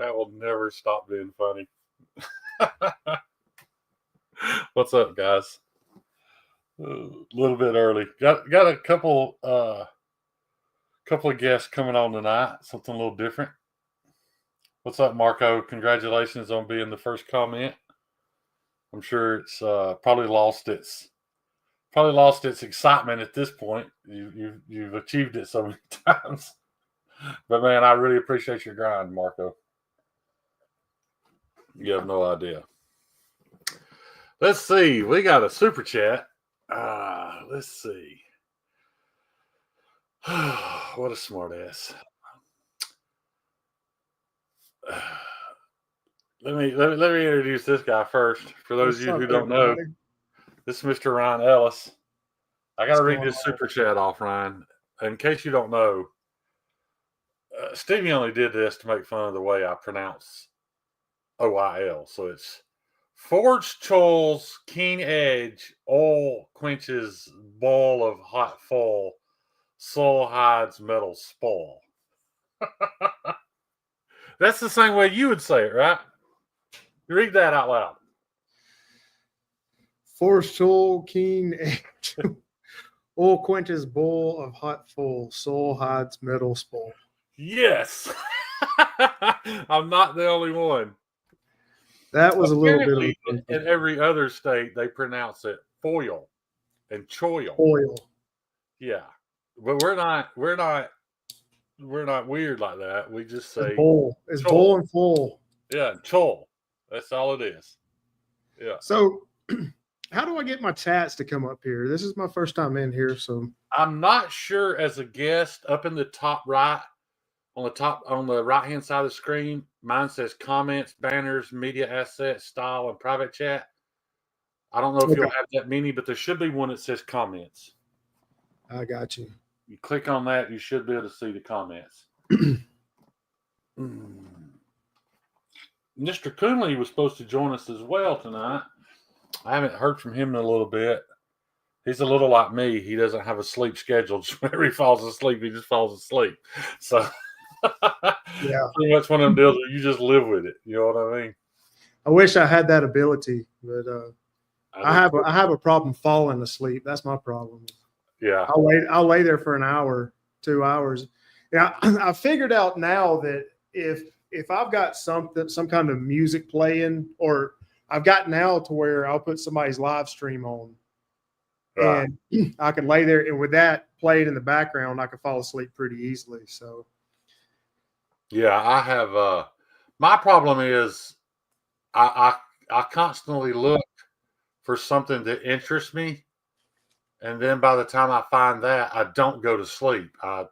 That will never stop being funny. What's up, guys? A little bit early. Got a couple of guests coming on tonight. Something a little different. What's up, Marco? Congratulations on being the first comment. I'm sure it's probably lost its excitement at this point. You've achieved it so many times. But man, I really appreciate your grind, Marco. You have no idea. Let's see. We got a super chat. Let's see. What a smart ass. Let me introduce this guy first. For those of you who don't know, this is Mr. Ryan Ellis. I got to read this super chat off, Ryan. In case you don't know, Stevie only did this to make fun of the way I pronounce OIL. So it's Forged Choles, Keen Edge, Oil Quenches, Ball of Hot Fall, Soul Hides, Metal Spoil. That's the same way you would say it, right? You read that out loud. Forged Choles, Keen Edge, Oil Quenches, Bowl of Hot Full, Soul Hides, Metal Spoil. Yes. I'm not the only one. That was apparently a little bit in every other state they pronounce it foil and choil. Oil. Yeah. But we're not weird like that. We just say bowl. It's chol. Bowl and full. Yeah, chol. That's all it is. Yeah. So how do I get my chats to come up here? This is my first time in here, so I'm not sure. As a guest, up in the top right, on the right hand side of the screen, mine says comments, banners, media assets, style, and private chat. I don't know if you'll have that many, but there should be one that says comments. I got you. You click on that, you should be able to see the comments. Mr. Coonley was supposed to join us as well tonight. I haven't heard from him in a little bit. He's a little like me. He doesn't have a sleep schedule. Just whenever he falls asleep, he just falls asleep. So yeah, pretty much one of them deals where you just live with it. You know what I mean? I wish I had that ability, but I have a problem falling asleep. That's my problem. Yeah, I'll lay there for an hour, 2 hours. Yeah, I figured out now that if I've got some kind of music playing, or I've got now to where I'll put somebody's live stream on, right, and I can lay there, and with that played in the background, I can fall asleep pretty easily. So, yeah, I have. My problem is I constantly look for something that interests me, and then by the time I find that, I don't go to sleep. I'll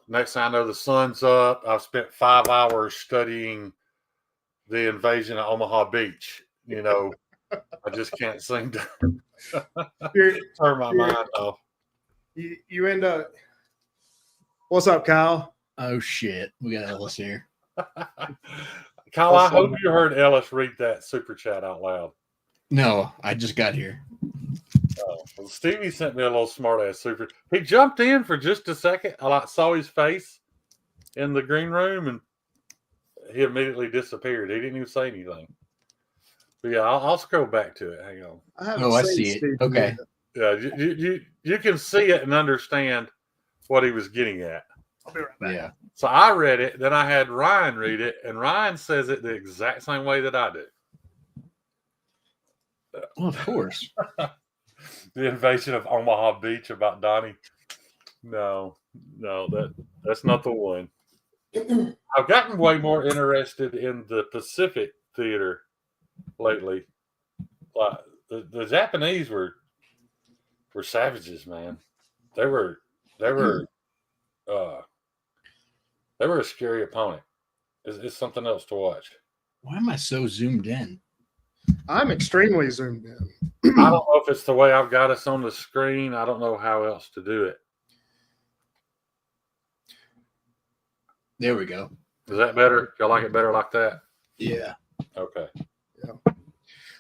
next thing I know, the sun's up. I've spent 5 hours studying the invasion of Omaha Beach. You know, I just can't seem to turn my mind off. You end up. What's up, Kyle? Oh shit, we got Ellis here. Kyle, I hope you heard Ellis read that super chat out loud. No, I just got here. Oh, well, Stevie sent me a little smart ass super. He jumped in for just a second. I saw his face in the green room, and he immediately disappeared. He didn't even say anything. But yeah, I'll scroll back to it. Hang on. I see it. Stevie. Okay. Yeah, you can see it and understand what he was getting at. I'll be right back. Yeah. So I read it, then I had Ryan read it, and Ryan says it the exact same way that I do. Well, of course. The invasion of Omaha Beach about Donnie. No, that's not the one. I've gotten way more interested in the Pacific theater lately. Like the Japanese were savages, man. They were a scary opponent. It's something else to watch. Why am I so zoomed in? I'm extremely zoomed in. I don't know if it's the way I've got us on the screen. I don't know how else to do it. There we go. Is that better? Y'all like it better like that? Yeah. Okay. Yeah.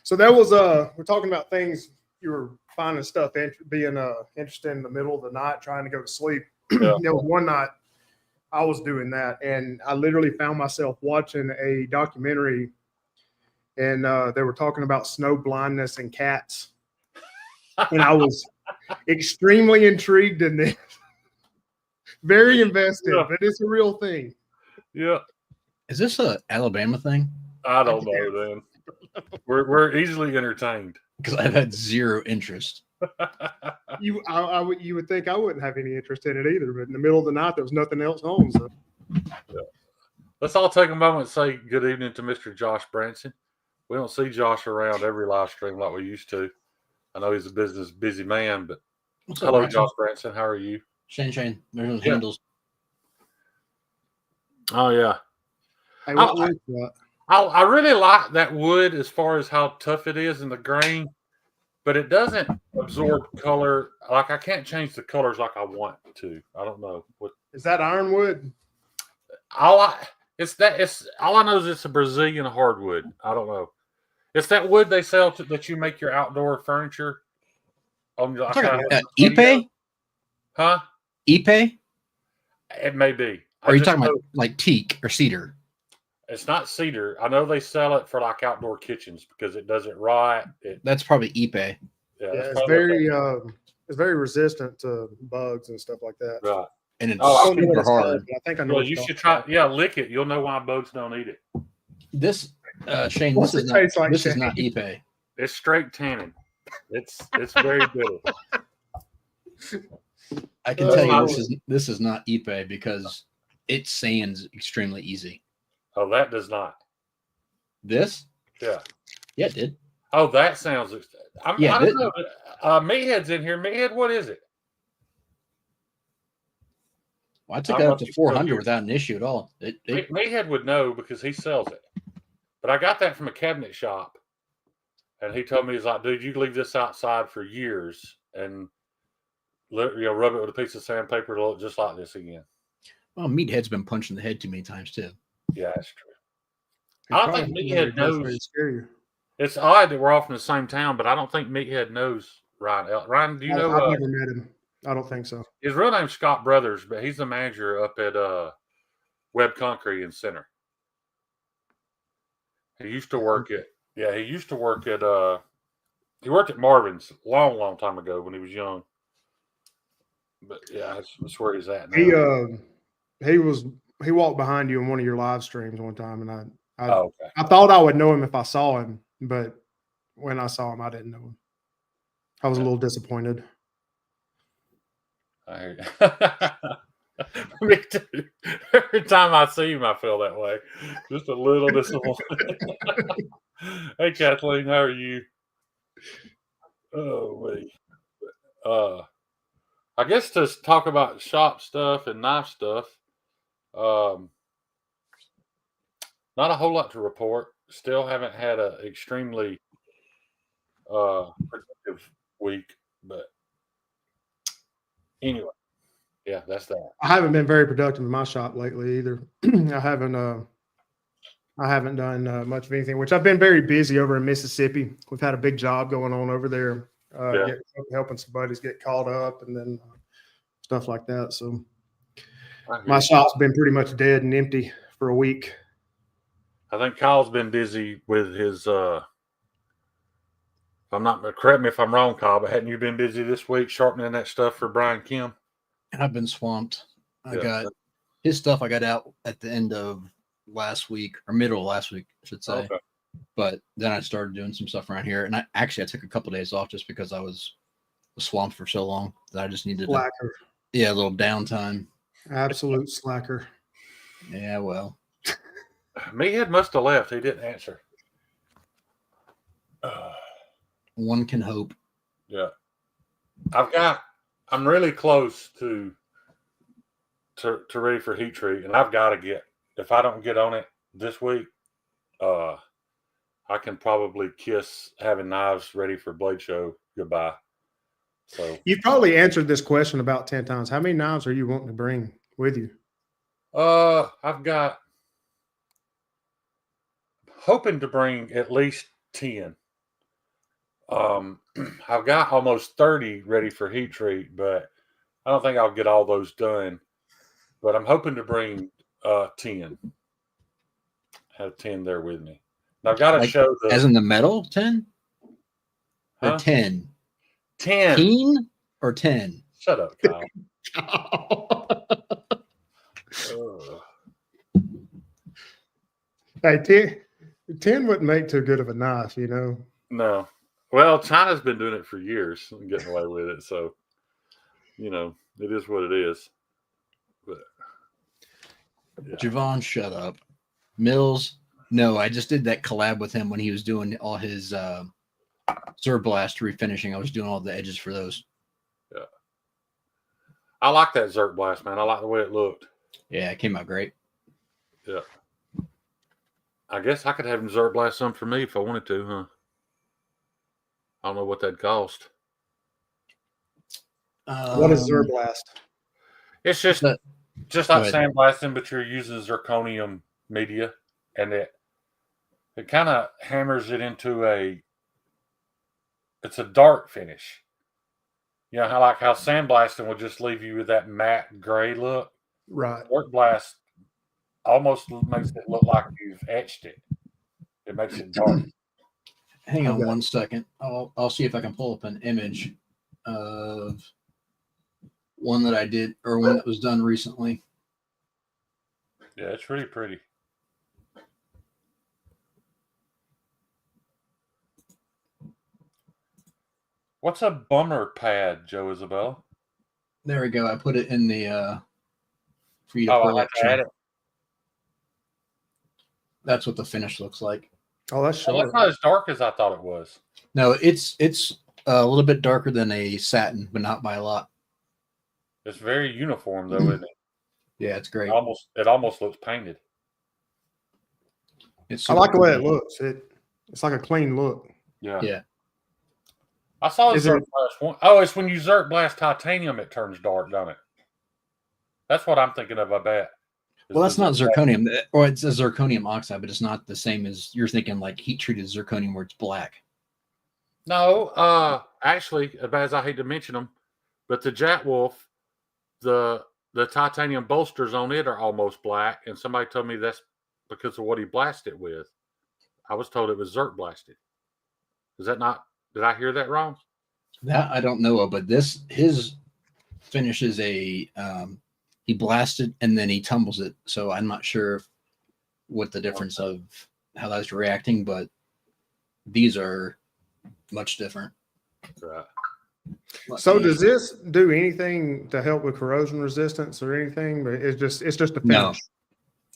So that was we're talking about things you were finding being interested in the middle of the night, trying to go to sleep. Yeah. There was one night I was doing that, and I literally found myself watching a documentary, and they were talking about snow blindness in cats, and I was extremely intrigued in this, very invested. Yeah. But it's a real thing. Yeah. Is this a Alabama thing? I don't know. Then we're easily entertained. Because I've had zero interest. You would think I wouldn't have any interest in it either, but in the middle of the night there was nothing else on. So Let's all take a moment and say good evening to Mr. Josh Branson. We don't see Josh around every live stream like we used to. I know he's a busy man, but What's up, hello, Branson? Josh Branson. How are you? Shane. There's those Yeah. handles. Oh yeah, hey, what was that? I really like that wood as far as how tough it is in the grain, but it doesn't absorb color. Like I can't change the colors like I want to. I don't know what. Is that ironwood? All I know is it's a Brazilian hardwood. I don't know. It's that wood they sell that you make your outdoor furniture on your Ipe? Huh? Ipe? It may be. Or are you talking about like teak or cedar? It's not cedar. I know they sell it for like outdoor kitchens because it doesn't rot. That's probably Ipe. Yeah, it's very resistant to bugs and stuff like that. right. And it's I don't know what super it's called, hard. but I think I know. Well, what you it's should called. try. Yeah, lick it. You'll know why bugs don't eat it. This Shane, What's this it is not taste like, this is Shane? not Ipe. It's straight tannin. It's very bitter. I can tell you Oh. this is not Ipe because it sands extremely easy. Oh, that does not. This? Yeah. Yeah, it did. Oh, that sounds. I Yeah, don't know. Meathead's in here. Meathead, what is it? Well, I took I'm it up up to to 400 without an issue at all. Meathead would know because he sells it. But I got that from a cabinet shop, and he told me he's like, dude, you leave this outside for years and rub it with a piece of sandpaper to look just like this again. Well, Meathead's been punched in the head too many times too. Yeah, that's true. He I don't probably think never Meathead does knows. try to scare you. It's odd that we're off in the same town, but I don't think Meathead knows Ryan. Ryan, do you know? I've never met him. I don't think so. His real name's Scott Brothers, but he's the manager up at Webb Concrete in Center. He used to work at he worked at Marvin's long time ago when he was young. But yeah, that's where he's at now. He walked behind you in one of your live streams one time, and Okay. I thought I would know him if I saw him, but when I saw him, I didn't know him. I was a little disappointed. I hear you. Me too. Every time I see him, I feel that way. Just a little disappointed. Hey, Kathleen, how are you? Oh, wait. I guess to talk about shop stuff and knife stuff, not a whole lot to report. Still haven't had an extremely productive week, but anyway, yeah, that's that. I haven't been very productive in my shop lately either. I haven't done much of anything, which I've been very busy over in Mississippi. We've had a big job going on over there, helping some buddies get caught up and then stuff like that. So my shop's been pretty much dead and empty for a week. I think Kyle's been busy with his. I'm not. Correct me if I'm wrong, Kyle, but hadn't you been busy this week sharpening that stuff for Brian Kim? And I've been swamped. I Yeah. got his stuff I got out at the end of last week or middle of last week, I should say. Okay. But then I started doing some stuff around here, and I took a couple of days off just because I was swamped for so long that I just needed Slacker. a little downtime. Absolute slacker. Yeah, well, Meathead must have left. He didn't answer. one can hope. Yeah, I'm really close to ready for Heat Treat, and I've got to get. If I don't get on it this week, I can probably kiss having knives ready for Blade Show goodbye. So You've probably answered this question about 10 times. How many knives are you wanting to bring with you? I've got hoping to bring at least 10. I've got almost 30 ready for Heat Treat, but I don't think I'll get all those done but I'm hoping to bring 10. Have 10 there with me. Now I've got to Like, show the As in the metal 10 or Huh? 10? 10. Teen or 10? Shut up, Kyle. Ugh. Hey, 10 wouldn't make too good of a knife, you know. No. Well, China's been doing it for years and getting away with it. So, it is what it is. But yeah. Javon, shut up. Mills, no, I just did that collab with him when he was doing all his Zerblast refinishing. I was doing all the edges for those. Yeah. I like that Zerk Blast, man. I like the way it looked. Yeah, it came out great. Yeah. I guess I could have him Zerk Blast some for me if I wanted to, huh? I don't know what that'd cost. What is Zerblast? It's just Go like ahead. sandblasting, but you're using zirconium media, and it kind of hammers it into it's a dark finish. You know how sandblasting would just leave you with that matte gray look. Right. Zerk Blast almost makes it look like you've etched it. It makes it dark. Hang on Okay. 1 second. I'll see if I can pull up an image of one that I did or one that was done recently. Yeah, it's really pretty. What's a bummer pad, Joe Isabella? There we go. I put it in the for you to Oh, pull I up. have to add it. That's what the finish looks like. Oh, that's Oh, short. that's not as dark as I thought it was. No, it's a little bit darker than a satin, but not by a lot. It's very uniform, though, isn't it? Yeah, it's great. It almost looks painted. It's I like the way it super looks. It's like a clean look. Yeah. Yeah. I saw the Is it- Zerk Blast one. Oh, it's when you Zerk Blast titanium, it turns dark, doesn't it? That's what I'm thinking of, I bet. Well, that's not zirconium, or it's a zirconium oxide, but it's not the same as you're thinking like heat treated zirconium where it's black. No, actually, as I hate to mention them, but the Jat Wolf, the titanium bolsters on it are almost black, and somebody told me that's because of what he blasted with. I was told it was Zerk blasted. Is that not? Did I hear that wrong? That I don't know of, but his finish is a he blasted and then he tumbles it. So I'm not sure what the difference of how that's reacting, but these are much different. Right. So does this do anything to help with corrosion resistance or anything? But it's just a finish. No.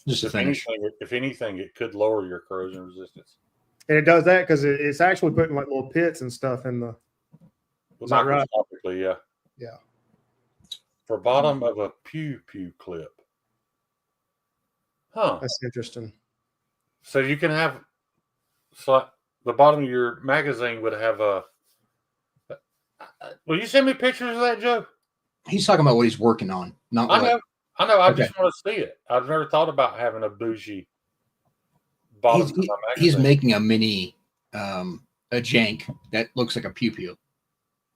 Just a If finish. anything, it could lower your corrosion resistance. And it does that because it's actually putting like little pits and stuff in the. Is that right? Microscopically, yeah. Yeah. For bottom of a pew clip. Huh. That's interesting. So you can have, the bottom of your magazine would have a. Will you send me pictures of that, Joe? He's talking about what he's working on, not I what. know. I Okay. just want to see it. I've never thought about having a bougie bottom to my magazine. He's making a mini, a jank that looks like a pew.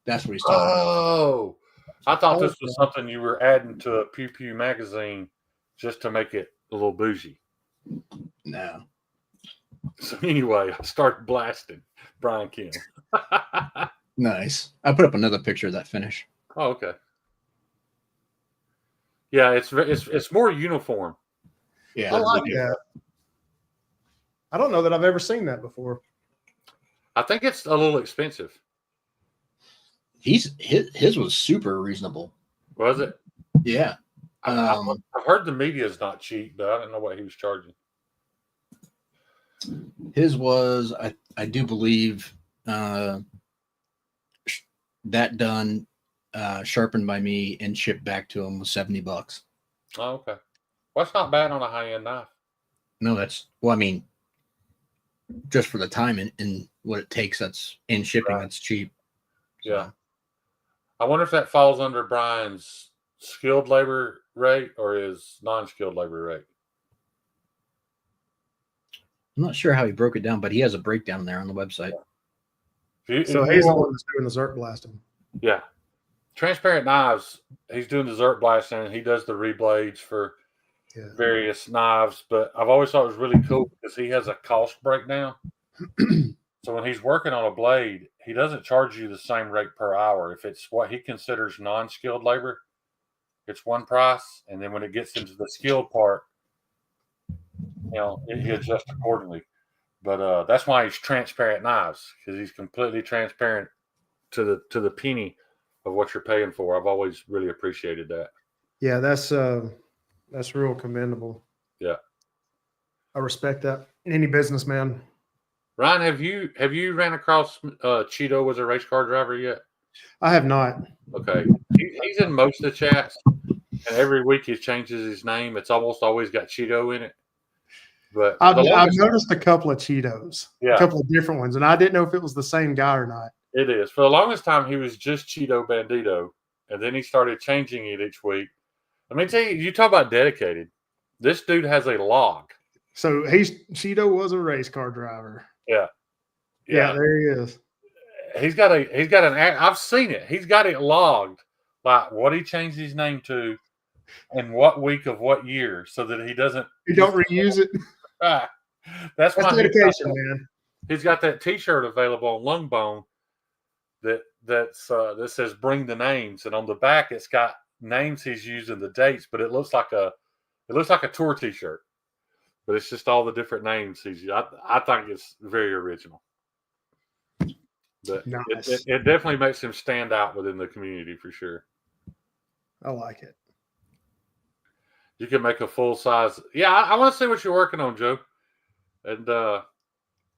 That's what he's talking about. Oh, I thought this was something you were adding to a Pew magazine just to make it a little bougie. No. So anyway, I started blasting Brian Kim. Nice. I put up another picture of that finish. Oh, okay. Yeah, it's more uniform. Yeah. I like that. I don't know that I've ever seen that before. I think it's a little expensive. His was super reasonable. Was it? Yeah. I've heard the media is not cheap, but I don't know what he was charging. His was, I do believe, that done, sharpened by me and shipped back to him was $70. Oh, okay. Well, that's not bad on a high-end knife. No, I mean, just for the time and what it takes, that's in shipping, Right. that's cheap. Yeah. I wonder if that falls under Brian's skilled labor rate or his non-skilled labor rate. I'm not sure how he broke it down, but he has a breakdown there on the website. So he's the one that's doing the Zerk blasting. Yeah. Transparent Knives, he's doing dessert blasting, and he does the reblades for Yeah. various knives. But I've always thought it was really cool because he has a cost breakdown. So when he's working on a blade, he doesn't charge you the same rate per hour. If it's what he considers non-skilled labor, it's one price, and then when it gets into the skilled part, he adjusts accordingly. But that's why he's Transparent Knives, because he's completely transparent to the penny of what you're paying for. I've always really appreciated that. Yeah, that's real commendable. Yeah, I respect that in any businessman. Ryan, have you ran across Cheeto as a race car driver yet? I have not. Okay, he's in most of the chats, and every week he changes his name. It's almost always got Cheeto in it. But I've noticed a couple of Cheetos, Yeah. a couple of different ones, and I didn't know if it was the same guy or not. It is. For the longest time, he was just Cheeto Bandito, and then he started changing it each week. Let me tell you, you talk about dedicated. This dude has a log. So Cheeto was a race car driver. Yeah. Yeah, there he is. He's got an. I've seen it. He's got it logged, like what he changed his name to, and what week of what year, so that he doesn't. You don't reuse it. Right. That's why dedication, man. He's got that T-shirt available on Lungbone that says "Bring the names," and on the back it's got names he's used and the dates, but it looks like a tour T-shirt, but it's just all the different names he's used. I think it's very original, but Nice. it definitely makes him stand out within the community for sure. I like it. You can make a full size. Yeah, I want to see what you're working on, Joe. And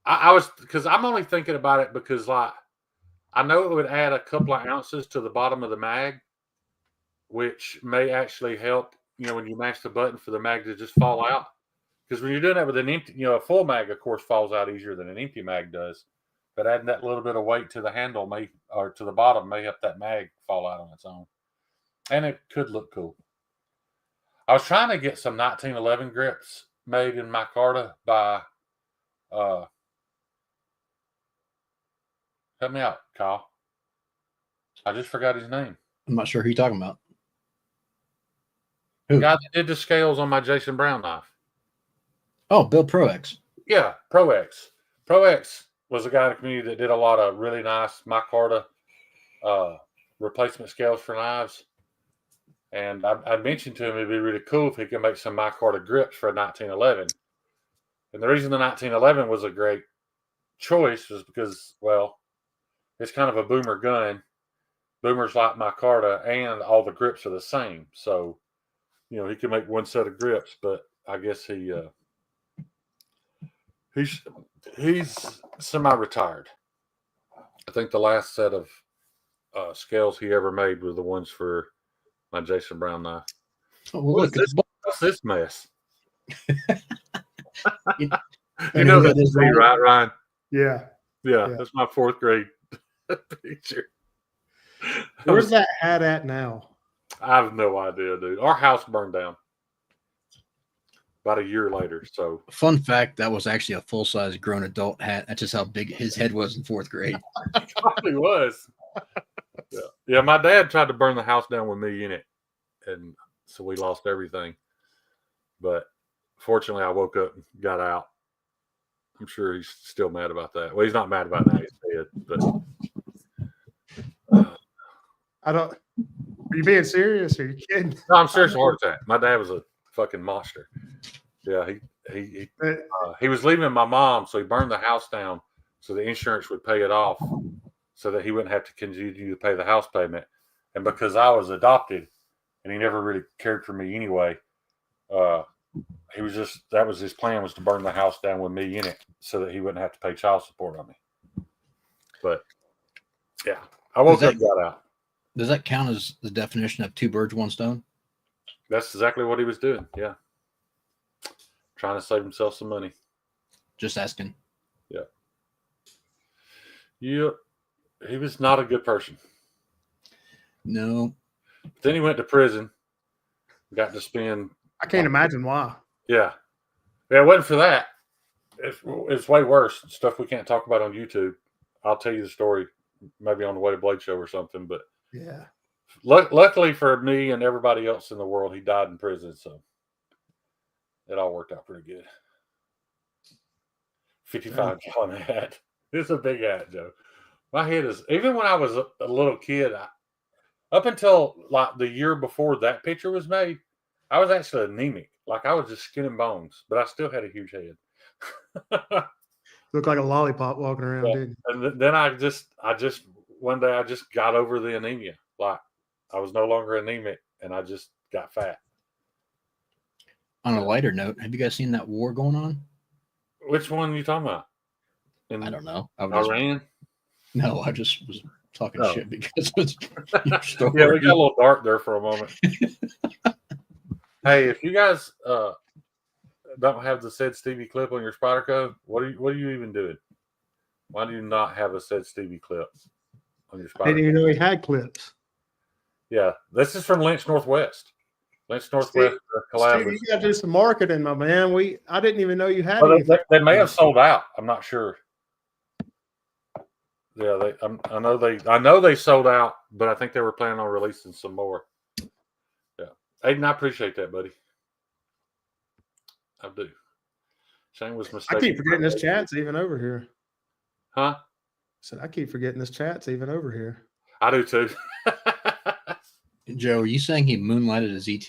I was, because I'm only thinking about it because, like, I know it would add a couple of ounces to the bottom of the mag, which may actually help, when you mash the button for the mag to just fall out. Because when you're doing that with an empty, a full mag, of course, falls out easier than an empty mag does. But adding that little bit of weight to the handle or to the bottom may help that mag fall out on its own. And it could look cool. I was trying to get some 1911 grips made in micarta by, help me out, Kyle. I just forgot his name. I'm not sure who you're talking about. The guy that did the scales on my Jason Brown knife. Oh, Bill Proex. Yeah, Proex. Proex was a guy in the community that did a lot of really nice micarta replacement scales for knives. And I mentioned to him it'd be really cool if he could make some micarta grips for a 1911. And the reason the 1911 was a great choice was because, well, it's kind of a boomer gun. Boomers like micarta, and all the grips are the same. So, he can make one set of grips, but I guess he's semi-retired. I think the last set of scales he ever made were the ones for my Jason Brown knife. Oh, well, What's this mess? You That is me, right, Ryan? Yeah. Yeah, that's my 4th grade picture. Where's that hat at now? I have no idea, dude. Our house burned down about a year later. So, fun fact, that was actually a full-size grown adult hat. That's just how big his head was in 4th grade. It probably was. Yeah, my dad tried to burn the house down with me in it, and so we lost everything. But fortunately, I woke up and got out. I'm sure he's still mad about that. Well, he's not mad about that. He's dead, but Are you being serious? Or are you kidding? no, I'm serious. Heart attack. My dad was a fucking monster. Yeah, he was leaving my mom, so he burned the house down so the insurance would pay it off, so that he wouldn't have to continue to pay the house payment. And because I was adopted, and he never really cared for me anyway, he was that was his plan, was to burn the house down with me in it, so that he wouldn't have to pay child support on me. But yeah, I woke up and got out. Does that count as the definition of 2 birds, 1 stone? That's exactly what he was doing. Yeah. Trying to save himself some money. Just asking. Yeah. Yep. He was not a good person. No. But then he went to prison. Got to spend. I can't imagine why. Yeah. Yeah, it wasn't for that. It's way worse. Stuff we can't talk about on YouTube. I'll tell you the story maybe on the Way to Blade show or something, but yeah. Luckily for me and everybody else in the world, he died in prison, so it all worked out pretty good. 55-gallon hat. It's a big hat, Joe. My head is, even when I was a little kid, up until like the year before that picture was made, I was actually anemic. Like I was just skin and bones, but I still had a huge head. Looked like a lollipop walking around, Yeah. didn't And then I just one day I just got over the anemia. Like I was no longer anemic, and I just got fat. On a lighter note, have you guys seen that war going on? Which one are you talking about? I don't know. I was Iran? No, I just was talking Oh. shit because of your story. Yeah, we got a little dark there for a moment. Hey, if you guys don't have the Said Stevie clip on your Spyderco, what are you even doing? Why do you not have a Said Stevie clip on your I didn't Spyderco? even know he had clips. Yeah, this is from Lynch Northwest. Lynch Northwest collab. Steve, you got to do some marketing, my man. I didn't even know you had Well, anything. they may have sold out. I'm not sure. Yeah, I know they sold out, but I think they were planning on releasing some more. Yeah, Aiden, I appreciate that, buddy. I do. Shane was I mistaken. keep forgetting this chat's even over here. Huh? I keep forgetting this chat's even over here. I do too. Joe, are you saying he moonlighted as ET?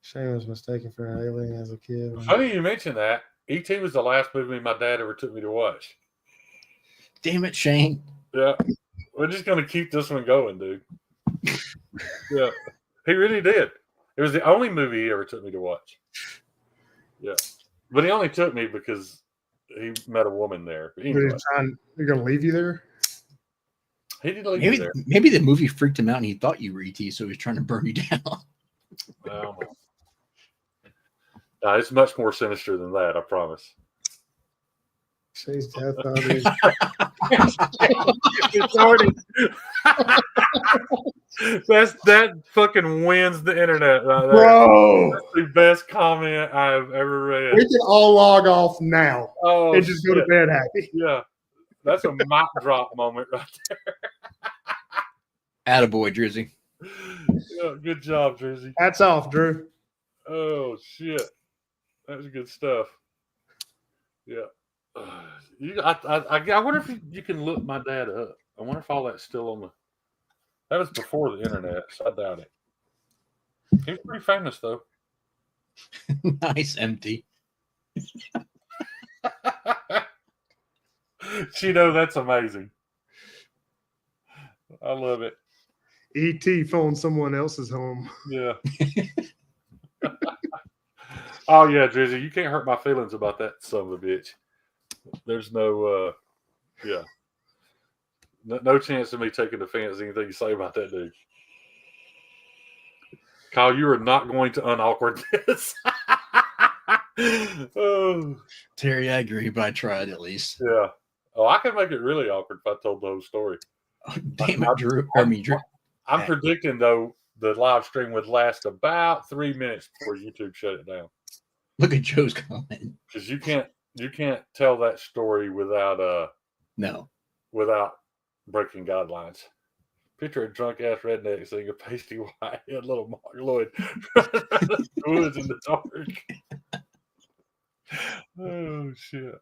Shane was mistaken for an alien as a kid. Funny you mentioned that. E.T. was the last movie my dad ever took me to watch. Damn it, Shane. Yeah. We're just going to keep this one going, dude. Yeah. He really did. It was the only movie he ever took me to watch. Yeah. But he only took me because he met a woman there. But anyway, You're going to leave you there? he did leave me there. Maybe the movie freaked him out and he thought you were ET, so he's trying to burn you down. I don't know. No, it's much more sinister than that, I promise. Shane's death is It's already that fucking wins the internet right there. bro. That's the best comment I've ever read. We can all log off now Oh, and just go to shit. bed happy. Yeah, that's a mic drop moment right Attaboy, Drizzy. there. Yeah, good job, Drizzy. Hats off, Drew. Oh shit, that was good stuff. Yeah, I wonder if you can look my dad up. I wonder if all that's still on the. That was before the internet, so I doubt it. He was pretty famous though. Nice, empty. Cheeto, that's amazing. I love it. E.T. phoned someone else's home. Yeah. Oh yeah, Drizzy, you can't hurt my feelings about that son of a bitch. There's no, yeah, no chance of me taking offense to anything you say about that dude. Kyle, you are not going to unawkward this. Oh, Terry, I agree, but I tried at least. yeah. Oh, I could make it really awkward if I told the whole story. Oh, damn it, Drew. Drew. I'm predicting though the live stream would last about 3 minutes before YouTube shut it down. Look at Joe's comment. Because you can't tell that story without No. without breaking guidelines. Picture a drunk ass redneck seeing a pasty white head little Mark Lloyd the woods in the dark. Oh shit.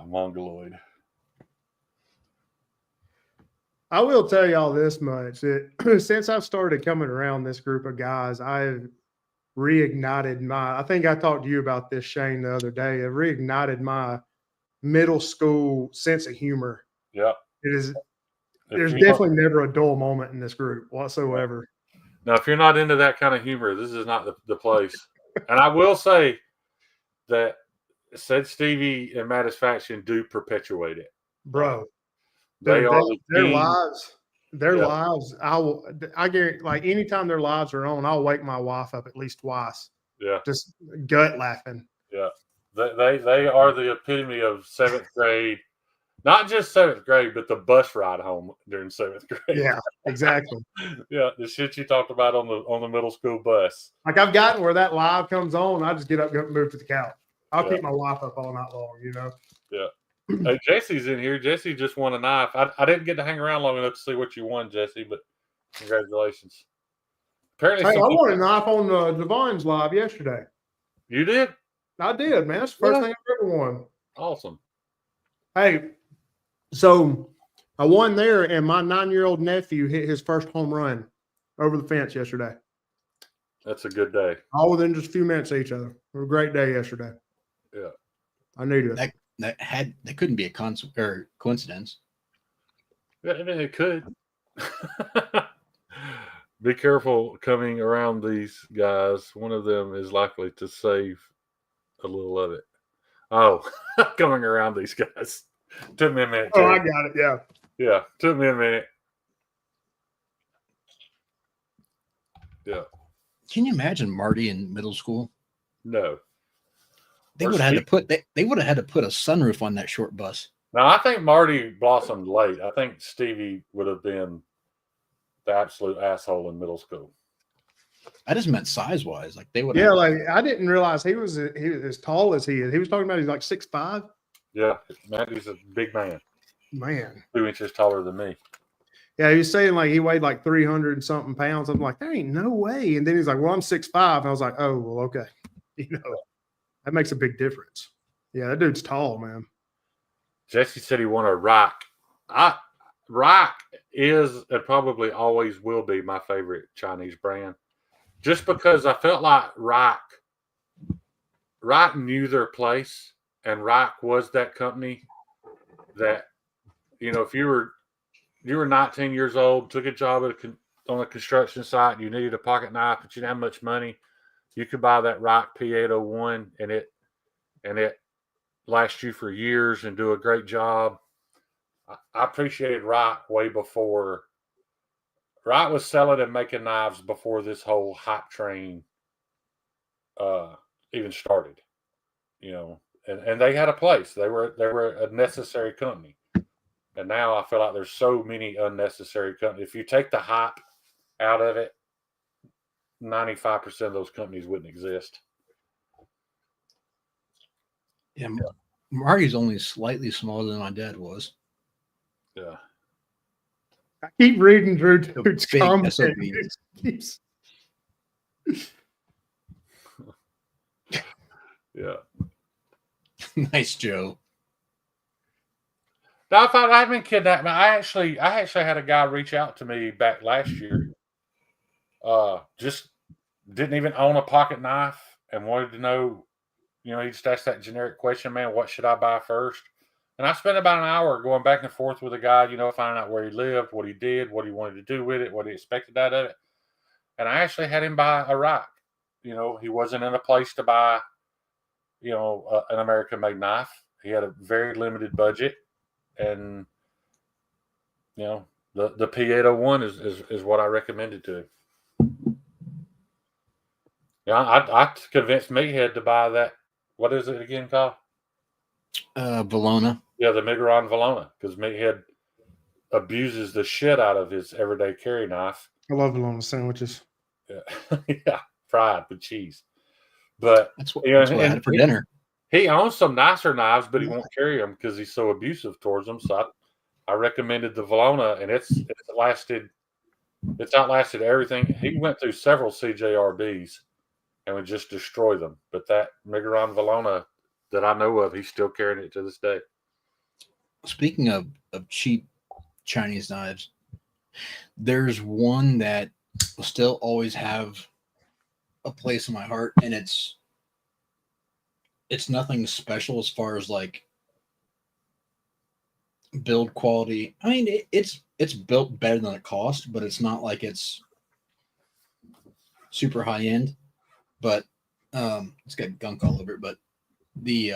Mongoloid. I will tell y'all this much: that since I've started coming around this group of guys, I've reignited I think I talked to you about this, Shane, the other day. I've reignited my middle school sense of humor. Yeah. There's definitely never a dull moment in this group whatsoever. Now, if you're not into that kind of humor, this is not the place. And I will say that Said Stevie and Mattisfaction do perpetuate it. Bro. They are their king. lives. Lives. I guarantee, like anytime their lives are on, I'll wake my wife up at least twice. Yeah. Just gut laughing. Yeah. They are the epitome of 7th grade. Not just 7th grade, but the bus ride home during 7th grade. Yeah, exactly. Yeah, the shit you talked about on the middle school bus. Like I've gotten where that live comes on, I just get up, go move to the couch. I'll Yeah. keep my wife up all night long, you know. Yeah. Hey, Jesse's in here. Jesse just won a knife. I didn't get to hang around long enough to see what you won, Jesse, but congratulations. Apparently, Hey, I some won a people, knife on Devon's live yesterday. you did? I did, man. That's the first Yeah. thing I've ever won. Awesome. Hey, so I won there, and my 9-year-old nephew hit his first home run over the fence yesterday. That's a good day. All within just a few minutes of each other. It was a great day yesterday. Yeah. I needed it. That couldn't be a coincidence. Yeah, I mean, it could. Be careful coming around these guys. One of them is likely to save a little of it. Oh, coming around these guys. Took me a minute. Oh, I Terry. got it. Yeah. Yeah, took me a minute. Yeah. Can you imagine Marty in middle school? No. They Or would have had to Steve. put they would have had to put a sunroof on that short bus. Now, I think Marty blossomed late. I think Stevie would have been the absolute asshole in middle school. I just meant size wise. Like they would. Yeah, like I didn't realize he was as tall as he is. He was talking about he's like 6'5". Yeah, Matty's a big man, Man. 2 inches taller than me. Yeah, he was saying like he weighed like 300 and something pounds. I'm like, there ain't no way. And then he's like, well, I'm 6'5". I was like, oh, well, okay. You know, that makes a big difference. Yeah, that dude's tall, man. Jesse said he wanted a rock. Rock is and probably always will be my favorite Chinese brand, just because I felt like Rock knew their place, and Rock was that company that, you know, if you were 19 years old, took a job on a construction site, and you needed a pocket knife, but you didn't have much money, you could buy that Rock P801, and it last you for years and do a great job. I appreciated Rock way before. Rock was selling and making knives before this whole hype train even started. You know, and they had a place. They were a necessary company. And now I feel like there's so many unnecessary companies. If you take the hype out of it, 95% of those companies wouldn't exist. Yeah, Marty's only slightly smaller than my dad was. Yeah. I keep reading Drew Dude's Big comment. SOB. It keeps- Yeah. Nice, Joe. No, I thought I've been kidnapped. I actually had a guy reach out to me back last year. Just didn't even own a pocket knife and wanted to know, you know, he just asked that generic question, man, what should I buy first? And I spent about an hour going back and forth with a guy, you know, finding out where he lived, what he did, what he wanted to do with it, what he expected out of it. And I actually had him buy a Rock. You know, he wasn't in a place to buy, you know, an American-made knife. He had a very limited budget, and you know, the P801 is what I recommended to him. Yeah, I convinced Meathead to buy that. What is it again called? Valona. Yeah, the Migron Valona, because Meathead abuses the shit out of his everyday carry knife. I love bologna sandwiches. Yeah, yeah, fried with cheese. But That's what, you know, that's what I had for dinner. He owns some nicer knives, but he won't carry them because he's so abusive towards them. So I recommended the Valona, and it's outlasted everything. He went through several CJRBs and would just destroy them. But that Migron Valona that I know of, he's still carrying it to this day. Speaking of cheap Chinese knives, there's one that will still always have a place in my heart, and it's nothing special as far as like build quality. I mean, it's built better than it costs, but it's not like it's super high end. But it's got gunk all over it. But the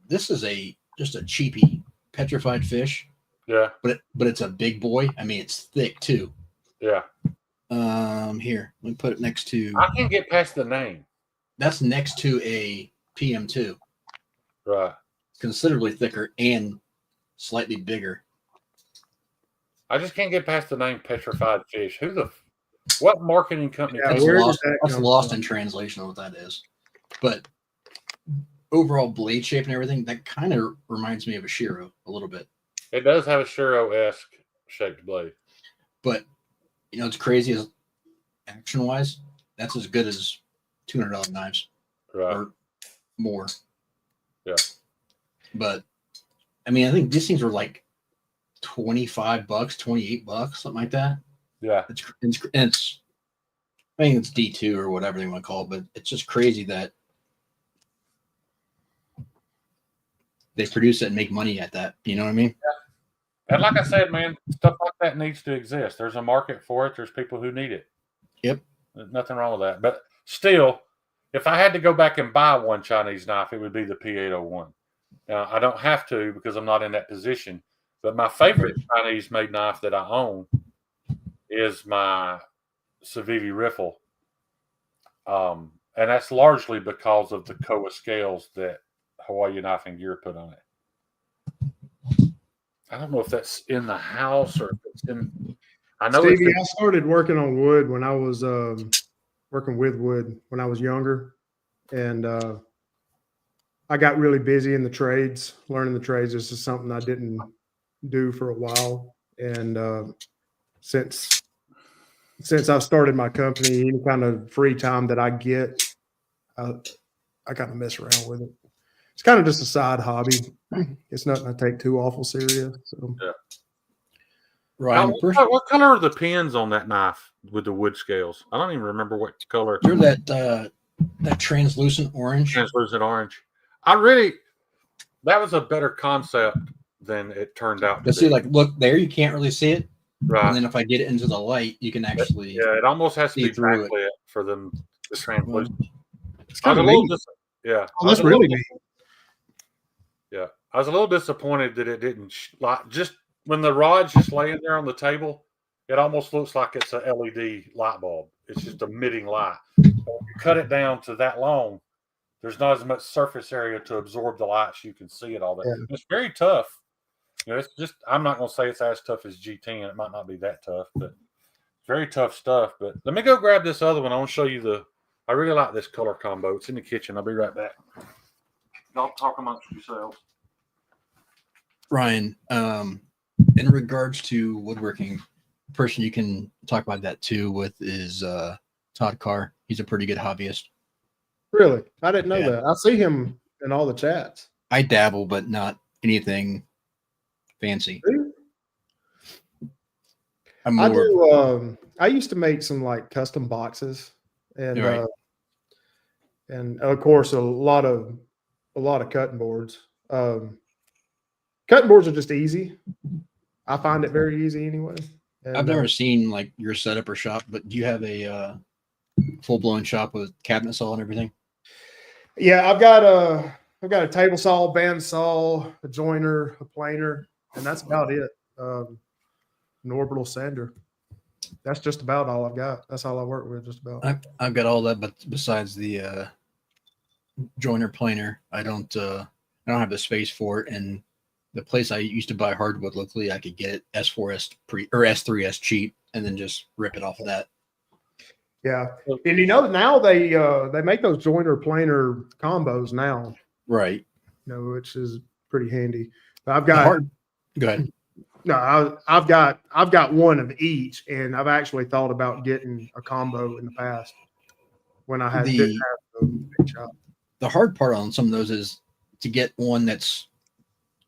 this is just a cheapy petrified fish. Yeah. But it's a big boy. I mean, it's thick too. Yeah. Here, let me put it next to. I can't get past the name. That's next to a PM2. Right. Considerably thicker and slightly bigger. I just can't get past the name Petrified Fish. What marketing company? Yeah, That's where did lost, that that's come lost from? in translation of what that is. But overall blade shape and everything, that kind of reminds me of a Shiro a little bit. It does have a Shiro-esque shaped blade. But it's crazy as action wise, that's as good as $200 knives Right. or more. Yeah. But I mean, I think these things were like $25, $28, something like that. Yeah. It's I think it's D2 or whatever they want to call it, but it's just crazy that they produce it and make money at that. You know what I mean? And like I said, man, stuff like that needs to exist. There's a market for it. There's people who need it. Yep. There's nothing wrong with that. But still, if I had to go back and buy one Chinese knife, it would be the P801. Now, I don't have to because I'm not in that position. But my favorite Chinese made knife that I own is my Civivi Riffle. And that's largely because of the Kowa scales that Hawaii Knife and Gear put on it. I don't know if that's in the house or if it's in. I know Stevie, it's I started working on wood when I was working with wood when I was younger, and I got really busy in the trades, learning the trades. This is something I didn't do for a while, and since I started my company, any kind of free time that I get, I kind of mess around with it. It's kind of just a side hobby. It's nothing I take too awful serious. So. Yeah. Ryan, what color are the pins on that knife with the wood scales? I don't even remember what color. They're that translucent orange. Translucent orange. That was a better concept than it turned out to But see, be. like, look there, you can't really see it. Right. And then if I get it into the light, you can actually. Yeah, it almost has to see be through it. backlit for them to translucent. It's I was kind a of little neat. yeah. Oh, that's really neat. Yeah, I was a little disappointed that it didn't just when the rod's just laying there on the table, it almost looks like it's a LED light bulb. It's just emitting light. But when you cut it down to that long, there's not as much surface area to absorb the light so you can see it all that. Yeah. It's very tough. It's just I'm not going to say it's as tough as G10. It might not be that tough, but very tough stuff. But let me go grab this other one. I want to show you I really like this color combo. It's in the kitchen. I'll be right back. Y'all talk amongst yourselves. Ryan, in regards to woodworking, the person you can talk about that too with is Todd Carr. He's a pretty good hobbyist. Really? I didn't know Yeah. that. I see him in all the chats. I dabble, but not anything fancy. I'm more, I do. I used to make some like custom boxes, and Right. And of course a lot of cutting boards. Cutting boards are just easy. I find it very easy anyway. And, I've never seen like your setup or shop, but do you have a full blown shop with cabinet saw and everything? Yeah, I've got a table saw, band saw, a joiner, a planer, and that's about it. An orbital sander. That's just about all I've got. That's all I work with, just about. I've got all that, but besides the joiner planer, I don't have the space for it. And the place I used to buy hardwood locally, I could get it S4S or S3S cheap, and then just rip it off of that. Yeah, and now they make those joiner planer combos now. Right. Which is pretty handy. I've got Go ahead. No, I've got one of each, and I've actually thought about getting a combo in the past when I didn't have the big shop. The hard part on some of those is to get one that's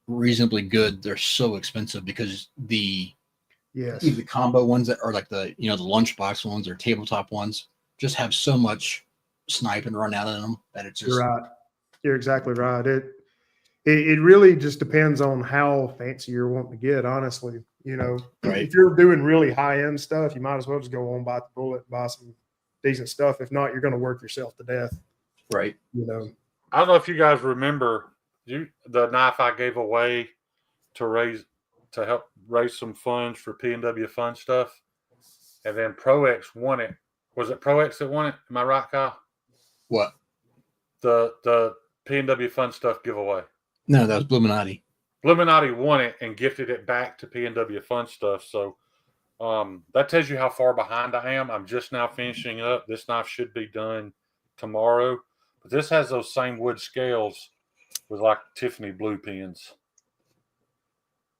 reasonably good. They're so expensive because the combo ones that are like the lunchbox ones or tabletop ones just have so much snipe and run out of them that it's just. You're right. You're exactly right. It really just depends on how fancy you're wanting to get, honestly. Right. If you're doing really high-end stuff, you might as well just go on, bite the bullet, and buy some decent stuff. If not, you're going to work yourself to death. Right. I don't know if you guys remember the knife I gave away to help raise some funds for P&W Fun Stuff, and then ProX won it. Was it ProX that won it? Am I right, Kyle? What? The P&W Fun Stuff giveaway. No, that was Bluminati. Bluminati won it and gifted it back to P&W Fun Stuff. So that tells you how far behind I am. I'm just now finishing up. This knife should be done tomorrow. But this has those same wood scales with like Tiffany blue pins.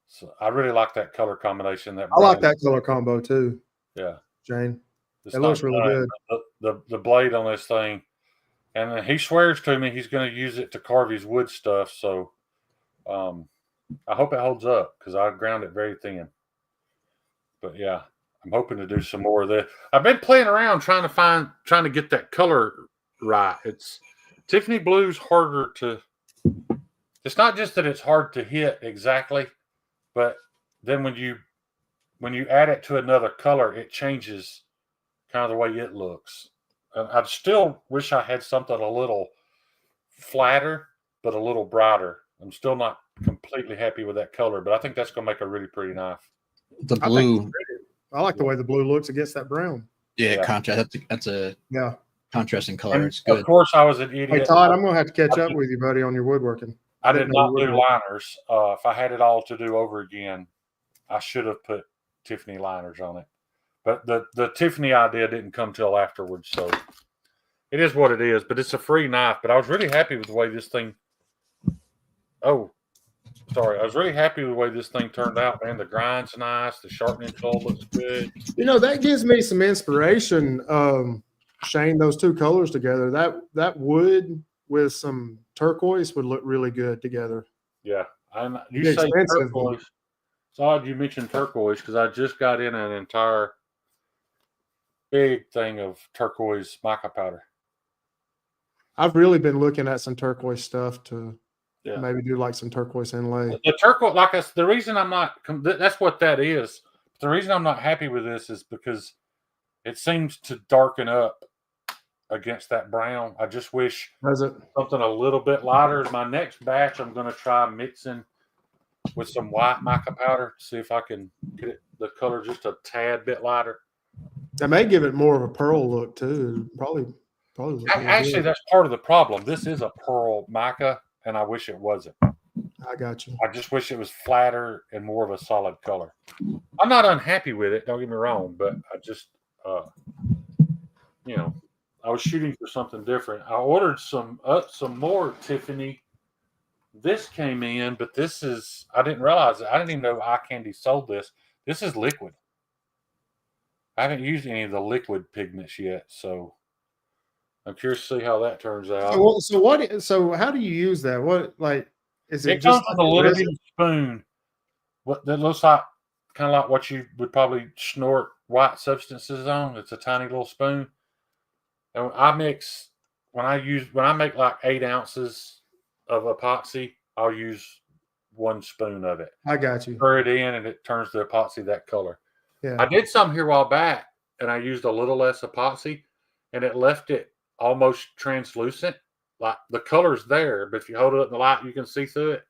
So I really like that color combination. I like that color combo too, Yeah. Jane. It's It looks not really done. good. The blade on this thing, and he swears to me he's going to use it to carve his wood stuff. So I hope it holds up because I ground it very thin. But yeah, I'm hoping to do some more of this. I've been playing around trying to get that color right. It's Tiffany blue's harder to. It's not just that it's hard to hit exactly, but then when you add it to another color, it changes kind of the way it looks. And I still wish I had something a little flatter, but a little brighter. I'm still not completely happy with that color, but I think that's going to make a really pretty knife. The blue, I like the way the blue looks against that brown. yeah, contrast. That's a Yeah. contrasting color. And It's good. of course, I was an idiot. Hey Todd, I'm gonna have to catch up with you, buddy, on your woodworking. I did didn't know not you do would. liners. If I had it all to do over again, I should have put Tiffany liners on it. But the Tiffany idea didn't come till afterwards, so it is what it is. But it's a free knife. But I was really happy with the way this thing. Oh, sorry. I was really happy with the way this thing turned out, man. The grind's nice. The sharpening tool looks good. You know, that gives me some inspiration. Shane, those two colors together, that wood with some turquoise would look really good together. Yeah, you Be say expensive. turquoise. It's odd you mentioned turquoise because I just got in an entire big thing of turquoise mica powder. I've really been looking at some turquoise stuff to Yeah. maybe do like some turquoise inlay. The turquoise, like I said, the reason I'm not, that's what that is. The reason I'm not happy with this is because it seems to darken up against that brown. I just wish Does it? something a little bit lighter. My next batch, I'm going to try mixing with some white mica powder to see if I can get the color just a tad bit lighter. That may give it more of a pearl look too. Probably look really Actually, good. that's part of the problem. This is a pearl mica, and I wish it wasn't. I got you. I just wish it was flatter and more of a solid color. I'm not unhappy with it. Don't get me wrong, but I just, I was shooting for something different. I ordered some more Tiffany. This came in, but this is, I didn't realize it. I didn't even know Eye Candy sold this. This is liquid. I haven't used any of the liquid pigments yet, so I'm curious to see how that turns out. So how do you use that? What, like, is it It just comes with a little resin? bitty spoon. What that looks like, kind of like what you would probably snort white substances on. It's a tiny little spoon. And I mix when I make like 8 ounces of epoxy, I'll use 1 spoon of it. I got you. Pour it in, and it turns the epoxy that color. Yeah. I did some here a while back, and I used a little less epoxy, and it left it almost translucent. Like the color's there, but if you hold it up in the light, you can see through it.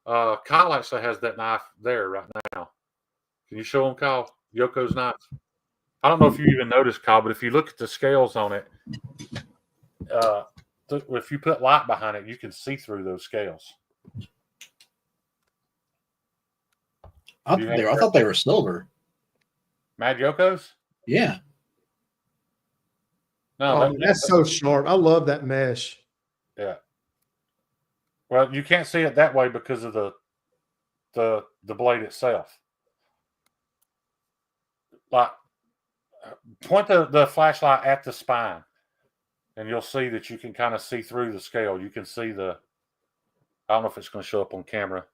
Kyle actually has that knife there right now. Can you show him, Kyle? Yoko's knife. I don't know if you even noticed, Kyle, but if you look at the scales on it, if you put light behind it, you can see through those scales. I thought they were silver. Mad Yoko's? Yeah. No, that's so sharp. I love that mesh. Yeah. Well, you can't see it that way because of the blade itself. Like, point the flashlight at the spine, and you'll see that you can kind of see through the scale. You can see I don't know if it's going to show up on camera.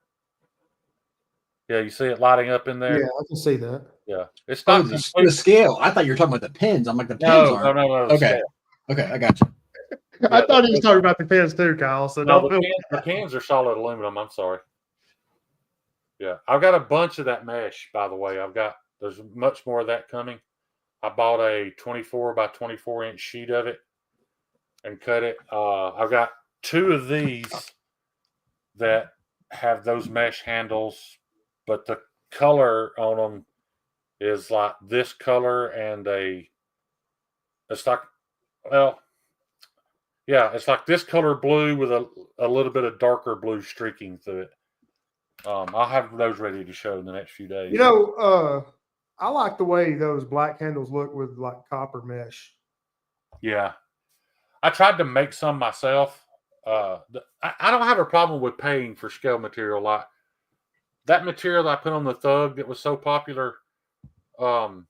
Yeah, you see it lighting up in there? Yeah, I can see that. Yeah. It's Oh, not the scale. I thought you were talking about the pins. I'm like, the pins aren't. No. Okay. Scale. Okay, I got you. I thought he was talking about the pins too, Kyle. So No, don't feel the cans are solid aluminum. I'm sorry. Yeah, I've got a bunch of that mesh, by the way. There's much more of that coming. I bought a 24 by 24 inch sheet of it and cut it. I've got 2 of these that have those mesh handles, but the color on them is like this color and it's like this color blue with a little bit of darker blue streaking through it. I'll have those ready to show in the next few days. You know, I like the way those black handles look with like copper mesh. Yeah. I tried to make some myself. I don't have a problem with paying for scale material. Like that material that I put on the Thug that was so popular. Um,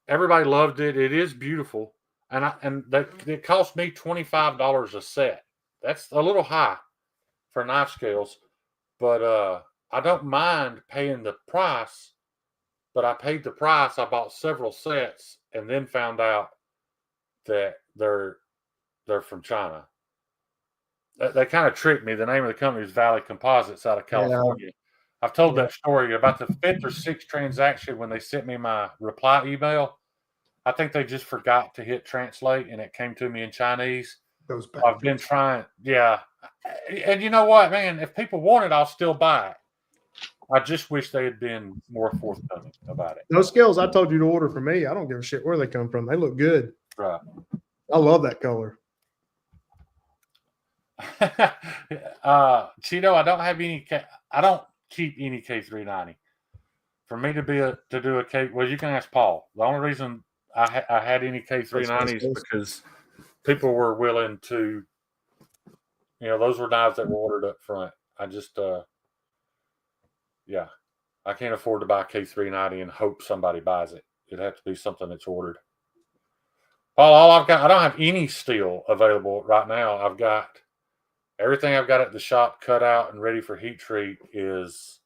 Everybody loved it. It is beautiful, and that it cost me $25 a set. That's a little high for knife scales, but I don't mind paying the price. But I paid the price. I bought several sets, and then found out that they're from China. They kind of tricked me. The name of the company is Valley Composites out of California. I've told that story about the fifth or sixth transaction when they sent me my reply email. I think they just forgot to hit translate, and it came to me in Chinese. Those I've been trying, yeah. And you know what, man? If people want it, I'll still buy it. I just wish they had been more forthcoming about it. Those scales I told you to order for me, I don't give a shit where they come from. They look good. Right. I love that color. Cheeto, I don't have any. I don't keep any K390. For me to do a K, well, you can ask Paul. The only reason I had any K390s because people were willing to. Those were knives that were ordered up front. I just, yeah, I can't afford to buy K390 and hope somebody buys it. It'd have to be something that's ordered. Paul, all I've got, I don't have any steel available right now. I've got everything I've got at the shop cut out and ready for heat treat is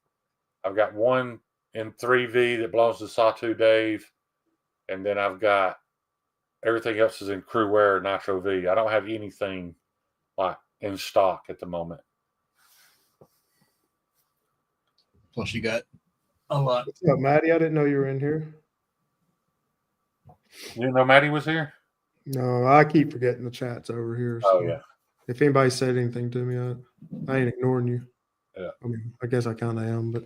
I've got one in 3V that belongs to Sawtooth Dave. And then I've got everything else is in Crewwear Nitro V. I don't have anything like in stock at the moment. Plus, you got a lot. What's up, Maddie? I didn't know you were in here. You didn't know Maddie was here? No, I keep forgetting the chat's over here. Oh, yeah. If anybody said anything to me, I ain't ignoring you. Yeah. I mean, I guess I kind of am, but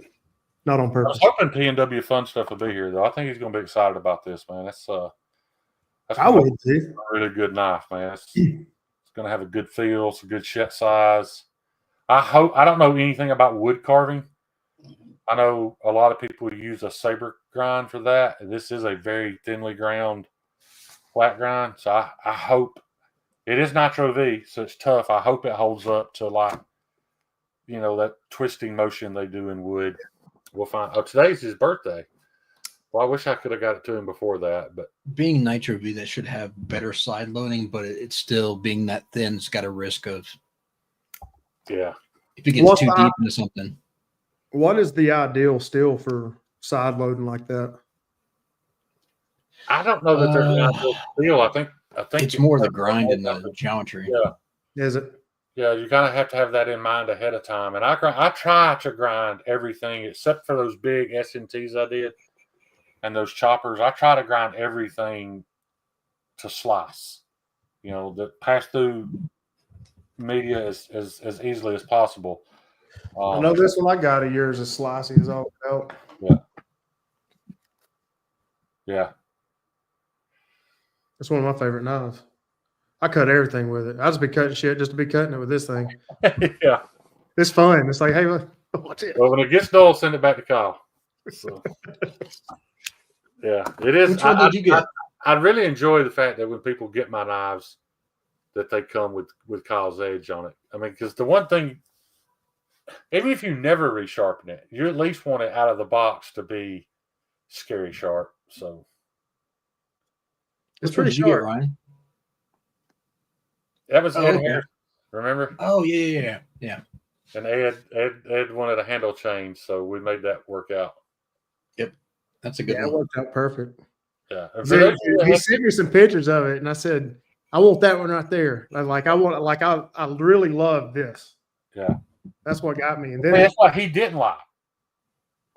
not on I purpose. was hoping PNW Fun Stuff will be here, though. I think he's going to be excited about this, man. That's I would too. a really good knife, man. It's going to have a good feel. It's a good shit size. I don't know anything about wood carving. I know a lot of people use a saber grind for that. This is a very thinly ground flat grind. So I hope it is Nitro V, so it's tough. I hope it holds up to that twisting motion they do in wood. We'll find. Oh, today's his birthday. Well, I wish I could have got it to him before that, but being Nitro V, that should have better side loading, but it's still being that thin. It's got a risk of if it gets too deep into something. What is the ideal steel for side loading like that? I don't know that there's an ideal steel. I think it's more the grind and the geometry. Yeah, Is it? Yeah, you kind of have to have that in mind ahead of time. And I try to grind everything except for those big SNTs I did and those choppers. I try to grind everything to slice. That pass through media as easily as possible. I know this one I got of yours is slicey as all hell. Yeah. It's one of my favorite knives. I cut everything with it. I just be cutting shit just to be cutting it with this thing. Yeah. It's fun. It's like, hey, watch it. Well, when it gets dull, send it back to Kyle. So, yeah, it is. Which one did you get? I really enjoy the fact that when people get my knives, that they come with Kyle's edge on it. I mean, because the one thing, even if you never resharpen it, you at least want it out of the box to be scary sharp. So It's Which one pretty did you get, sharp. Ryan? that was Ed okay. Harris, remember? Oh yeah. And Ed wanted a handle change, so we made that work out. Yep, that's a good Yeah, it one. worked out perfect. Yeah. He sent me some pictures of it, and I said, I want that one right there. I really love this. Yeah. That's what got me. And Well, then that's why he didn't lie.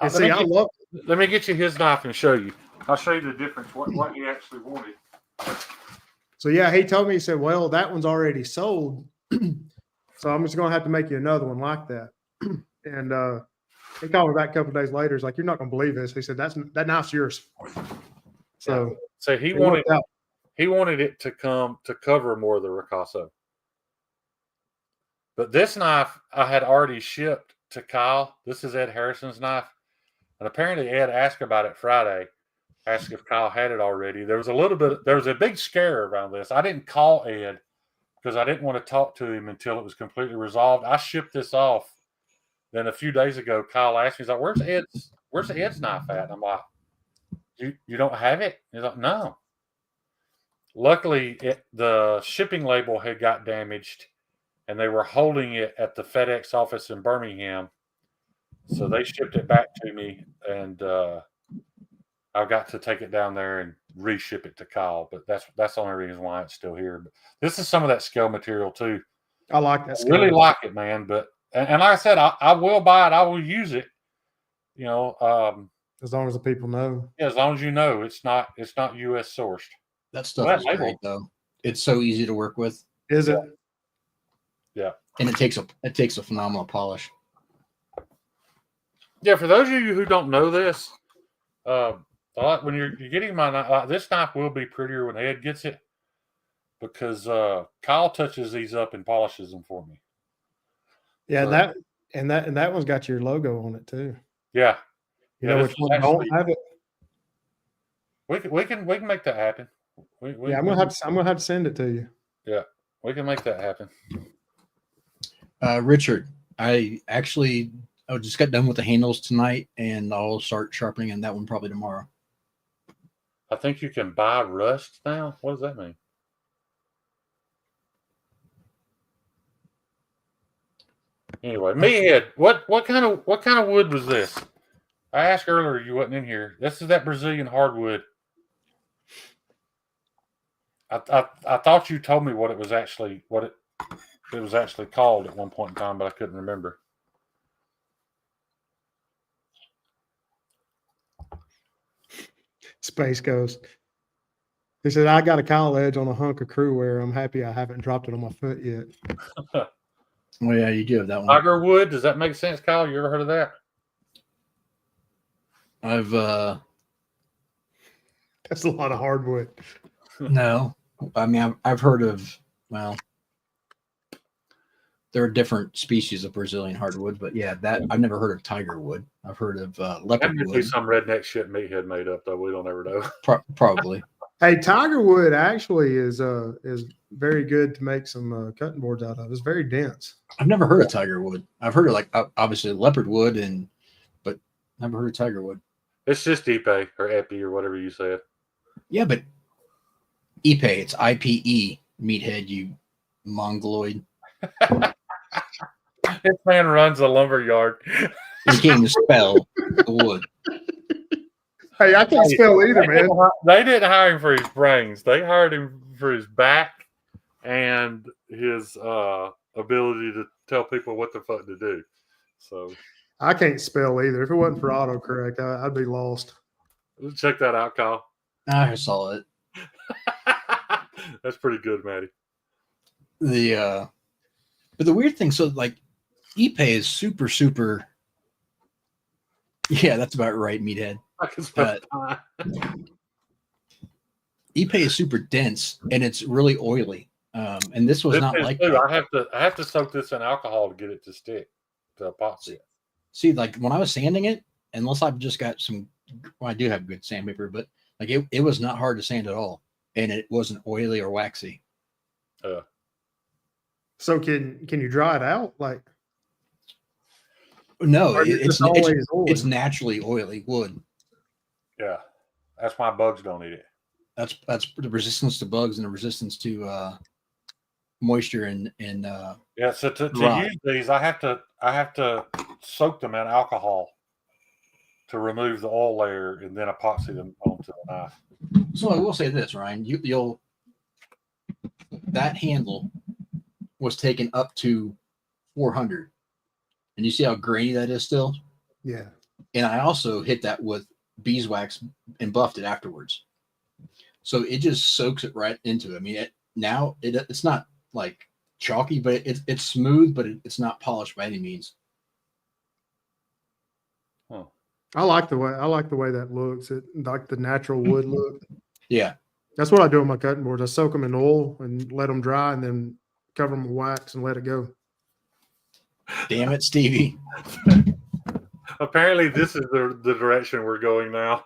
and see, I love Let me get you his knife and show you. I'll show you the difference, what he actually wanted. So yeah, he told me, he said, well, that one's already sold. So I'm just gonna have to make you another one like that. And he called me back a couple of days later. He's like, you're not gonna believe this. He said, that knife's yours. So So he it wanted worked out. it to come to cover more of the ricasso. But this knife I had already shipped to Kyle. This is Ed Harrison's knife. And apparently Ed asked about it Friday. asked if Kyle had it already. There was a big scare around this. I didn't call Ed because I didn't want to talk to him until it was completely resolved. I shipped this off. Then a few days ago, Kyle asked me, he's like, where's Ed's knife at? And I'm like, you don't have it? He's like, no. Luckily, the shipping label had got damaged, and they were holding it at the FedEx office in Birmingham. So they shipped it back to me, and I got to take it down there and reship it to Kyle. But that's the only reason why it's still here. But this is some of that scale material too. I like that. I really like it, man. But and like I said, I will buy it. I will use it. You know, As long as the people know. yeah, as long as you know it's not U.S. sourced. That stuff Well, is that label- great though. It's so easy to work with, Is it? Yeah. and it takes a phenomenal polish. Yeah, for those of you who don't know this, when you're getting my knife, this knife will be prettier when Ed gets it because Kyle touches these up and polishes them for me. Yeah, So- and that one's got your logo on it too. Yeah, You Yeah, know this which was one don't actually- have it? we can make that happen. Yeah, I'm gonna have to send it to you. We can make that happen. Richard, I just got done with the handles tonight, and I'll start sharpening on that one probably tomorrow. I think you can buy rust now. What does that mean? Anyway, Meathead, what kind of wood was this? I asked earlier, you wasn't in here. This is that Brazilian hardwood. I thought you told me what it was actually called at one point in time, but I couldn't remember. Space Ghost. He said, I got a Kyle edge on a hunk of crew wear. I'm happy I haven't dropped it on my foot yet. Oh yeah, you do have that one. Tiger wood, does that make sense, Kyle? You ever heard of that? I've That's a lot of hardwood. no. I mean, I've heard of, well, there are different species of Brazilian hardwood, but yeah, that I've never heard of tiger wood. I've heard of That leopard could be wood, some redneck shit Meathead made up, though. We don't ever know. probably. Hey, tiger wood actually is very good to make some cutting boards out of. It's very dense. I've never heard of tiger wood. I've heard of like obviously leopard wood, but never heard of tiger wood. It's just Ipe or Epi or whatever you said. Yeah, but Ipe, it's IPE, meathead, you mongoloid. This man runs a lumber yard. You can't even spell the wood. Hey, I can't spell either, man. They didn't hire him for his brains. They hired him for his back and his ability to tell people what the fuck to do. So I can't spell either. If it wasn't for autocorrect, I'd be lost. check that out, Kyle. I saw it. That's pretty good, Maddie. But the weird thing, so like Ipe is super. Yeah, that's about right, meathead. I can spell time. Ipe is super dense and it's really oily. And this was This not is like too. that. I have to soak this in alcohol to get it to stick to epoxy. See, like when I was sanding it, unless I've just got I do have good sandpaper, but like it was not hard to sand at all, and it wasn't oily or waxy. So can you dry it out? Like, No, or is it it's just always oily? it's naturally oily wood. Yeah, that's why bugs don't eat it. That's the resistance to bugs and the resistance to moisture and Yeah, so to Right. use these, I have to soak them in alcohol to remove the oil layer and then epoxy them onto the knife. So I will say this, Ryan, you'll that handle was taken up to 400, and you see how grainy that is still. Yeah. And I also hit that with beeswax and buffed it afterwards, so it just soaks it right into it. I mean, it's not like chalky, but it's smooth, but it's not polished by any means. I like the way that looks. It like the natural wood look. Yeah, That's what I do on my cutting boards. I soak them in oil and let them dry, and then cover them with wax and let it go. damn it, Stevie. Apparently, this is the direction we're going now.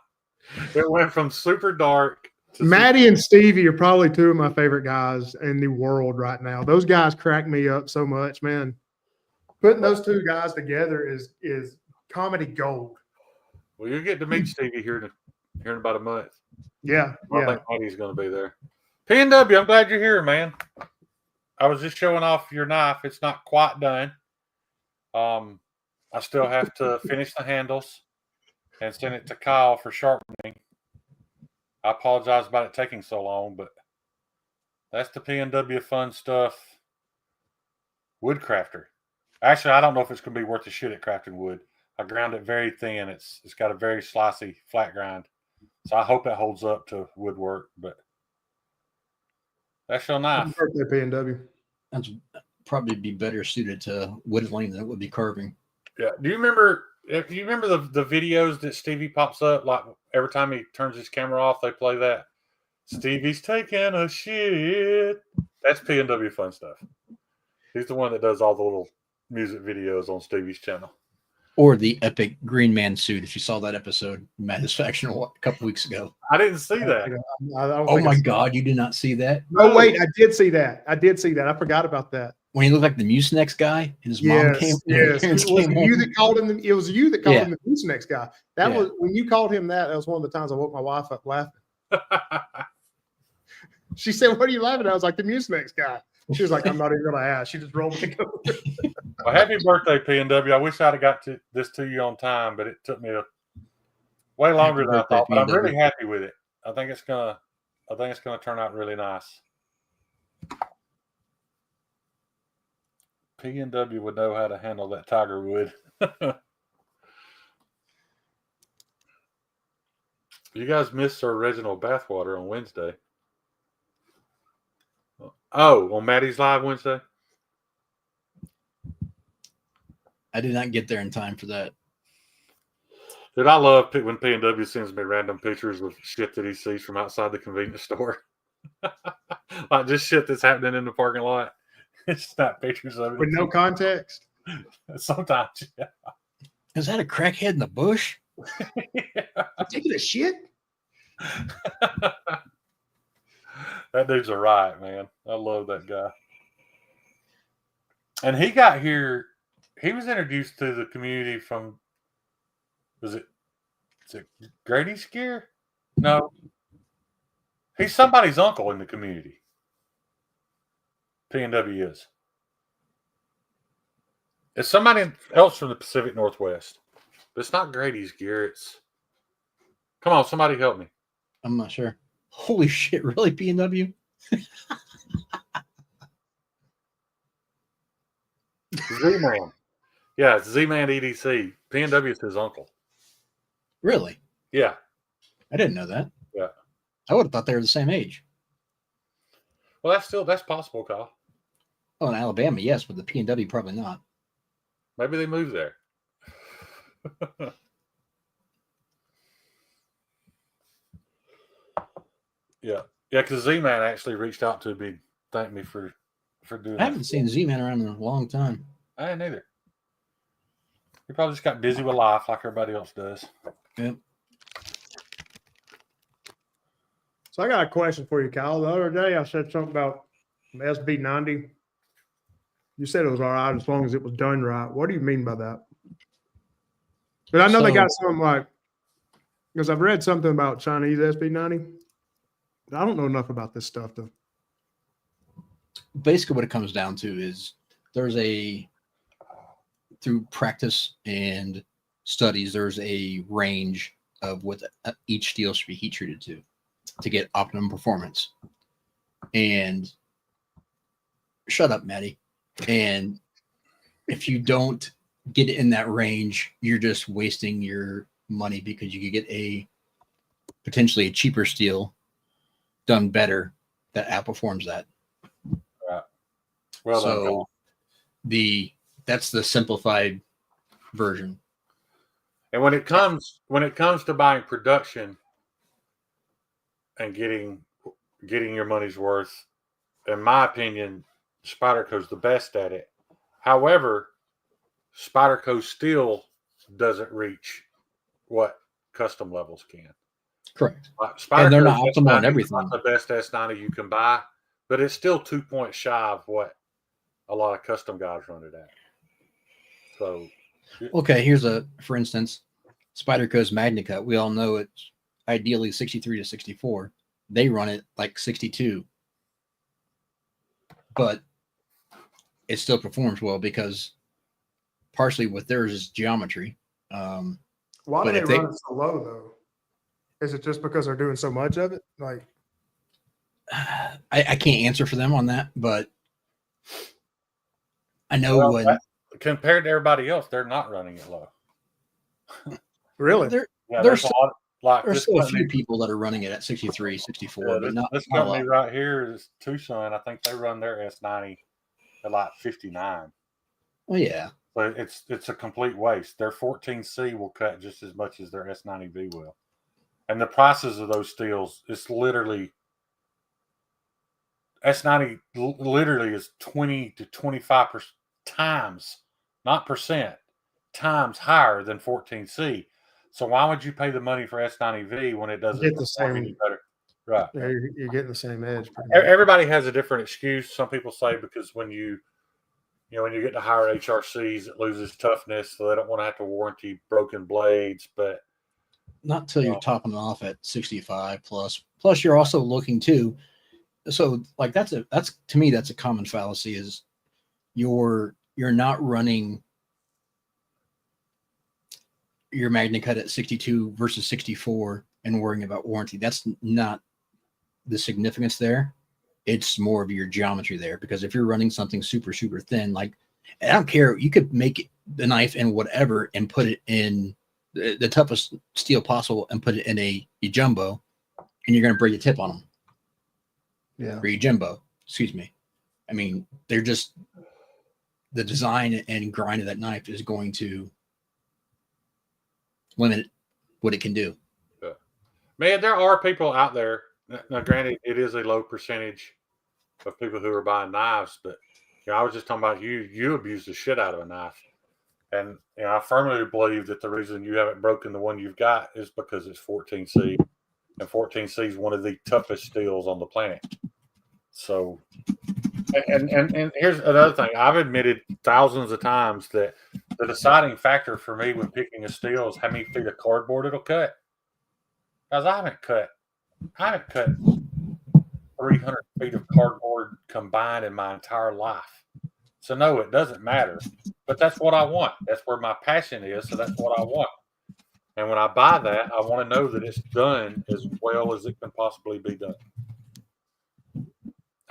It went from super dark to Maddie and Stevie are probably two of my favorite guys in the world right now. Those guys crack me up so much, man. Putting those two guys together is comedy gold. Well, you'll get to meet Stevie here in about a month. Yeah, I yeah. think Maddie's going to be there. PNW, I'm glad you're here, man. I was just showing off your knife. It's not quite done. I still have to finish the handles and send it to Kyle for sharpening. I apologize about it taking so long, but that's the PNW fun stuff. Woodcrafter. Actually, I don't know if it's going to be worth the shit at crafting wood. I ground it very thin. It's got a very slicey flat grind. So I hope it holds up to woodwork, but that's your knife. Happy birthday, PNW. That's probably be better suited to whittling than it would be carving. Yeah. Do you remember the videos that Stevie pops up? Like every time he turns his camera off, they play that. Stevie's taking a shit. That's PNW fun stuff. He's the one that does all the little music videos on Stevie's channel. Or the epic Green Man suit, if you saw that episode, Madness Faction a couple weeks ago. I didn't see that. I don't Oh think I my saw God, that. you did not see that? Oh wait, I did see that. I forgot about that. When he looked like the Mucinex guy and his mom came. Yes. It It was you that called him. It was you that called Yeah. him the Mucinex guy. That Yeah. was when you called him that. That was one of the times I woke my wife up laughing. She said, "What are you laughing at?" I was like, "The Mucinex guy." She was like, "I'm not even going to ask." She just rolled me over. Well, happy birthday, PNW. I wish I'd have got this to you on time, but it took me way longer Happy than I birthday, thought. But I'm PNW. really happy with it. I think it's gonna turn out really nice. PNW would know how to handle that tiger wood. You guys missed our original bathwater on Wednesday. Oh, on Maddie's live Wednesday? I did not get there in time for that. Dude, I love when PNW sends me random pictures of shit that he sees from outside the convenience store. Like just shit that's happening in the parking lot. Snap pictures of it. With no context. Sometimes, yeah. Is that a crackhead in the bush? Taking a shit. That dude's a riot, man. I love that guy. And he got here, he was introduced to the community from, is it Grady Scare? No. He's somebody's uncle in the community. PNW is. It's somebody else from the Pacific Northwest. But it's not Grady's gear. It's, come on, somebody help me. I'm not sure. Holy shit, really, PNW? Z-Man. Yeah, it's Z-Man EDC. PNW is his uncle. Really? Yeah. I didn't know that. Yeah. I would have thought they were the same age. Well, that's possible, Kyle. Oh, in Alabama, yes, but the PNW probably not. Maybe they moved there. Yeah. Yeah, because Z-Man actually reached out to me, thanked me for doing I haven't seen Z-Man around in a long time. I didn't either. He probably just got busy with life like everybody else does. Yep. So I got a question for you, Kyle. The other day I said something about the SB90. You said it was all right as long as it was done right. What do you mean by that? But I know they got something like, because I've read something about Chinese SB90. I don't know enough about this stuff though. Basically, what it comes down to is through practice and studies, there's a range of what each steel should be heat treated to get optimum performance. And shut up, Maddie. And if you don't get in that range, you're just wasting your money because you could get potentially a cheaper steel done better that outperforms that. Right. Well So done. That's the simplified version. And when it comes to buying production and getting your money's worth, in my opinion, Spyderco's the best at it. However, Spyderco still doesn't reach what custom levels can. Correct. Like Spyderco And they're not S90 optimal on is everything. not the best S90 you can buy, but it's still 2 points shy of what a lot of custom guys run it at. So, Okay, here's for instance, Spyderco's MagnaCut. We all know it's ideally 63 to 64. They run it like 62, but it still performs well because partially with theirs is geometry. Why do But they if they- run it so low though? Is it just because they're doing so much of it? Like, I can't answer for them on that, but I know well, when compared to everybody else, they're not running it low. really? there Yeah, There's there's a lot. Like there's this still a company, few people that are running it at 63, 64, yeah, but this, not this not a company lot. right here is Tucson. I think they run their S90 at like 59. Well, yeah, But it's a complete waste. Their 14C will cut just as much as their S90V will. And the prices of those steels, it's literally S90 literally is 20 to 25 times, not percent, times higher than 14C. So why would you pay the money for S90V when it doesn't Get the perform any same- better? Right. Yeah, you're getting the same edge. pretty much. Everybody has a different excuse. Some people say because when you get to higher HRCs, it loses toughness, so they don't want to have to warranty broken blades. But not till you're topping it off at 65 plus. Plus, you're also looking too. So, like that's to me that's a common fallacy is you're not running your MagnaCut at 62 versus 64 and worrying about warranty. That's not the significance there. It's more of your geometry there, because if you're running something super thin, like I don't care, you could make the knife in whatever and put it in the toughest steel possible and put it in a jumbo, and you're going to break the tip on them. Yeah. Or a jumbo, excuse me. I mean, they're just the design and grind of that knife is going to limit what it can do. man, there are people out there. Now, granted, it is a low percentage of people who are buying knives, but I was just talking about you. You abuse the shit out of a knife, and I firmly believe that the reason you haven't broken the one you've got is because it's 14C, and 14C is one of the toughest steels on the planet. So, and here's another thing: I've admitted thousands of times that the deciding factor for me when picking a steel is how many feet of cardboard it'll cut. Because I haven't cut 300 feet of cardboard combined in my entire life. So no, it doesn't matter. But that's what I want. That's where my passion is. So that's what I want. And when I buy that, I want to know that it's done as well as it can possibly be done.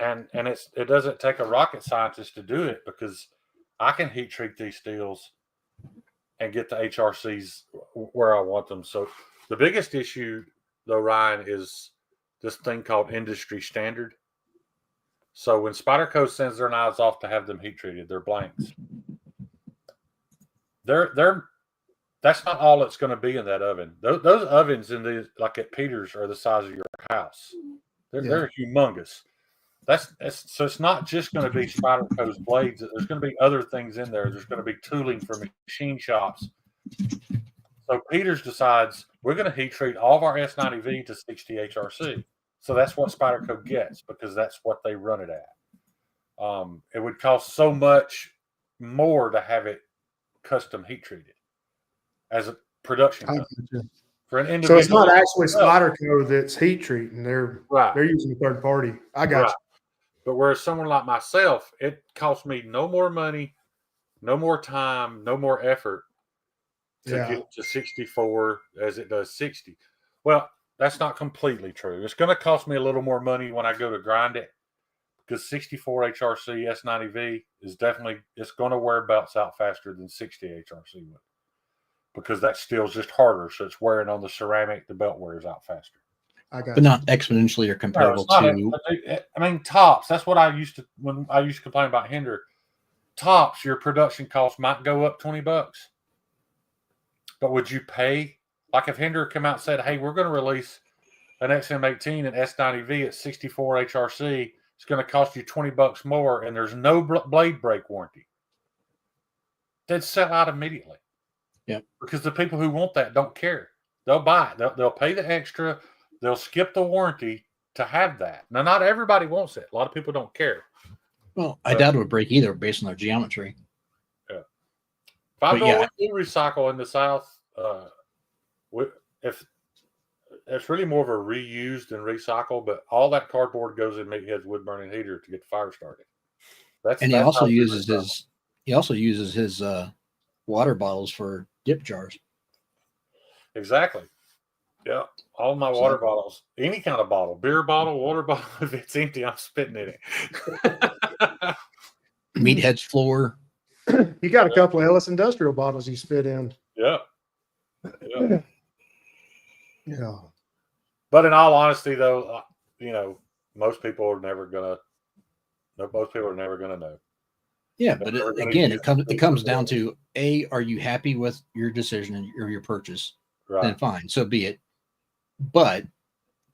And it doesn't take a rocket scientist to do it, because I can heat treat these steels and get the HRCs where I want them. So the biggest issue, though, Ryan, is this thing called industry standard. So when Spyderco sends their knives off to have them heat treated, they're blanks. That's not all that's going to be in that oven. Those ovens in these, like at Peters, are the size of your house. They're humongous. So it's not just going to be Spyderco's blades. There's going to be other things in there. There's going to be tooling for machine shops. So Peters decides we're going to heat treat all of our S90V to 60 HRC. So that's what Spyderco gets, because that's what they run it at. It would cost so much more to have it custom heat treated as a production company. For an individual. So it's not actually Spyderco that's heat treating. They're using a third party. I got you. But whereas someone like myself, it costs me no more money, no more time, no more effort to get to 64 as it does 60. Well, that's not completely true. It's going to cost me a little more money when I go to grind it, because 64 HRC S90V is definitely, it's going to wear belts out faster than 60 HRC would, because that steel's just harder. So it's wearing on the ceramic, the belt wears out faster. But not exponentially or comparable to. I mean, tops. That's what when I used to complain about Hinder. Tops, your production cost might go up $20. But would you pay? Like if Hinder come out and said, hey, we're going to release an XM18 and S90V at 64 HRC, it's going to cost you $20 more, and there's no blade break warranty, they'd sell out immediately. Yeah. Because the people who want that don't care. They'll buy it. They'll pay the extra. they'll skip the warranty to have that. Now, not everybody wants it. A lot of people don't care. Well, I doubt it would break either based on their geometry. If I But go yeah. to recycle in the South, if it's really more of a reused than recycle, but all that cardboard goes in Meathead's wood burning heater to get the fire started. And he also uses his water bottles for dip jars. Exactly. Yeah. All my water bottles, any kind of bottle, beer bottle, water bottle, if it's empty, I'm spitting in it. Meathead's floor. You got a couple of Ellis Industrial bottles you spit in. Yeah. Yeah. Yeah. But in all honesty, though, most people are never gonna know. Yeah, but it comes down to are you happy with your decision or your purchase? Right. Then fine, so be it. But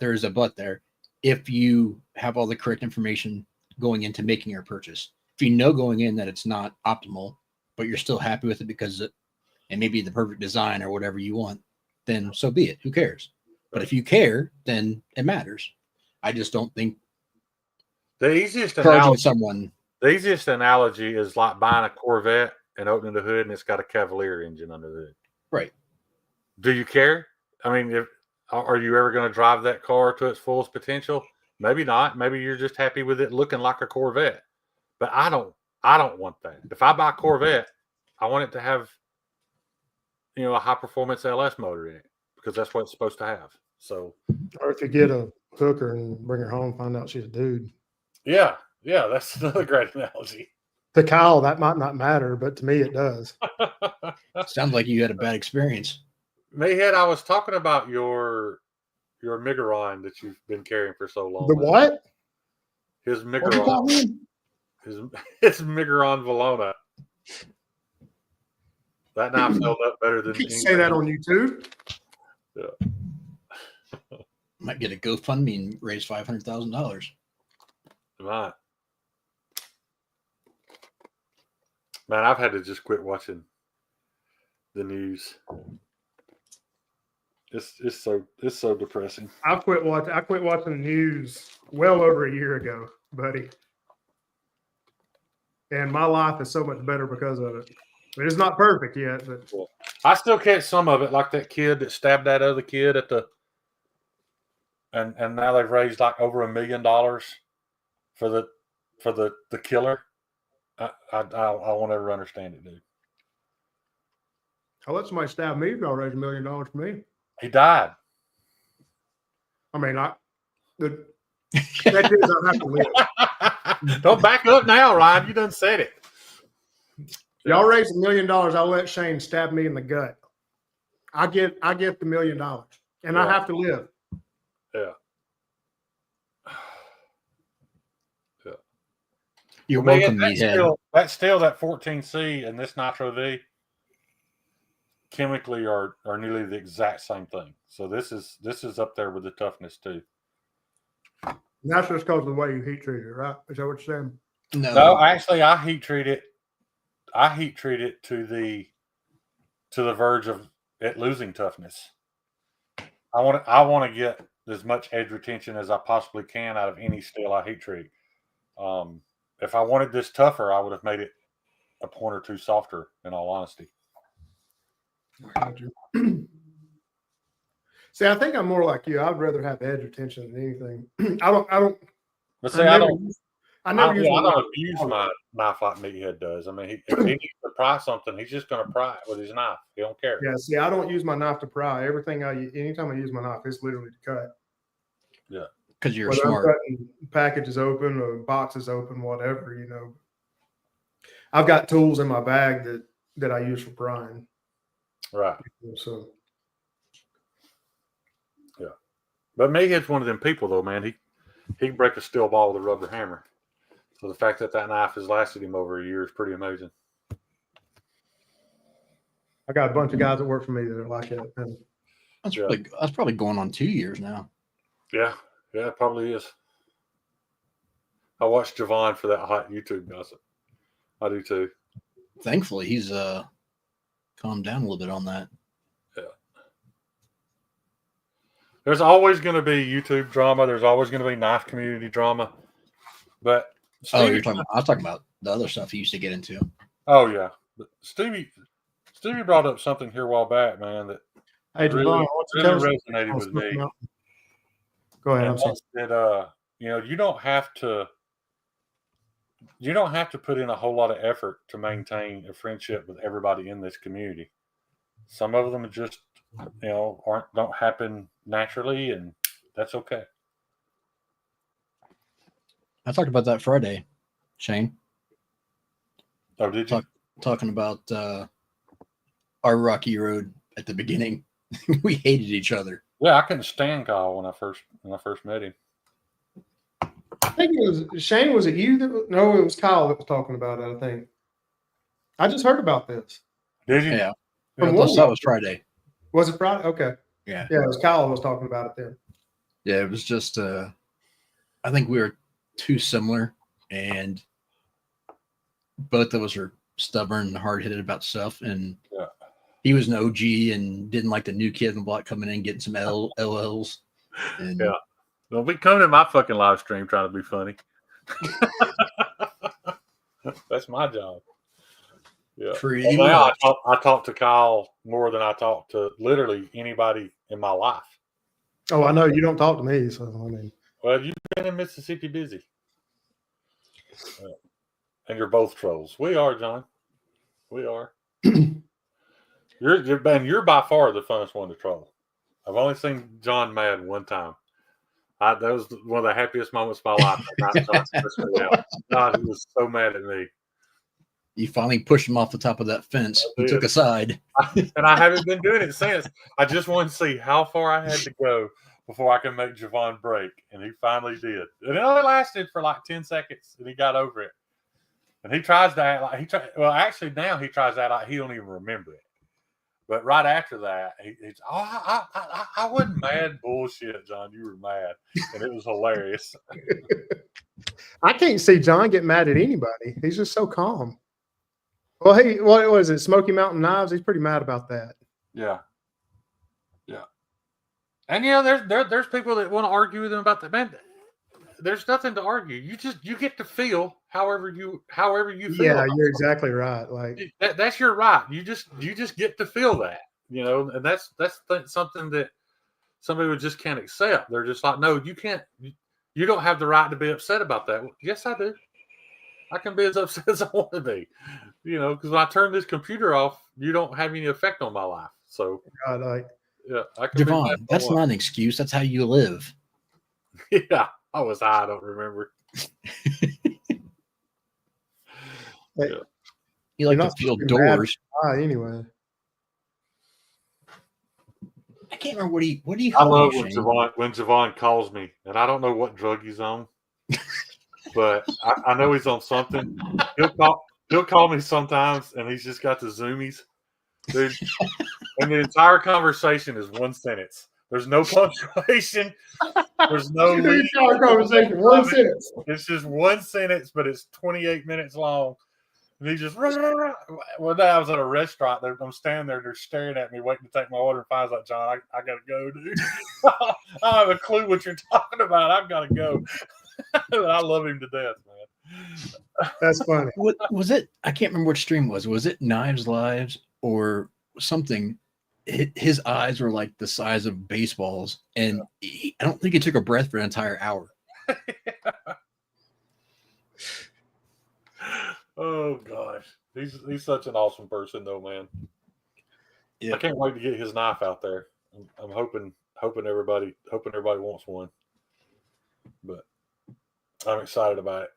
there's a but there. If you have all the correct information going into making your purchase, if you know going in that it's not optimal, but you're still happy with it because it may be the perfect design or whatever you want, then so be it. Who cares? But if you care, then it matters. I just don't think the easiest analogy is like buying a Corvette and opening the hood and it's got a Cavalier engine under the hood. Right. Do you care? I mean, are you ever going to drive that car to its fullest potential? Maybe not. Maybe you're just happy with it looking like a Corvette. But I don't want that. If I buy a Corvette, I want it to have, a high performance LS motor in it because that's what it's supposed to have. So, or if you get a hooker and bring her home, find out she's a dude. Yeah, that's another great analogy. To Kyle, that might not matter, but to me, it does. Sounds like you had a bad experience. Mayhead, I was talking about your Migaron that you've been carrying for so long. The what? His Migaron. His Migaron Valona. That knife held up better than. You can say that on YouTube. Yeah. Might get a GoFundMe and raise $500,000. Right. Man, I've had to just quit watching the news. It's so depressing. I quit watching the news well over a year ago, buddy. And my life is so much better because of it. I mean, it's not perfect yet, but I still catch some of it, like that kid that stabbed that other kid at the. And now they've raised like over $1 million for the killer. I won't ever understand it, dude. I'll let somebody stab me if y'all raise $1 million for me. He died. I mean, that is I have to live. Don't back up now, Ryan. You done said it. Y'all raise $1 million, I'll let Shane stab me in the gut. I get the $1 million, and I have to live. Yeah. Yeah. You're welcome, Meathead. That's still that 14C and this Nitro V chemically are nearly the exact same thing. So this is up there with the toughness too. And that's just because of the way you heat treat it, right? Is that what you're saying? No, actually, I heat treat it to the verge of it losing toughness. I want to get as much edge retention as I possibly can out of any steel I heat treat. If I wanted this tougher, I would have made it a point or two softer, in all honesty. See, I think I'm more like you. I'd rather have edge retention than anything. I don't. But see, I don't never abuse my knife like Meathead does. I mean, if he needs to pry something, he's just going to pry it with his knife. He don't care. Yeah, see, I don't use my knife to pry. Anytime I use my knife, it's literally to cut. Yeah, because you're whether smart. I'm cutting packages open or boxes open, whatever, I've got tools in my bag that I use for prying. Right. So. Yeah, but Meathead's one of them people, though, man. He can break a steel ball with a rubber hammer. So the fact that knife has lasted him over a year is pretty amazing. I got a bunch of guys that work for me that are like that. And that's probably going on 2 years now. Yeah, it probably is. I watched Javon for that hot YouTube gossip. I do too. Thankfully, he's calmed down a little bit on that. Yeah. There's always going to be YouTube drama. There's always going to be knife community drama. But Oh, Stevie, I was talking about the other stuff he used to get into. oh yeah, but Stevie brought up something here a while back, man, that Hey, really, Javon, what's the really resonated with me. Go ahead. And I'm sorry. that's that, you don't have to put in a whole lot of effort to maintain a friendship with everybody in this community. Some of them just don't happen naturally, and that's okay. I talked about that Friday, Shane. Oh, did you? Talking about our rocky road at the beginning. We hated each other. Yeah, I couldn't stand Kyle when I first met him. I think it was Shane. Was it you? No, it was Kyle that was talking about it. I think. I just heard about this. Did you? Yeah. From That was Friday. Was it Friday? Okay. Yeah. Yeah, it was Kyle that was talking about it then. Yeah, it was just I think we were too similar, and both of us are stubborn and hard-headed about stuff, and he was an OG and didn't like the new kid in the block coming in getting some LLs. And yeah. Well, we come to my fucking live stream trying to be funny. That's my job. Yeah. Pretty well, much. I talk to Kyle more than I talk to literally anybody in my life. Oh, I know you don't talk to me, so I mean. Well, you've been in Mississippi busy. And you're both trolls. We are, John. We are. You're by far the funnest one to troll. I've only seen John mad one time. That was one of the happiest moments of my life. God, he was so mad at me. You finally pushed him off the top of that fence and took a side. And I haven't been doing it since. I just wanted to see how far I had to go before I could make Javon break. And he finally did. And it only lasted for like 10 seconds, and he got over it. And he tries to act like actually now he tries to act like he don't even remember it. But right after that, he's I wasn't mad. Bullshit, John. You were mad. And it was hilarious. I can't see John get mad at anybody. He's just so calm. Well, hey, what was it? Smoky Mountain Knives? He's pretty mad about that. Yeah. Yeah. And there's people that want to argue with him about that. Man, there's nothing to argue. You get to feel however you feel. Yeah, you're exactly right. Like that's your right. You just get to feel that, and that's something that somebody would just can't accept. They're just like, no, you can't. You don't have the right to be upset about that. Well, yes, I do. I can be as upset as I want to be, because when I turn this computer off, you don't have any effect on my life. So, God, yeah, I can. Javon, that's not an excuse. That's how you live. Yeah, I was high. I don't remember. Hey, You like to feel doors. Anyway. I can't remember what he I love when Javon calls me, and I don't know what drug he's on, but I know he's on something. He'll call me sometimes, and he's just got the zoomies, dude. And the entire conversation is one sentence. There's no punctuation. There's no entire conversation. One sentence. It's just one sentence, but it's 28 minutes long. And he just rah, rah, rah. One day I was at a restaurant. I'm standing there. They're staring at me, waiting to take my order. And finally, like, John, I gotta go, dude. I don't have a clue what you're talking about. I've got to go. I love him to death, man. That's funny. What was it? I can't remember which stream was. Was it Knives Lives or something? His eyes were like the size of baseballs, and I don't think he took a breath for an entire hour. Oh gosh, he's such an awesome person, though, man. Yeah. I can't wait to get his knife out there. I'm hoping everybody wants one, but I'm excited about it.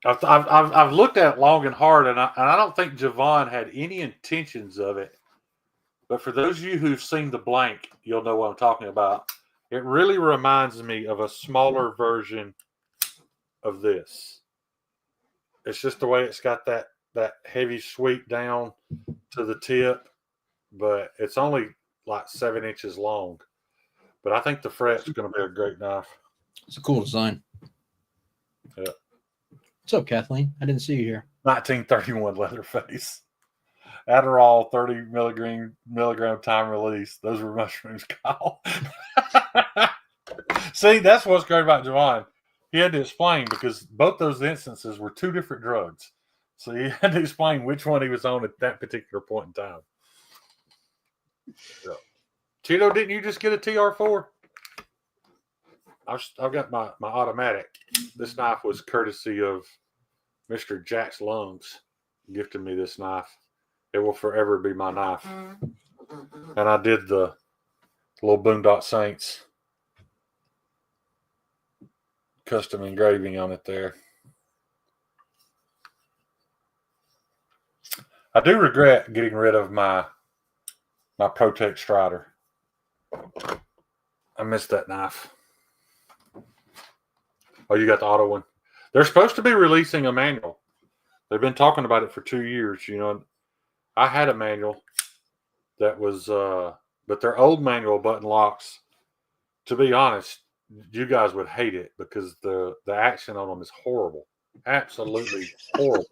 I've looked at it long and hard, and I don't think Javon had any intentions of it. But for those of you who've seen the blank, you'll know what I'm talking about. It really reminds me of a smaller version of this. It's just the way it's got that heavy sweep down to the tip, but it's only like 7 inches long. But I think the fret's going to be a great knife. It's a cool design. Yeah. What's up, Kathleen? I didn't see you here. 1931 Leatherface. Adderall 30 milligram time release. Those were mushrooms, Kyle. See, that's what's great about Javon. He had to explain because both those instances were two different drugs. So he had to explain which one he was on at that particular point in time. Yeah. Cheeto, didn't you just get a TR4? I've got my automatic. This knife was courtesy of Mr. Jack's Lungs gifted me this knife. It will forever be my knife. And I did the little Boondock Saints custom engraving on it there. I do regret getting rid of my Protect Strider. I missed that knife. Oh, you got the auto one? They're supposed to be releasing a manual. They've been talking about it for 2 years. You know, I had a manual that was, but their old manual button locks, to be honest, you guys would hate it because the action on them is horrible. Absolutely horrible.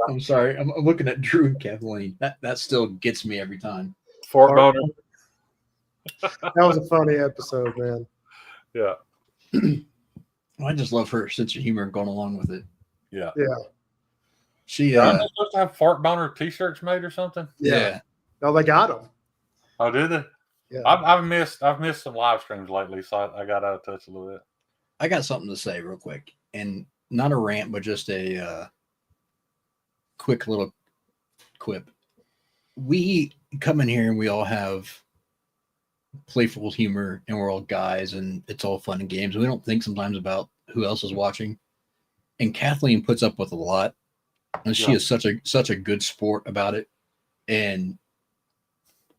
I'm sorry. I'm looking at Drew and Kathleen. That still gets me every time. Fort Boner. That was a funny episode, man. Yeah. I just love her sense of humor going along with it. Yeah. Yeah. She Aren't they supposed to have Fart Boner t-shirts made or something? yeah. No, they got them. Oh, did they? Yeah. I've missed some live streams lately, so I got out of touch a little bit. I got something to say real quick, and not a rant, but just a quick little quip. We come in here and we all have playful humor, and we're all guys, and it's all fun and games. We don't think sometimes about who else is watching. And Kathleen puts up with a lot, and she is such a good sport about it. And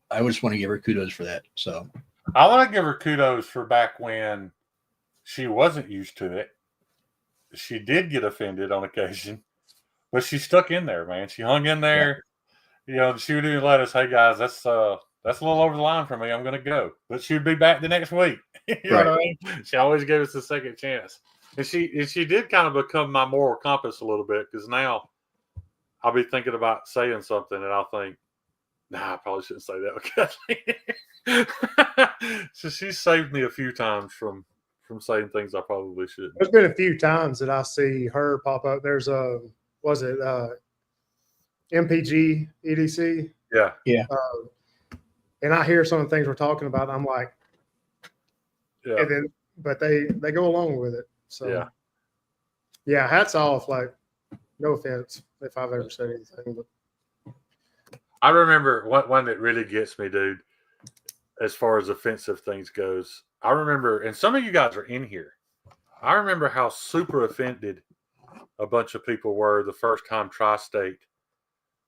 I just want to give her kudos for that. So I want to give her kudos for back when she wasn't used to it. She did get offended on occasion, but she stuck in there, man. She hung in there. Yeah. You know, she would even let us, hey guys, that's a little over the line for me. I'm going to go. But she'd be back the next week. You know what I mean? She always gave us a second chance. And she did kind of become my moral compass a little bit, because now I'll be thinking about saying something and I'll think, nah, I probably shouldn't say that with Kathleen. So she saved me a few times from saying things I probably shouldn't. There's been a few times that I see her pop up. There's MPG EDC? Yeah. And I hear some of the things we're talking about. And I'm like, Yeah. and then, but they go along with it. So Yeah. hats off. Like, no offense if I've ever said anything, but I remember one that really gets me, dude, as far as offensive things goes. I remember, and some of you guys are in here, I remember how super offended a bunch of people were the first time Tri-State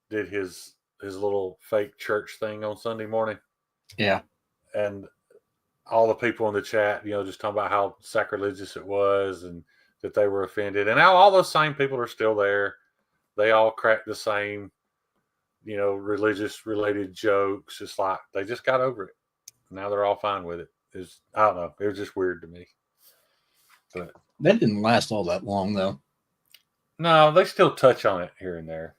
did his little fake church thing on Sunday morning. yeah. And all the people in the chat, you know, just talking about how sacrilegious it was and that they were offended. And now all those same people are still there. They all crack the same, you know, religious related jokes. It's like they just got over it. Now they're all fine with it. I don't know. It was just weird to me. But That didn't last all that long, though. no, they still touch on it here and there.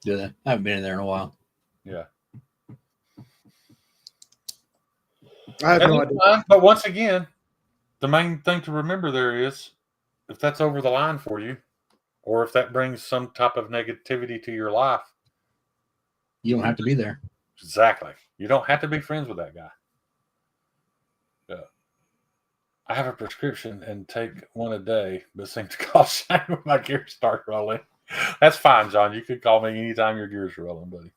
Do they? I haven't been in there in a while. Yeah. I have And no it's idea. fine. But once again, the main thing to remember there is if that's over the line for you, or if that brings some type of negativity to your life, You don't have to be there. exactly. You don't have to be friends with that guy. Yeah. I have a prescription and take one a day, but seem to call shame when my gears start rolling. That's fine, John. You could call me anytime your gears are rolling, buddy.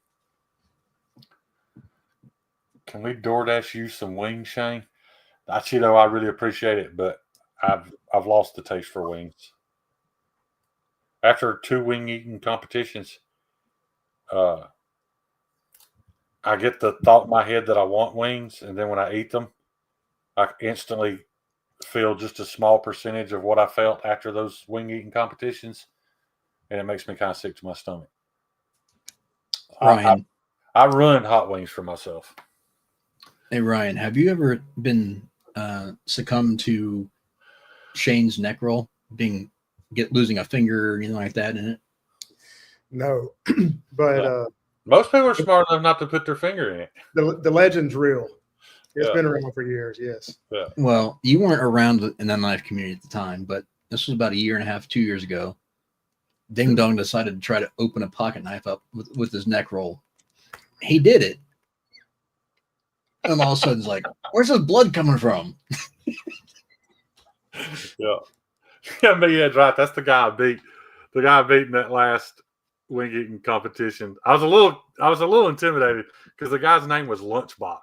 Can we DoorDash you some wings, Shane? Cheeto, I really appreciate it, but I've lost the taste for wings. After 2 wing eating competitions, I get the thought in my head that I want wings, and then when I eat them, I instantly feel just a small percentage of what I felt after those wing eating competitions, and it makes me kind of sick to my stomach. Ryan. I ruined hot wings for myself. Hey, Ryan, have you ever been succumbed to Shane's neck roll, losing a finger or anything like that in it? No, but Most people are smart enough not to put their finger in it. the legend's real. It's Yeah. been around for years. Yes. Well, you weren't around in the knife community at the time, but this was about 1.5 years, 2 years ago. Ding Dong decided to try to open a pocket knife up with his neck roll. He did it. And all of a sudden, it's like, where's this blood coming from? Yeah. Yeah, Meathead's right. That's the guy I beat. The guy I beat in that last wing eating competition. I was a little intimidated because the guy's name was Lunchbox.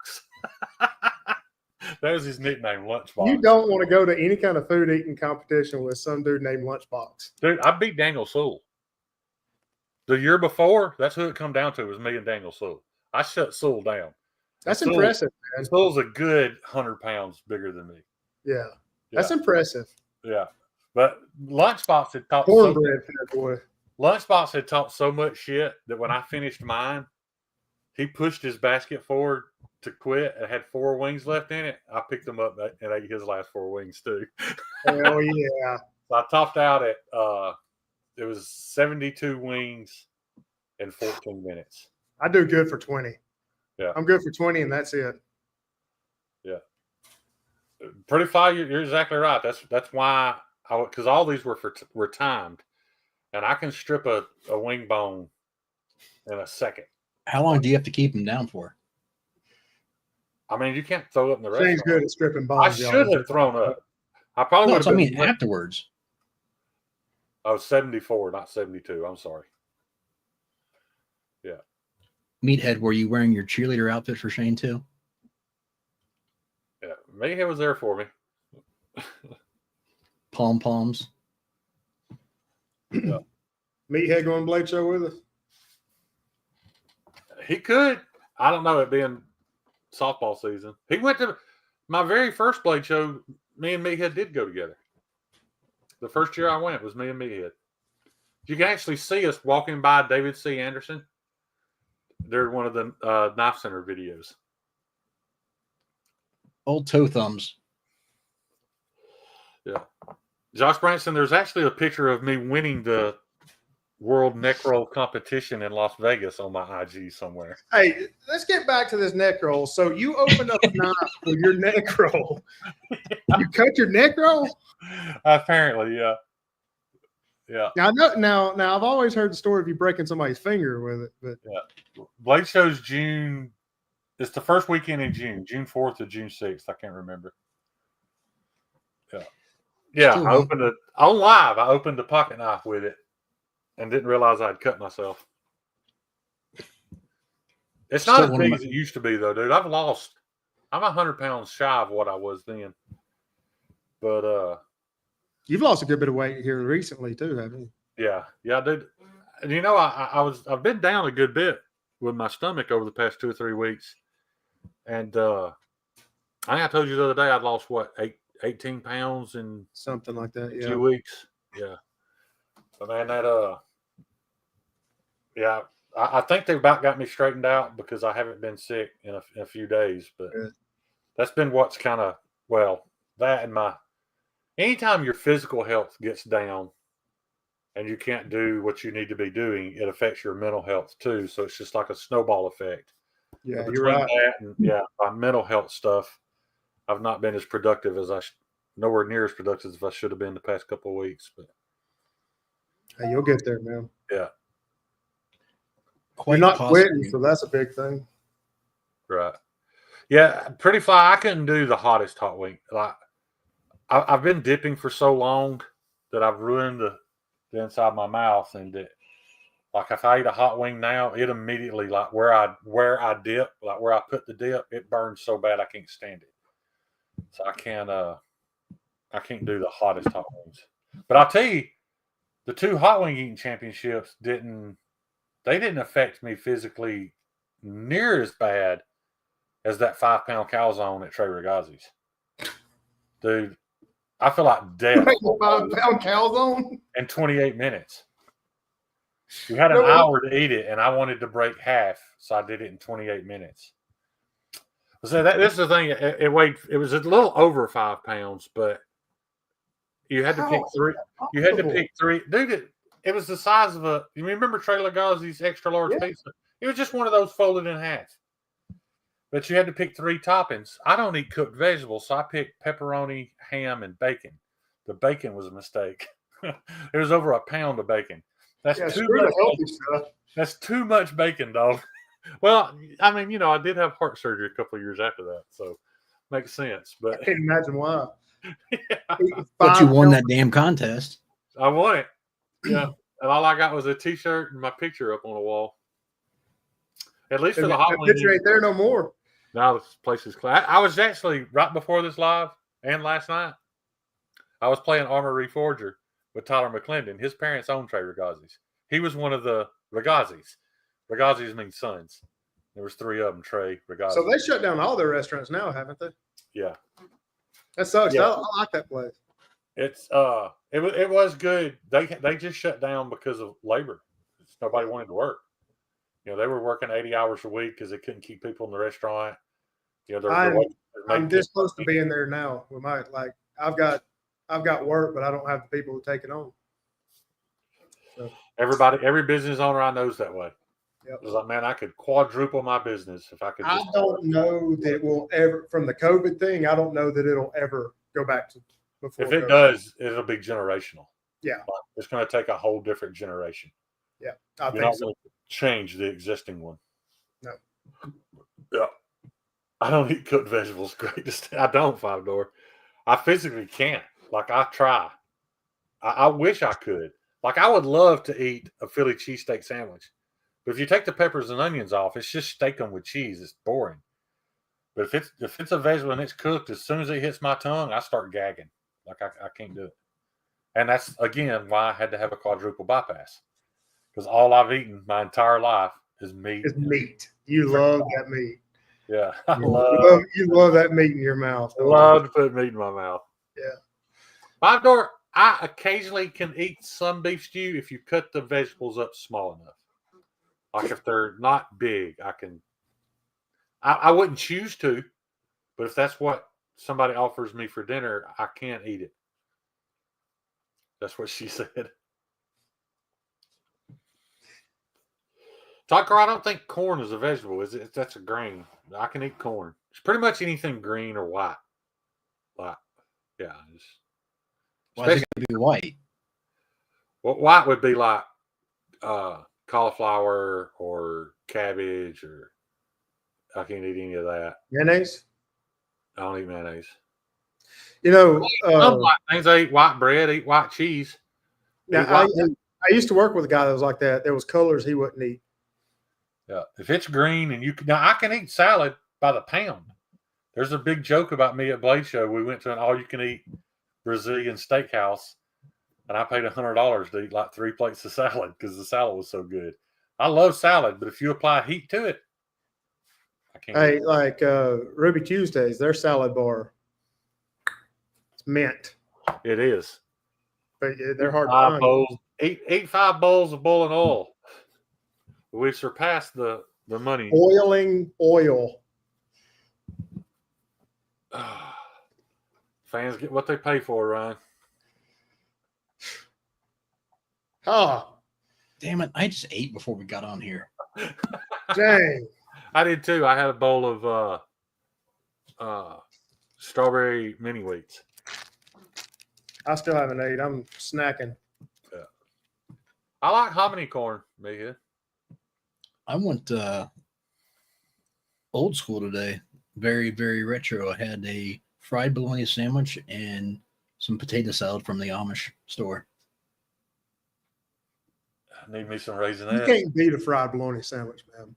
That was his nickname, Lunchbox. You don't want to go to any kind of food eating competition with some dude named Lunchbox. Dude, I beat Daniel Sewell. The year before, that's who it come down to, was me and Daniel Sewell. I shut Sewell down. That's Sewell- impressive, man. Sewell's a good 100 pounds bigger than me. Yeah, that's impressive. Yeah. But Lunchbox had talked Cornbread fed boy. Lunchbox had talked so much shit that when I finished mine, he pushed his basket forward to quit and had 4 wings left in it. I picked them up and ate his last 4 wings too. Hell yeah. So I topped out at it was 72 wings in 14 minutes. I do good for 20. Yeah. I'm good for 20 and that's it. Pretty far, you're exactly right. That's why because all these were timed, and I can strip a wing bone in a second. How long do you have to keep him down for? I mean, you can't throw up in the Shane's restaurant. good at stripping I bombs. y'all. should have thrown up. I probably No, would so have I been. mean afterwards. I was 74, not 72. I'm sorry. Meathead, were you wearing your cheerleader outfit for Shane too? Yeah, Meathead was there for me. Pom-poms. Meathead going to Blade Show with us? He could. I don't know, it being softball season. He went to my very first Blade Show. Me and Meathead did go together. The first year I went was me and Meathead. You can actually see us walking by David C. Anderson. They're one of the Knife Center videos. Old toe thumbs. Yeah. Josh Branson, there's actually a picture of me winning the World Neck Roll competition in Las Vegas on my IG somewhere. Hey, let's get back to this neck roll. So you opened up a knife with your neck roll. You cut your neck roll? Apparently, yeah. Yeah. Now I know. Now I've always heard the story of you breaking somebody's finger with it, but Blade Show's June. It's the first weekend in June 4th or June 6th. I can't remember. Yeah. Yeah. Still I opened it on live. I opened a pocket knife with it and didn't realize I'd cut myself. It's not Still as one of big my- as it used to be, though, dude. I'm 100 pounds shy of what I was then. But, you've lost a good bit of weight here recently too, haven't you? yeah, dude. And you know, I've been down a good bit with my stomach over the past 2 or 3 weeks. And I think I told you the other day I'd lost 18 pounds in Something like that. a Yeah. few weeks. Yeah. But man, I think they've about got me straightened out because I haven't been sick in a few days. But Good. that's been what's kind of, that and anytime your physical health gets down and you can't do what you need to be doing, it affects your mental health too. So it's just like a snowball effect. Yeah, Between you're right. that and my mental health stuff, I've not been as productive as nowhere near as productive as I should have been the past couple of weeks. But Hey, you'll get there, man. yeah, Quite You're not possibly. quitting, so that's a big thing. right. Yeah, pretty fly. I couldn't do the hottest hot wing. Like I've been dipping for so long that I've ruined the inside of my mouth, and that like if I eat a hot wing now, it immediately like where I dip, like where I put the dip, it burns so bad I can't stand it. So I can't do the hottest hot wings. But I'll tell you, the 2 hot wing eating championships didn't affect me physically near as bad as that 5-pound calzone at Trey Regazzi's. Dude, I feel like death 5-pound calzone. in 28 minutes. We had an No. hour to eat it, and I wanted to break half, so I did it in 28 minutes. So this is the thing. It weighed. It was a little over 5 pounds, but you had to pick How? 3. You had to pick 3. Dude, It was the size of a. You remember Trey Lagazzi's extra large Yeah. pizza? It was just one of those folded in half. But you had to pick 3 toppings. I don't eat cooked vegetables, so I picked pepperoni, ham, and bacon. The bacon was a mistake. There was over a pound of bacon. That's Yeah, too screw much. the healthy stuff. That's too much bacon, dog. Well, I mean, you know, I did have heart surgery a couple of years after that, so makes sense. I But can't imagine why. yeah, But you won that damn contest. I won it. Yeah, and all I got was a T-shirt and my picture up on the wall. At least for the That Halloween. picture ain't there no more. Now this place is clean. I was actually right before this live and last night. I was playing Armory Forger with Tyler McClendon. His parents owned Trey Ragazzi's. He was one of the Ragazzi's. Ragazzi's means sons. There was 3 of them. Trey Ragazzi. So they shut down all their restaurants now, haven't they? Yeah, That sucks. Yeah. I like that place. it's it was good. They just shut down because of labor. Nobody wanted to work. You know, they were working 80 hours a week because they couldn't keep people in the restaurant. You know, I'm this close to being there now. We might like I've got work, but I don't have the people to take it on. every business owner I know is that way. Yep. It was like, man, I could quadruple my business if I could. I don't know that it will ever from the COVID thing. I don't know that it'll ever go back to before. If it COVID. does, it'll be generational. Yeah. Like, it's going to take a whole different generation. I You're think not so. going to change the existing one. No. Yeah. I don't eat cooked vegetables. Greatest. I don't, Five Door. I physically can't. Like, I try. I wish I could. Like, I would love to eat a Philly cheesesteak sandwich. But if you take the peppers and onions off, it's just steak them with cheese. It's boring. But if it's a vegetable and it's cooked, as soon as it hits my tongue, I start gagging. Like, I can't do it. And that's, again, why I had to have a quadruple bypass. Because all I've eaten my entire life is meat. It's meat. You love that meat. Yeah. I You love that meat in your mouth. don't you? love to put meat in my mouth. Yeah. Five Door, I occasionally can eat some beef stew if you cut the vegetables up small enough. Like if they're not big, I can. I wouldn't choose to, but if that's what somebody offers me for dinner, I can't eat it. That's what she said. Tucker, I don't think corn is a vegetable. Is it? That's a grain. I can eat corn. It's pretty much anything green or white. White. Yeah. Why is it going to be white? Well, white would be like cauliflower or cabbage, or I can't eat any of that. Mayonnaise. I don't eat mayonnaise. You know, Some white things. I eat white bread, eat white cheese. now, eat white meat. I used to work with a guy that was like that. There was colors he wouldn't eat. Yeah. If it's green and you can, now I can eat salad by the pound. There's a big joke about me at Blade Show. We went to an all-you-can-eat Brazilian steakhouse, and I paid $100 to eat like 3 plates of salad because the salad was so good. I love salad, but if you apply heat to it, I can't. Hey, like Ruby Tuesdays, their salad bar, it's mint, It is. but they're hard to 5 find. bowls. Eat 5 bowls of boiling oil. We surpassed the money. Boiling oil. Fans get what they pay for, Ryan. Oh, Damn it. I just ate before we got on here. dang. I did too. I had a bowl of strawberry mini wheats. I still haven't ate. I'm snacking. I like hominy corn, Mia. I went old school today. Very, very retro. I had a fried bologna sandwich and some potato salad from the Amish store. I need me some You raisinets. can't beat a fried bologna sandwich, man.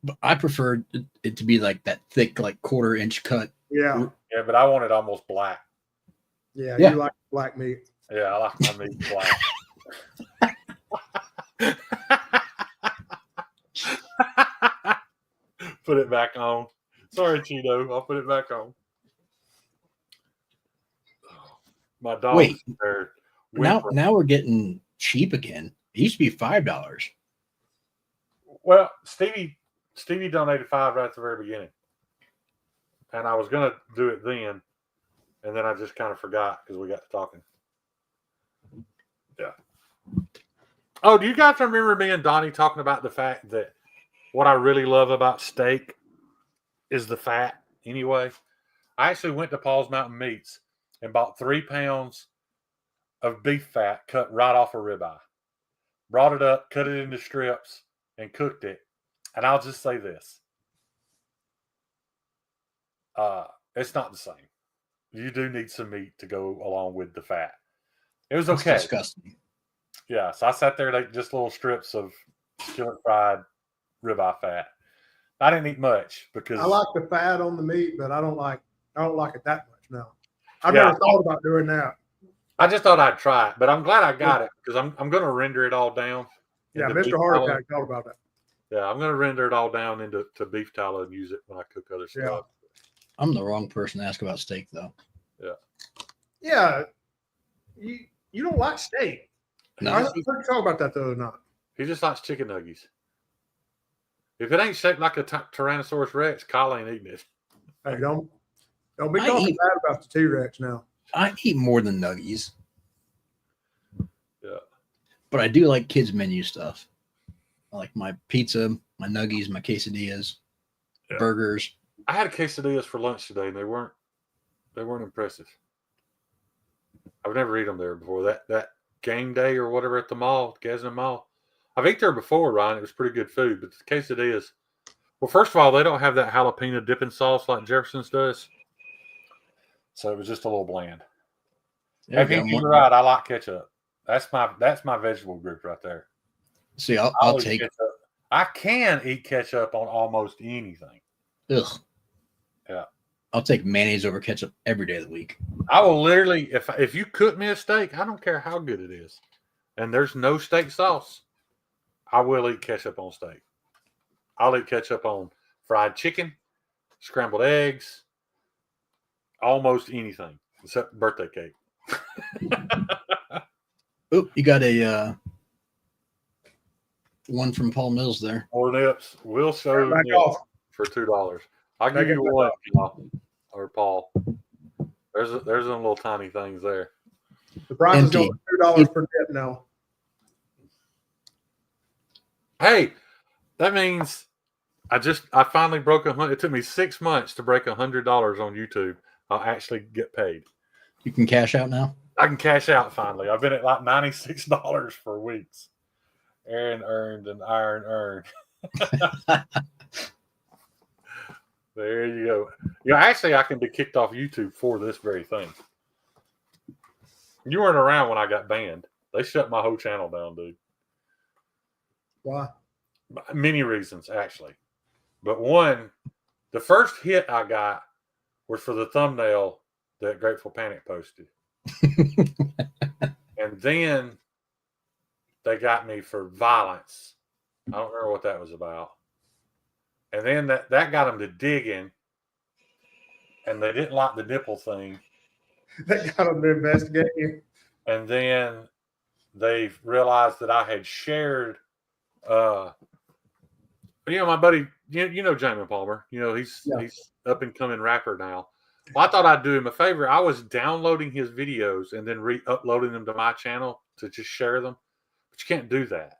But I preferred it to be like that thick, like 1/4-inch cut. Yeah, Yeah, but I want it almost black. yeah. Yeah. You like black meat. Yeah, I like my meat black. Put it back on. Sorry, Cheeto. I'll put it back on. My dog. Wait. There. Now we're getting cheap again. It used to be $5. Well, Stevie donated 5 right at the very beginning, and I was gonna do it then, and then I just kind of forgot because we got to talking. Yeah, Oh, do you guys remember me and Donnie talking about the fact that what I really love about steak is the fat? Anyway, I actually went to Paul's Mountain Meats and bought 3 pounds of beef fat cut right off a ribeye. Brought it up, cut it into strips, and cooked it. And I'll just say this. It's not the same. You do need some meat to go along with the fat. It was That's okay. disgusting. Yeah, so I sat there like just little strips of skillet fried ribeye fat. I didn't eat much because I like the fat on the meat, but I don't like it that much. No, I've Yeah. never thought about doing that. I just thought I'd try it. But I'm glad I got it because I'm going to render it all down. Yeah, into Mr. beef Heart tallow. Attack thought about that. Yeah, I'm going to render it all down into beef tallow and use it when I cook other Yeah. stuff. I'm the wrong person to ask about steak, though. Yeah, you don't like steak. No, I heard you talk about that the other night. He just likes chicken nuggies. If it ain't shaped like a Tyrannosaurus Rex, Kyle ain't eating it. Hey, don't be I talking eat- bad about the T-Rex now. I eat more than nuggies. Yeah. But I do like kids' menu stuff. I like my pizza, my nuggies, my quesadillas, Yeah. burgers. I had quesadillas for lunch today, and they weren't impressive. I've never eaten them there before. That game day or whatever at the mall, Gadsden Mall. I've eaten there before, Ryan. It was pretty good food, but the quesadillas. Well, first of all, they don't have that jalapeno dipping sauce like Jefferson's does, so it was just a little bland. There Hey, we go. you're right. I like ketchup. That's my vegetable group right there. See, I'll I'll eat take. ketchup. I can eat ketchup on almost anything. Ugh. Yeah. I'll take mayonnaise over ketchup every day of the week. I will literally, if you cook me a steak, I don't care how good it is, and there's no steak sauce, I will eat ketchup on steak. I'll eat ketchup on fried chicken, scrambled eggs, almost anything except birthday cake. Oh, you got a one from Paul Mills there. More nips. We'll show Back nips off. for $2. I'll Back give you it back one, Kyle, or Paul. There's them little tiny things there. The price is Empty. going $2 per dip now. Hey, that means I finally broke 100. It took me 6 months to break $100 on YouTube. I'll actually get paid. You can cash out now. I can cash out finally. I've been at like $96 for weeks. Aaron earned and Iron earned. There you go. Yeah, actually, I can be kicked off YouTube for this very thing. You weren't around when I got banned. They shut my whole channel down, dude. Why? Many reasons, actually. But one, the first hit I got was for the thumbnail that Grateful Panic posted. And then they got me for violence. I don't remember what that was about. And then that got them to digging, and they didn't like the nipple thing. They got them to investigate you. And then they realized that I had shared, my buddy, you know Jamin Palmer. He's up and coming rapper now. Well, I thought I'd do him a favor. I was downloading his videos and then re-uploading them to my channel to just share them. But you can't do that.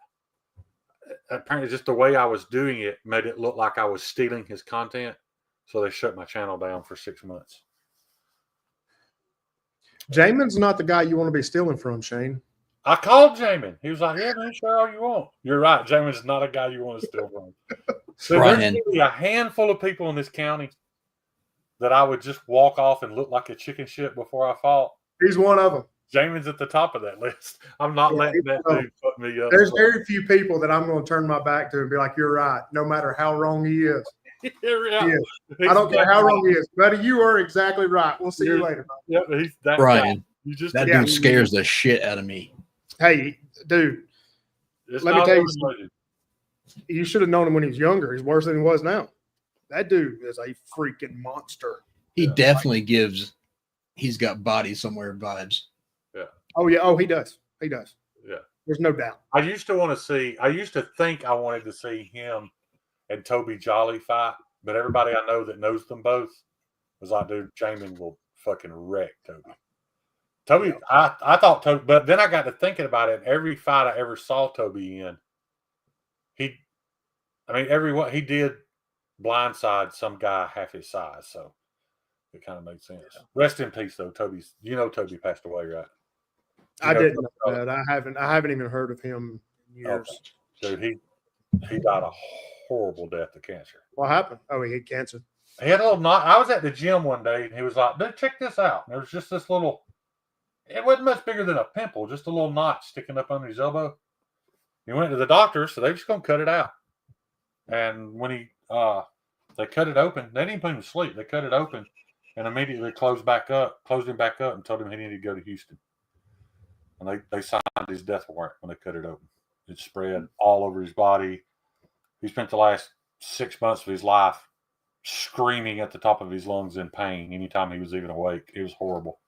Apparently, just the way I was doing it made it look like I was stealing his content. So they shut my channel down for 6 months. Jamin's not the guy you want to be stealing from, Shane. I called Jamin. He was like, yeah, man, share all you want. You're right. Jamin's not a guy you want to steal from. So there's Brian. maybe a handful of people in this county that I would just walk off and look like a chicken shit before I fought. He's one of them. Jamin's at the top of that list. I'm not letting that dude fuck me up. There's very few people that I'm going to turn my back to and be like, you're right, no matter how wrong he is. Yeah. He is. I don't care how wrong he is. Buddy, you are exactly right. We'll see you later. Yep, he's that Brian, guy. You just that Yeah. dude scares the shit out of me. Hey, dude, It's let me not tell you overloaded. you should have known him when he was younger. He's worse than he was now. That dude is a freaking monster. He Yeah. definitely gives. He's got body somewhere vibes. Oh, yeah. Oh, he does. He does. Yeah. There's no doubt. I used to think I wanted to see him and Toby Jolly fight, but everybody I know that knows them both was like, dude, Jamin will fucking wreck Toby. Toby, I thought Toby, but then I got to thinking about it. Every fight I ever saw Toby in, every one he did blindside some guy half his size, so it kind of made sense. Yeah. Rest in peace, though. Toby passed away, right? I didn't know that. I haven't even heard of him in years. Okay. Dude, he died a horrible death of cancer. What happened? Oh, he had cancer. He had a little knot. I was at the gym one day, and he was like, "Dude, check this out." And there was just this little. It wasn't much bigger than a pimple, just a little knot sticking up under his elbow. He went to the doctor, so they were just going to cut it out. And when they cut it open, they didn't put him to sleep. They cut it open and immediately closed him back up, and told him he needed to go to Houston. And they signed his death warrant when they cut it open. It spread all over his body. He spent the last 6 months of his life screaming at the top of his lungs in pain anytime he was even awake. It was horrible.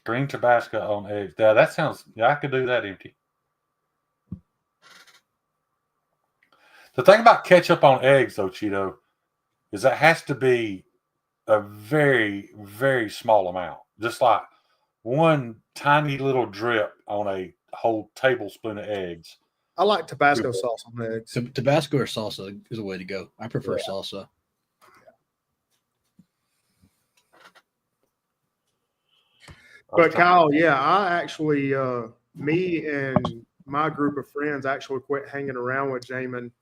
Green Tabasco on eggs. Yeah, that sounds. Yeah, I could do that empty. The thing about ketchup on eggs, though, Cheeto, is that has to be a very, very small amount. Just like one tiny little drip on a whole tablespoon of eggs. I like Tabasco sauce on eggs. Tabasco or salsa is a way to go. I prefer salsa. But Kyle, I actually, me and my group of friends actually quit hanging around with Jamin.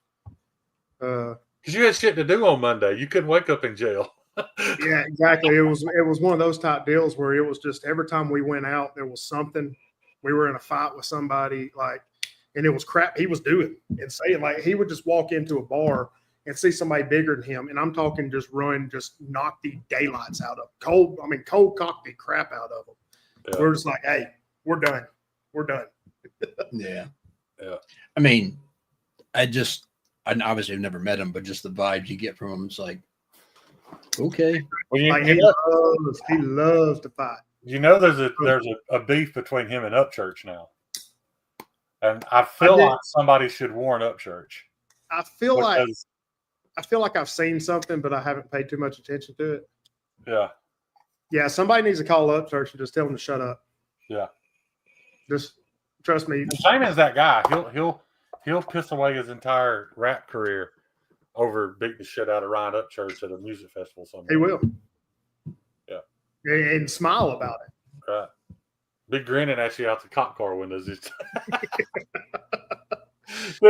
Because you had shit to do on Monday. You couldn't wake up in jail. Yeah, exactly. It was one of those type deals where it was just every time we went out, there was something. We were in a fight with somebody, and it was crap he was doing and saying. Like, he would just walk into a bar and see somebody bigger than him, and I'm talking just knock the daylights out of cold cock the crap out of them. Yeah. We're just like, hey, we're done. Yeah. I mean, I obviously have never met him, but just the vibes you get from him, it's like, okay. Well, he loves to fight. You know, there's a beef between him and Upchurch now, and I feel like somebody should warn Upchurch. I feel like I've seen something, but I haven't paid too much attention to it. Yeah. Yeah, somebody needs to call Upchurch and just tell him to shut up. Yeah. Just trust me. Jamin's that guy. He'll piss away his entire rap career over beating the shit out of Ryan Upchurch at a music festival somewhere. He will. Yeah. And smile about it. Right. Be grinning at you out the cop car windows. Dude,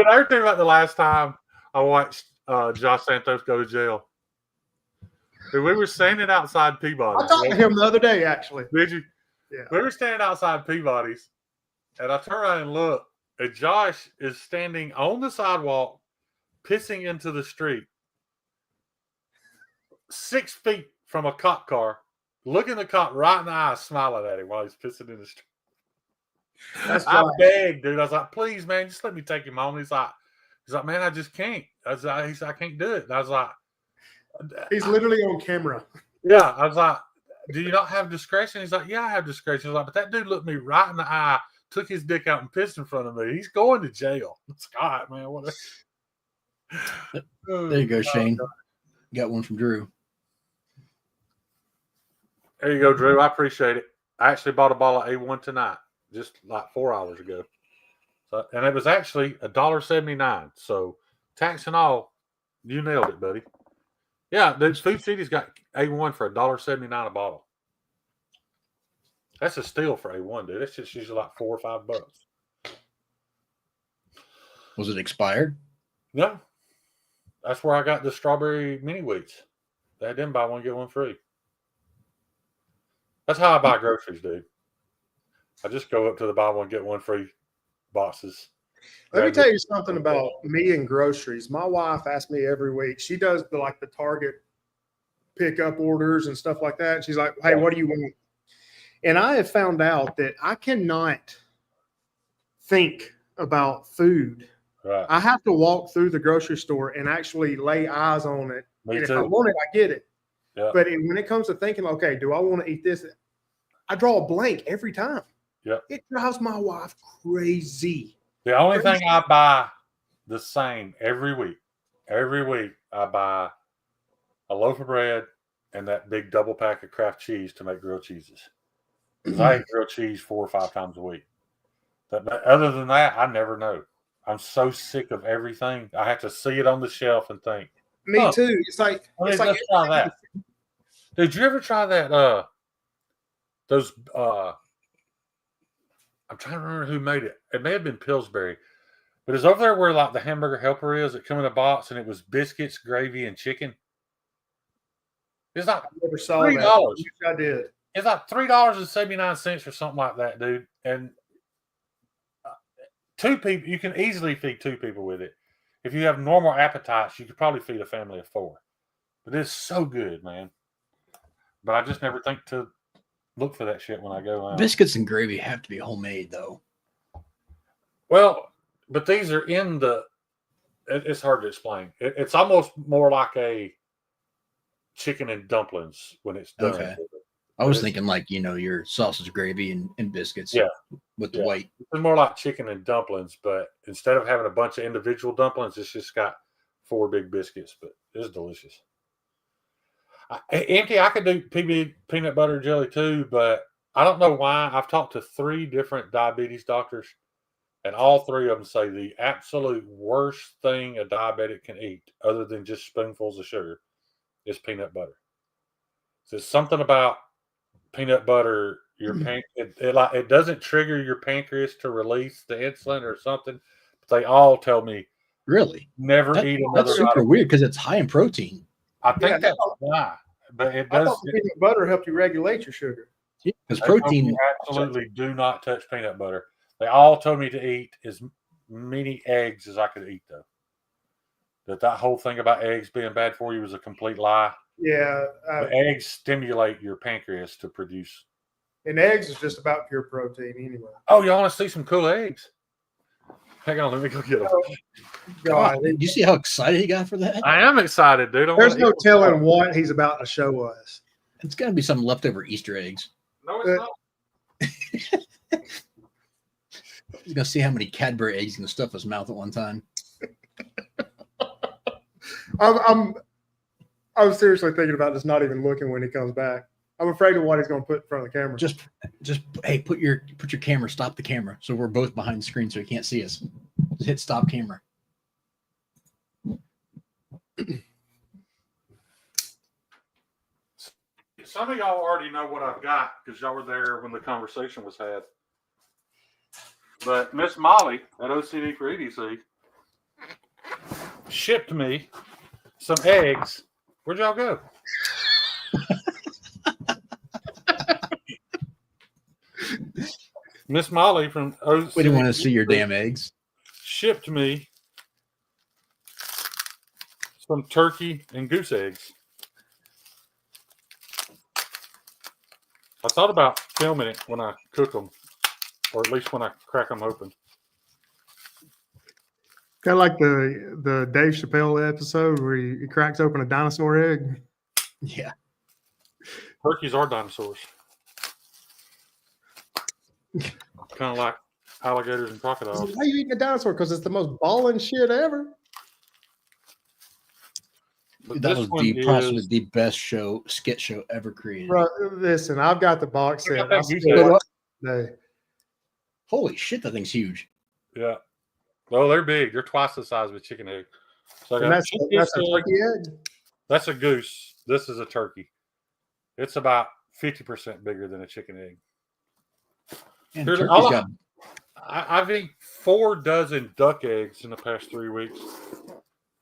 I heard about the last time I watched Josh Santos go to jail. Dude, we were standing outside Peabody's. I talked to him the other day, actually. Did you? Yeah. We were standing outside Peabody's, and I turn around and look, and Josh is standing on the sidewalk, pissing into the street, 6 feet from a cop car, looking the cop right in the eye, smiling at him while he's pissing in the street. I begged, dude. I was like, please, man, just let me take him home. He's like, man, I just can't. He said, I can't do it. And I was like, he's literally on camera. Yeah. I was like, do you not have discretion? He's like, yeah, I have discretion. I was like, but that dude looked me right in the eye, took his dick out and pissed in front of me. He's going to jail. Scott, man. What there you go, Shane. Got one from Drew. There you go, Drew. I appreciate it. I actually bought a bottle of A1 tonight, just like 4 hours ago. So, and it was actually $1.79. So tax and all, you nailed it, buddy. Yeah, the Food City's got A1 for $1.79 a bottle. That's a steal for A1, dude. It's just usually like $4 or $5. Was it expired? No. That's where I got the strawberry mini wheats. They didn't buy one, get one free. That's how I buy groceries, dude. I just go up to the buy one, get one free boxes. Let me tell you something about me and groceries. My wife asks me every week. She does the Target pickup orders and stuff like that. And she's like, hey, what do you want? And I have found out that I cannot think about food. Right. I have to walk through the grocery store and actually lay eyes on it. Me and too. if I want it, I get it. Yeah. But when it comes to thinking, okay, do I want to eat this? I draw a blank every time. Yeah. It drives my wife crazy. The only thing I buy the same every week I buy a loaf of bread and that big double pack of Kraft cheese to make grilled cheeses. 'Cause I eat grilled cheese 4 or 5 times a week. But other than that, I never know. I'm so sick of everything. I have to see it on the shelf and think, Me oh, too. It's like let's try that. Did you ever try that? Those I'm trying to remember who made it. It may have been Pillsbury, but it's over there where like the hamburger helper is. It come in a box and it was biscuits, gravy, and chicken. It's like I never saw $3. that. I wish I did. It's like $3.79 or something like that, dude. And 2 people, you can easily feed 2 people with it. If you have normal appetites, you could probably feed a family of 4. But it's so good, man. But I just never think to look for that shit when I go out. Biscuits and gravy have to be homemade, though. Well, but these are in the. It's hard to explain. It's almost more like a chicken and dumplings when it's done. Okay. I was thinking like, your sausage gravy and biscuits. Yeah. With the white. It's more like chicken and dumplings, but instead of having a bunch of individual dumplings, it's just got 4 big biscuits. But it's delicious. Empty, I could do PB peanut butter jelly too, but I don't know why. I've talked to 3 different diabetes doctors, and all 3 of them say the absolute worst thing a diabetic can eat, other than just spoonfuls of sugar, is peanut butter. So it's something about peanut butter. It doesn't trigger your pancreas to release the insulin or something. But they all tell me Really? never eat another. That's super weird because it's high in protein. I think that's why. But it I does. thought the peanut butter helped you regulate your sugar. Because protein. You absolutely do not touch peanut butter. They all told me to eat as many eggs as I could eat, though. That whole thing about eggs being bad for you was a complete lie. Yeah. The eggs stimulate your pancreas to produce. And eggs is just about pure protein anyway. Oh, y'all want to see some cool eggs? Hang on, let me go get them. God, Did you see how excited he got for that? I am excited, dude. there's no telling what he's about to show us. It's got to be some leftover Easter eggs. No, it's not. He's going to see how many Cadbury eggs he can stuff his mouth at one time. I'm seriously thinking about just not even looking when he comes back. I'm afraid of what he's going to put in front of the camera. Just hey, put your camera, stop the camera, so we're both behind the screen, so he can't see us. Just hit stop camera. Some of y'all already know what I've got because y'all were there when the conversation was had. But Miss Molly at OCD for EDC shipped me some eggs. Where'd y'all go? Miss Molly from OCD We didn't want to see your damn eggs. shipped me some turkey and goose eggs. I thought about filming it when I cook them, or at least when I crack them open. Kind of like the Dave Chappelle episode where he cracks open a dinosaur egg. Yeah. Turkeys are dinosaurs. Kind of like alligators and crocodiles. Why are you eating a dinosaur? Because it's the most balling shit ever. But That this was one possibly the best skit show ever created. Bro, listen, I've got the box I set. got that I goose still egg. watch it today. Holy shit, that thing's huge. Yeah. Well, they're big. They're twice the size of a chicken egg. So I And got that's a turkey egg. That's a goose. This is a turkey. It's about 50% bigger than a chicken egg. And Here's- turkey's I'll- got I've eaten 4 dozen duck eggs in the past 3 weeks.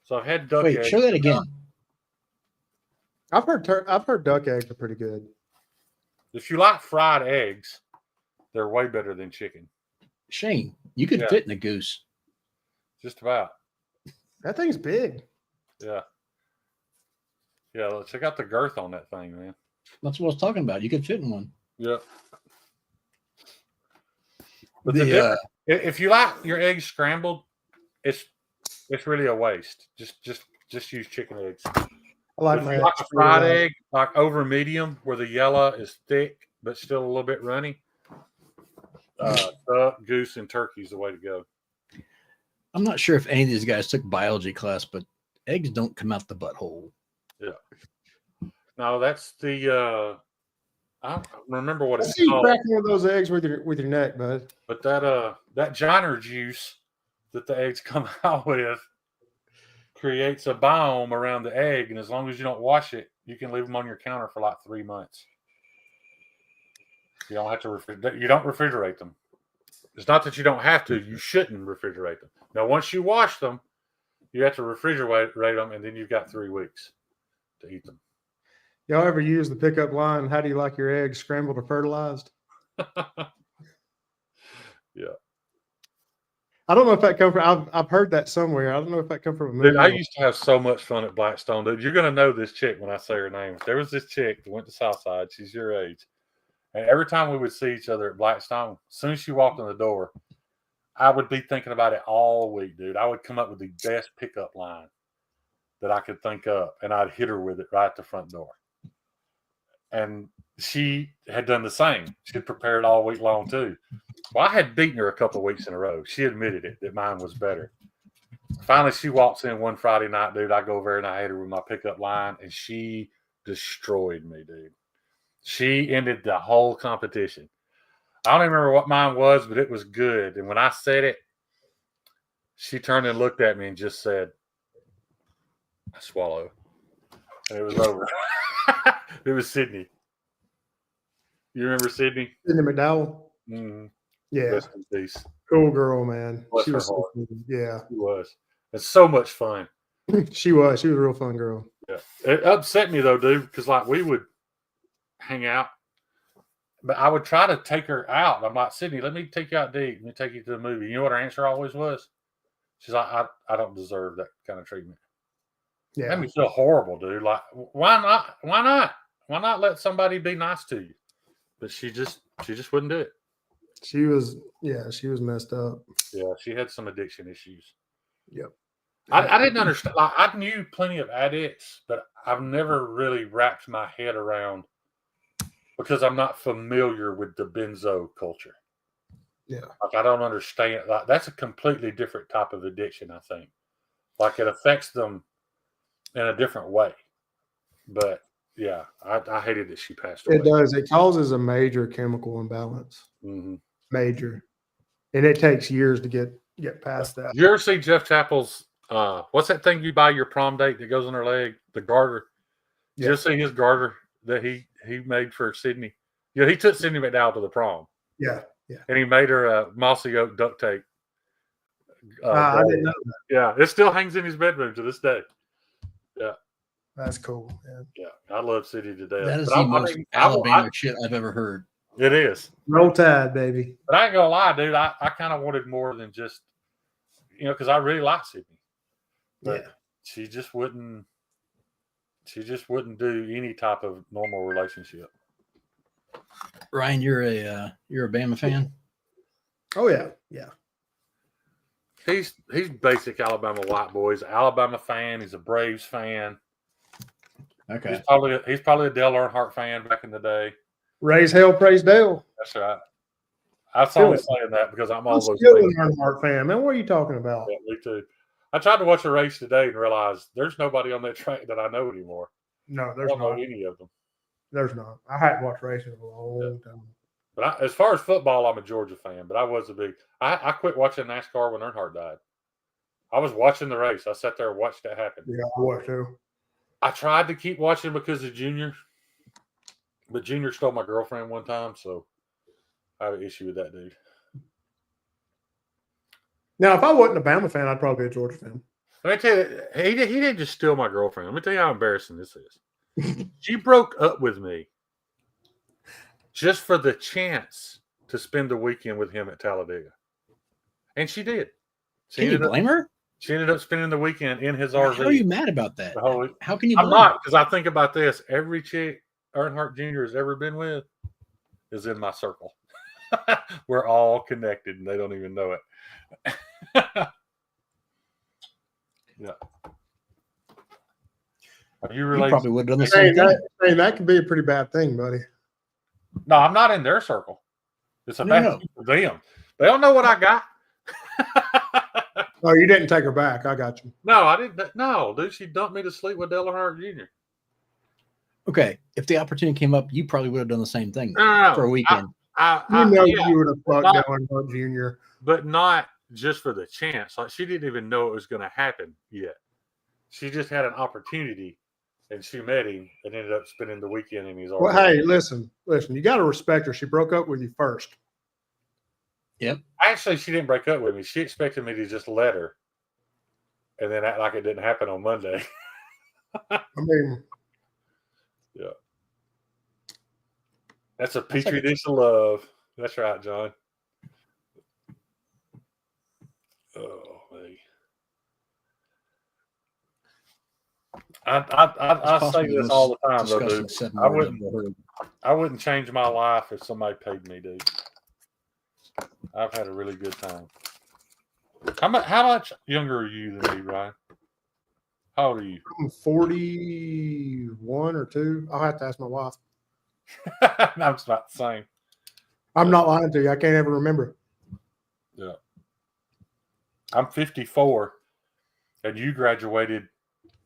So I've had duck wait, eggs. show that again. I've heard duck eggs are pretty good. If you like fried eggs, they're way better than chicken. Shane, you could Yeah. fit in a goose. Just about. That thing's big. Yeah. Yeah, check out the girth on that thing, man. That's what I was talking about. You could fit in one. Yeah. But if you like your eggs scrambled, it's really a waste. Just use chicken eggs. I like If my you like a fried egg, like over medium, where the yellow is thick but still a little bit runny, duck, goose, and turkey is the way to go. I'm not sure if any of these guys took biology class, but eggs don't come out the butthole. No, that's the. I don't remember what I it's see you called. crack one of those eggs with your neck, bud. But that Johnner juice that the eggs come out with creates a biome around the egg, and as long as you don't wash it, you can leave them on your counter for like 3 months. You don't have to you don't refrigerate them. It's not that you don't have to; you shouldn't refrigerate them. Now, once you wash them, you have to refrigerate them, and then you've got 3 weeks to eat them. Y'all ever use the pickup line? How do you like your eggs, scrambled or fertilized? Yeah. I don't know if that come from. I've heard that somewhere. I don't know if that come from a movie. Dude, I used to have so much fun at Blackstone, dude. You're gonna know this chick when I say her name. There was this chick that went to Southside. She's your age, and every time we would see each other at Blackstone, as soon as she walked in the door, I would be thinking about it all week, dude. I would come up with the best pickup line that I could think of, and I'd hit her with it right at the front door. And she had done the same. She'd prepared all week long too. Well, I had beaten her a couple of weeks in a row. She admitted it, that mine was better. Finally, she walks in one Friday night, dude. I go over there and I hit her with my pickup line, and she destroyed me, dude. She ended the whole competition. I don't even remember what mine was, but it was good. And when I said it, she turned and looked at me and just said, I swallow. And it was over. It was Sydney. You remember Sydney? Sydney McDowell. Mm-hmm. Yeah, Rest in peace. cool girl, man. Bless She her was so heart. cool. Yeah, She was. It's so much fun. she was. She was a real fun girl. Yeah. It upset me though, dude, because like we would hang out, but I would try to take her out. I'm like, Sydney, let me take you out to eat. Let me take you to the movie. You know what her answer always was? She's like, I don't deserve that kind of treatment. Yeah, Made me feel horrible, dude. Like, why not? Why not? Why not let somebody be nice to you? But she just wouldn't do it. she was. Yeah, she was messed up. Yeah, she had some addiction issues. Yep. I didn't understand. Like, I knew plenty of addicts, but I've never really wrapped my head around because I'm not familiar with the benzo culture. Yeah. Like, I don't understand. Like, that's a completely different type of addiction, I think. Like, it affects them in a different way. But yeah, I hated that she passed away. It does. It causes a major chemical imbalance. Mm-hmm. Major, and it takes years to get past that. You ever see Jeff Chappell's? What's that thing you buy your prom date that goes on her leg? The garter. Did you ever see his garter that he made for Sydney? Yeah, he took Sydney McDowell to the prom. Yeah, yeah. And he made her a mossy oak duct tape. I didn't know that. Yeah, it still hangs in his bedroom to this day. Yeah, That's cool. Yeah. yeah. I love Sydney to death. That is But the I most mean, Alabama shit I've ever heard. It is. Roll Tide, baby. But I ain't gonna lie, dude. I kind of wanted more than just, because I really like Sydney. But Yeah. she just wouldn't do any type of normal relationship. Ryan, you're a Bama fan? Oh yeah, yeah. He's basic Alabama white boy. He's an Alabama fan. He's a Braves fan. Okay. He's probably a Dale Earnhardt fan back in the day. Raise hell, praise Dale. That's right. I was only saying that because I'm I'm always still an Earnhardt fan, man. What are you talking about? Yeah, me too. I tried to watch a race today and realized there's nobody on that track that I know anymore. No, I there's don't know not. any of them. There's not. I hadn't watched racing in a long time. But as far as football, I'm a Georgia fan. But I was a big. I quit watching NASCAR when Earnhardt died. I was watching the race. I sat there and watched it happen. Yeah, I watched too. I tried to keep watching because of Junior, but Junior stole my girlfriend one time, so I have an issue with that dude. Now, if I wasn't a Bama fan, I'd probably be a Georgia fan. Let me tell you, he didn't just steal my girlfriend. Let me tell you how embarrassing this is. She broke up with me just for the chance to spend the weekend with him at Talladega. And she did. Can you blame her? She ended up spending the weekend in his How RV. are you mad about that? the whole week. How can you I'm blame her? not, because I think about this. Every chick Earnhardt Jr. has ever been with is in my circle. We're all connected, and they don't even know it. Yeah. Are you You related? probably would have done the Hey, same thing. that could be a pretty bad thing, buddy. No, I'm not in their circle. It's a No, bad no. thing for them. They don't know what I got. Oh, you didn't take her back. I got you. No, I didn't. No, dude, she dumped me to sleep with Dale Earnhardt Jr. Okay, if the opportunity came up, you probably would have done the same thing No, for a weekend. yeah, you would have fucked not- Dylan Buck Jr. but not just for the chance. Like, she didn't even know it was going to happen yet. She just had an opportunity, and she met him and ended up spending the weekend in his Well, arms. hey, listen. You got to respect her. She broke up with you first. Actually, she didn't break up with me. She expected me to just let her, and then act like it didn't happen on Monday. I mean, That's a petri dish of love. That's right, John. Oh, me. I say this all the time, though, dude. I wouldn't change my life if somebody paid me, dude. I've had a really good time. How much younger are you than me, Ryan? How old are you? I'm 41 or 2. I'll have to ask my wife. I'm about the same. I'm not lying to you. I can't ever remember. Yeah. I'm 54, and you graduated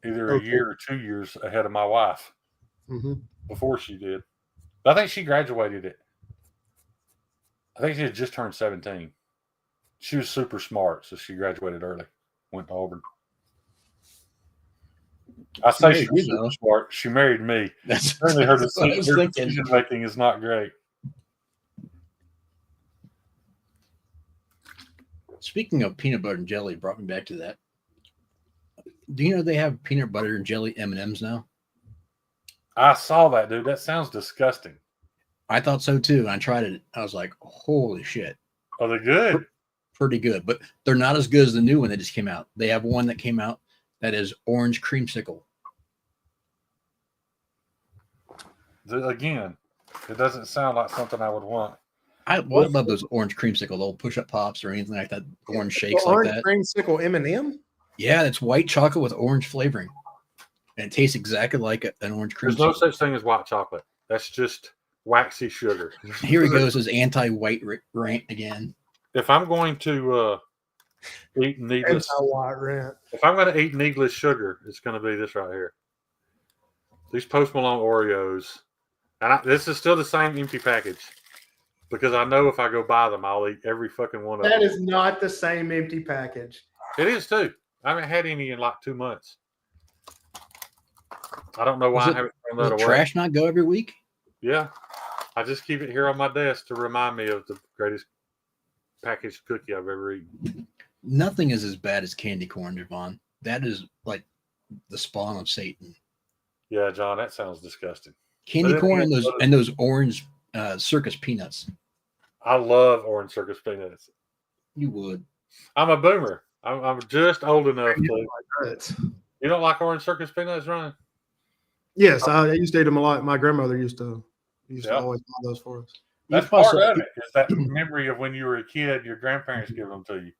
either a year or 2 years ahead of my wife before she did. I think she graduated it. I think she had just turned 17. She was super smart, so she graduated early. Went to Auburn. I say she was super smart. She married me. Apparently her decision making is not great. Speaking of peanut butter and jelly, brought me back to that. Do you know they have peanut butter and jelly M&Ms now? I saw that, dude. That sounds disgusting. I thought so too. I tried it. I was like, holy shit. Are they good? Pretty good, but they're not as good as the new one that just came out. They have one that came out that is orange creamsicle. Again, it doesn't sound like something I would want. I love those orange creamsicle, little push-up pops or anything like that. Orange shakes like that. Orange creamsicle M&M? Yeah, it's white chocolate with orange flavoring, and it tastes exactly like an orange creamsicle. There's no such thing as white chocolate. That's just waxy sugar. Here he goes, his anti-white rant again. If I'm going to eat needless, if I'm going to eat needless sugar, it's going to be this right here. These Post Malone Oreos, and this is still the same empty package because I know if I go buy them, I'll eat every fucking one of them. That is not the same empty package. It is too. I haven't had any in like 2 months. I don't know why I haven't thrown that away. Does trash not go every week? Yeah, I just keep it here on my desk to remind me of the greatest packaged cookie I've ever eaten. Nothing is as bad as candy corn, Javon. That is like the spawn of Satan. Yeah, John, that sounds disgusting. Candy corn and those orange circus peanuts. I love orange circus peanuts. You would. I'm a boomer. I'm just old enough to. You don't like orange circus peanuts, Ryan? Yes, I used to eat them a lot. My grandmother used to always buy those for us. That's part of it. Is that memory of when you were a kid, your grandparents give them to you.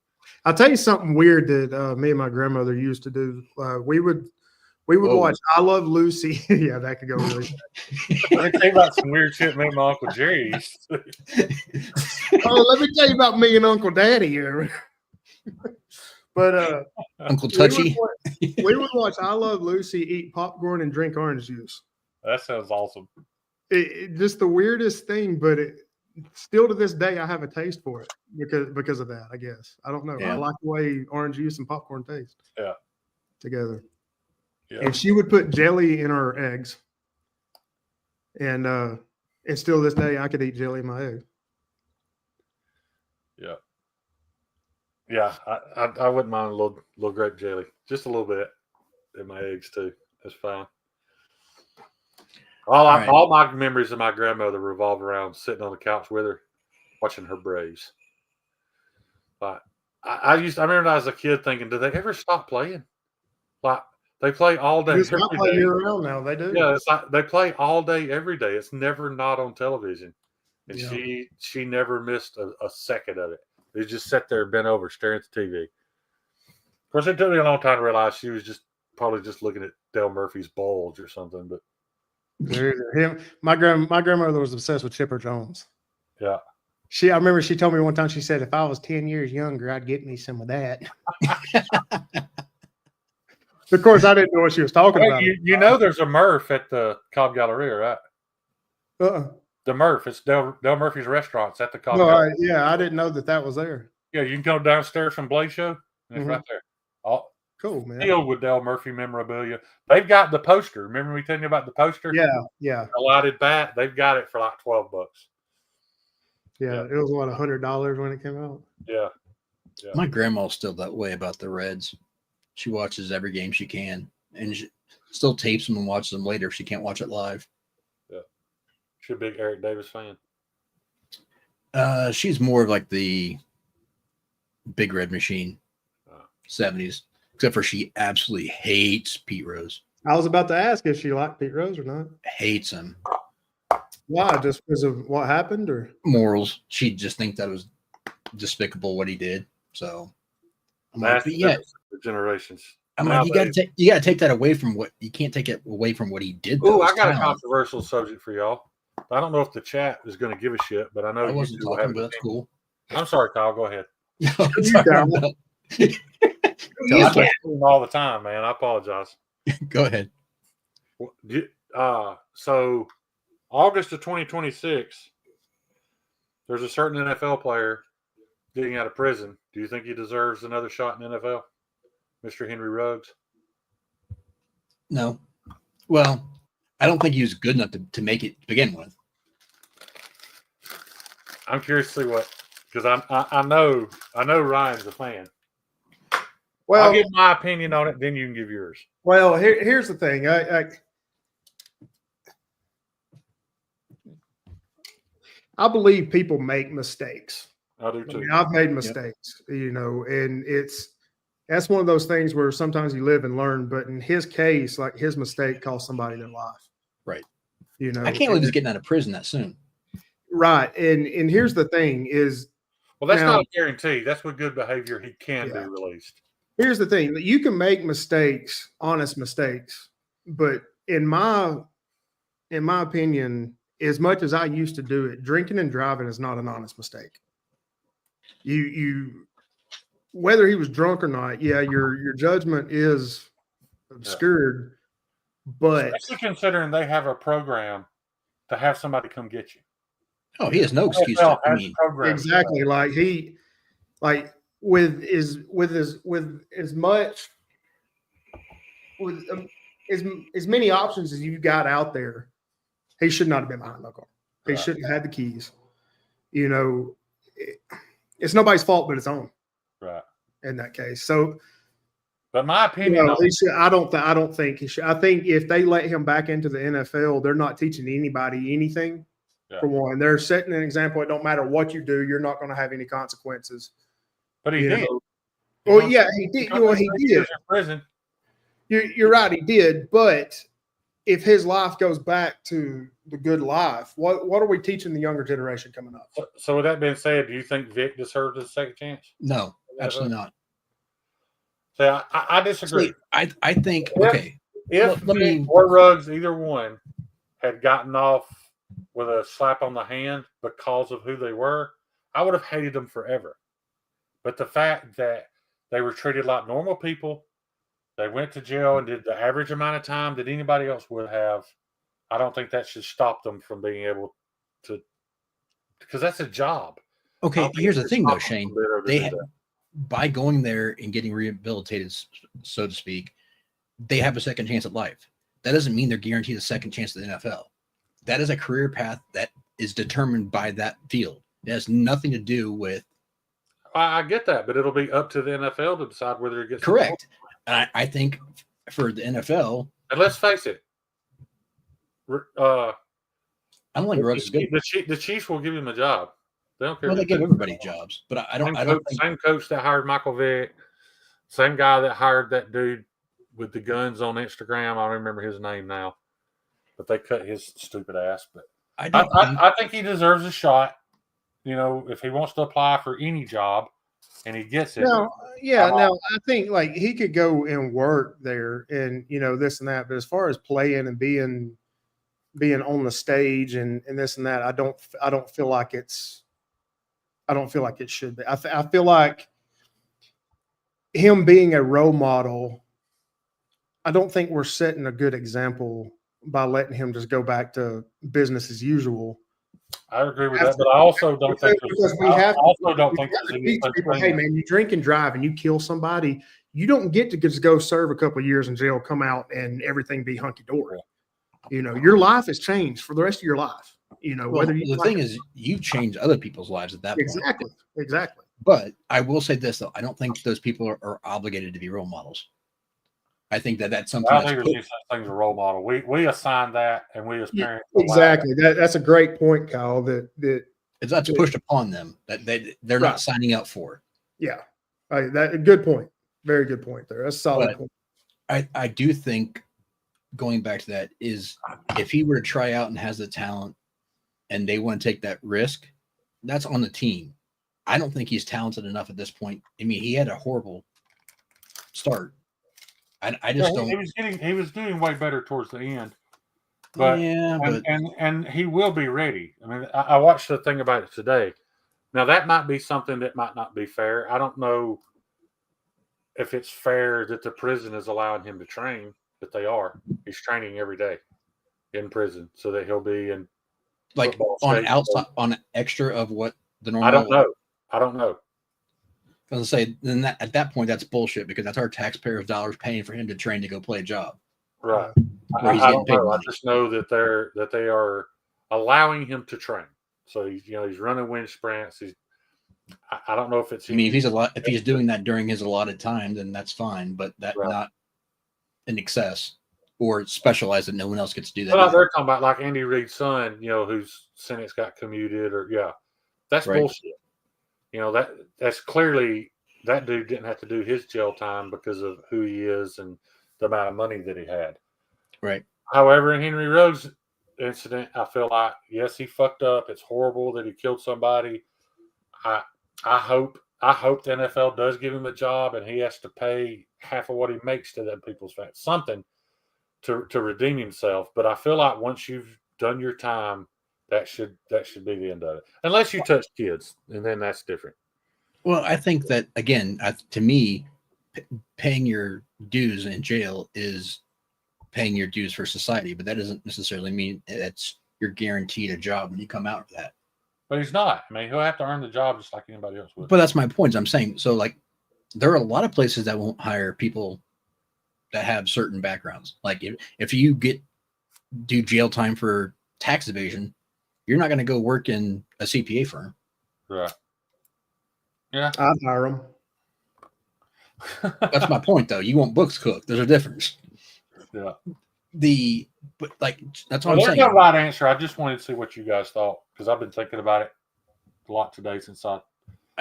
I'll tell you something weird that me and my grandmother used to do. We would watch I Love Lucy. Yeah, that could go really bad. Let me tell you about some weird shit me and my Uncle Jerry used to do. Oh, let me tell you about me and Uncle Daddy here. But Uncle Touchy. We would watch I Love Lucy, eat popcorn, and drink orange juice. That sounds awesome. It just the weirdest thing, but still to this day I have a taste for it because of that. I guess I don't know. Yeah. I like the way orange juice and popcorn taste. Yeah, together. Yeah. And she would put jelly in her eggs, and still to this day I could eat jelly in my eggs. Yeah. Yeah, I wouldn't mind a little grape jelly, just a little bit in my eggs too. That's fine. All my memories of my grandmother revolve around sitting on the couch with her, watching her braise. Like I remember when I was a kid thinking, do they ever stop playing? Like they play all day. It's not play year round now. They do. Yeah, it's like they play all day, every day. It's never not on television, and she never missed a second of it. They just sat there, bent over, staring at the TV. Of course, it took me a long time to realize she was probably just looking at Del Murphy's bulge or something. But my grandmother was obsessed with Chipper Jones. Yeah. I remember she told me one time, she said, if I was 10 years younger, I'd get me some of that. Of course, I didn't know what she was talking Hey, about. you know there's a Murph at the Cobb Galleria, right? Uh-uh. The Murph. It's Del Murphy's restaurants at the Cobb No, Galleria. yeah, I didn't know that was there. Yeah, you can go downstairs from Blaze Show, and it's right there. All Cool, man. filled with Del Murphy memorabilia. They've got the poster. Remember me telling you about the poster? Yeah. The lighted bat. They've got it for like $12. Yeah. It was what, $100 when it came out. Yeah. My grandma's still that way about the Reds. She watches every game she can, and she still tapes them and watches them later if she can't watch it live. Yeah. She's a big Eric Davis fan. She's more of like the Big Red Machine, 70s, except for she absolutely hates Pete Rose. I was about to ask if she liked Pete Rose or not. Hates him. Why? Just because of what happened, or Morals. She just thinks that was despicable what he did. So I'm That's like, yeah. the generations. I'm like, you gotta take that away from what you can't take it away from what he did. Oh, I got a controversial subject for y'all. I don't know if the chat is going to give a shit, but I know I wasn't talking, but that's cool. I'm sorry, Kyle. Go ahead. All the time, man. I apologize. Go ahead. So August of 2026, there's a certain NFL player getting out of prison. Do you think he deserves another shot in NFL? Mr. Henry Ruggs? No. Well, I don't think he was good enough to make it to begin with. I'm curious to see what, because I know Ryan's a fan. well, I'll give my opinion on it, then you can give yours. Well, here's the thing. I believe people make mistakes. I do too. I mean, I've made mistakes, and that's one of those things where sometimes you live and learn. But in his case, like his mistake cost somebody their life. Right. I can't believe he's getting out of prison that soon. Right. And here's the thing is, well, that's not a guarantee. That's with good behavior. He can be released. Here's the thing that you can make mistakes, honest mistakes, but in my opinion, as much as I used to do it, drinking and driving is not an honest mistake. You whether he was drunk or not, your judgment is obscured, but especially considering they have a program to have somebody come get you. Oh, he has no excuse. Exactly. Like with as many options as you've got out there, he should not have been behind the car. He shouldn't have had the keys. It's nobody's fault but his own. Right. In that case. So, but my opinion, I don't think he should. I think if they let him back into the NFL, they're not teaching anybody anything. Yeah. For one, they're setting an example. It don't matter what you do, you're not going to have any consequences. But he did. Well, yeah, he did. He did. In prison. You're right. He did. But if his life goes back to the good life, what are we teaching the younger generation coming up? So with that being said, do you think Vic deserves a second chance? No, absolutely not. So I disagree. See, I think if Vic or Ruggs, either one, had gotten off with a slap on the hand because of who they were, I would have hated them forever. But the fact that they were treated like normal people, they went to jail and did the average amount of time that anybody else would have, I don't think that should stop them from being able to, because that's a job. Okay, here's the thing though, Shane. By going there and getting rehabilitated, so to speak, they have a second chance at life. That doesn't mean they're guaranteed a second chance at the NFL. That is a career path that is determined by that field. It has nothing to do with. I get that, but it'll be up to the NFL to decide whether it gets correct. And I think for the NFL, and let's face it, I don't think Ruggs is good. The Chiefs will give him a job. They don't care. Well, they give everybody jobs, but I don't. Same coach that hired Michael Vick, same guy that hired that dude with the guns on Instagram. I don't remember his name now, but they cut his stupid ass. But I think he deserves a shot. If he wants to apply for any job and he gets it. I think like he could go and work there and this and that. But as far as playing and being on the stage and this and that, I don't feel like it should be. I feel like him being a role model I don't think we're setting a good example by letting him just go back to business as usual. I agree with that, but I also don't think Because we I have also don't we think have there's to teach any people, such hey thing. man, you drink and drive and you kill somebody, you don't get to just go serve a couple of years in jail, come out and everything be hunky dory. You know, your life has changed for the rest of your life. You know, Well, whether you the like thing it. is, you change other people's lives at that point. Exactly. But I will say this though, I don't think those people are obligated to be role models. I think that's something I that's think there's no such thing as a role model. We assign that, and we as parents allow Exactly. That's a great point, Kyle. that's pushed upon them that they're Right. not signing up for. Yeah, that good point. Very good point there. That's a solid But point. I do think going back to that is if he were to try out and has the talent and they want to take that risk, that's on the team. I don't think he's talented enough at this point. I mean, he had a horrible start. I just don't. He was doing way better towards the end, but yeah, but and he will be ready. I mean, I watched the thing about it today. Now that might be something that might not be fair. I don't know if it's fair that the prison is allowing him to train, but they are. He's training every day in prison so that he'll be in like football on state. outside on extra of what the normal. I don't know. I was gonna say then at that point that's bullshit because that's our taxpayers' dollars paying for him to train to go play a job. Right. Where he's I getting don't paid know. I money. just know that they are allowing him to train. So he's running wind sprints. I don't know if it's. I mean, if he's doing that during his allotted time, then that's fine. But that not in excess or specialized that no one else gets to do that. Well, they're talking about like Andy Reid's son, whose sentence got commuted, or that's bullshit. That's clearly that dude didn't have to do his jail time because of who he is and the amount of money that he had. Right. However, in Henry Rhodes' incident, I feel like yes, he fucked up. It's horrible that he killed somebody. I hope the NFL does give him a job and he has to pay half of what he makes to them people's family, something to redeem himself. But I feel like once you've done your time, that should be the end of it. Unless you touch kids, and then that's different. Well, I think that again, to me, paying your dues in jail is paying your dues for society, but that doesn't necessarily mean that's you're guaranteed a job when you come out of that. But he's not. I mean, he'll have to earn the job just like anybody else would. But that's my point. I'm saying so. Like, there are a lot of places that won't hire people that have certain backgrounds. Like, if you do jail time for tax evasion, you're not going to go work in a CPA firm. Right. Yeah. I'd hire him. That's my point, though. You want books cooked. There's a difference. Yeah. But that's what I'm There's saying. no right answer. I just wanted to see what you guys thought because I've been thinking about it a lot today since I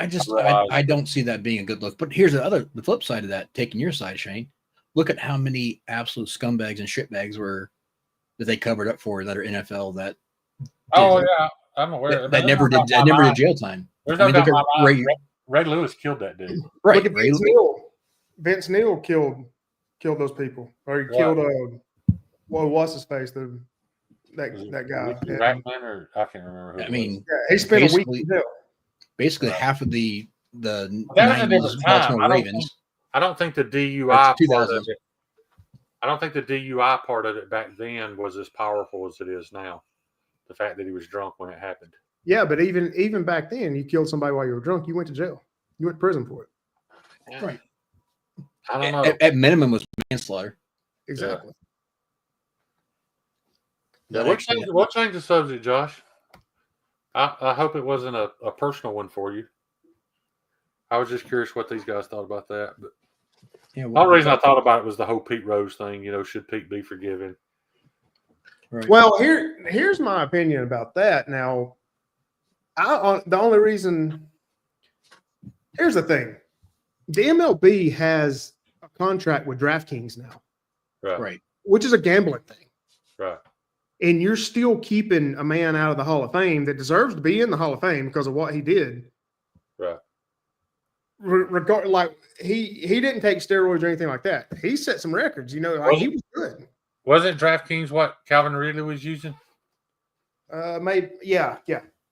don't see that being a good look. But here's the flip side of that, taking your side, Shane. Look at how many absolute scumbags and shitbags that they covered up for that are NFL that. I'm aware. That never did jail time. There's no doubt in my mind. Ray Lewis killed that dude. Right. Look at Vince Neal. Vince Neal killed those people, or he killed what's his face? That guy. Rackman, or I can't remember who. I mean, he spent a week in jail. Basically, half of the that was a different time. Baltimore Ravens. I don't think the DUI part of it. I don't think the DUI part of it back then was as powerful as it is now. The fact that he was drunk when it happened. Yeah, but even back then, you killed somebody while you were drunk, you went to jail. You went to prison for it. Yeah. Right. I don't know. At minimum was manslaughter. Exactly. Yeah, we'll change the subject, Josh. I hope it wasn't a personal one for you. I was just curious what these guys thought about that. But the only reason I thought about it was the whole Pete Rose thing. Should Pete be forgiven? Right. Well, here's my opinion about that. Now, the only reason here's the thing: the MLB has a contract with DraftKings now, right, which is a gambling thing, right. And you're still keeping a man out of the Hall of Fame that deserves to be in the Hall of Fame because of what he did. Right. Like he didn't take steroids or anything like that. He set some records, he was good. Wasn't DraftKings what Calvin Ridley was using? Maybe, yeah,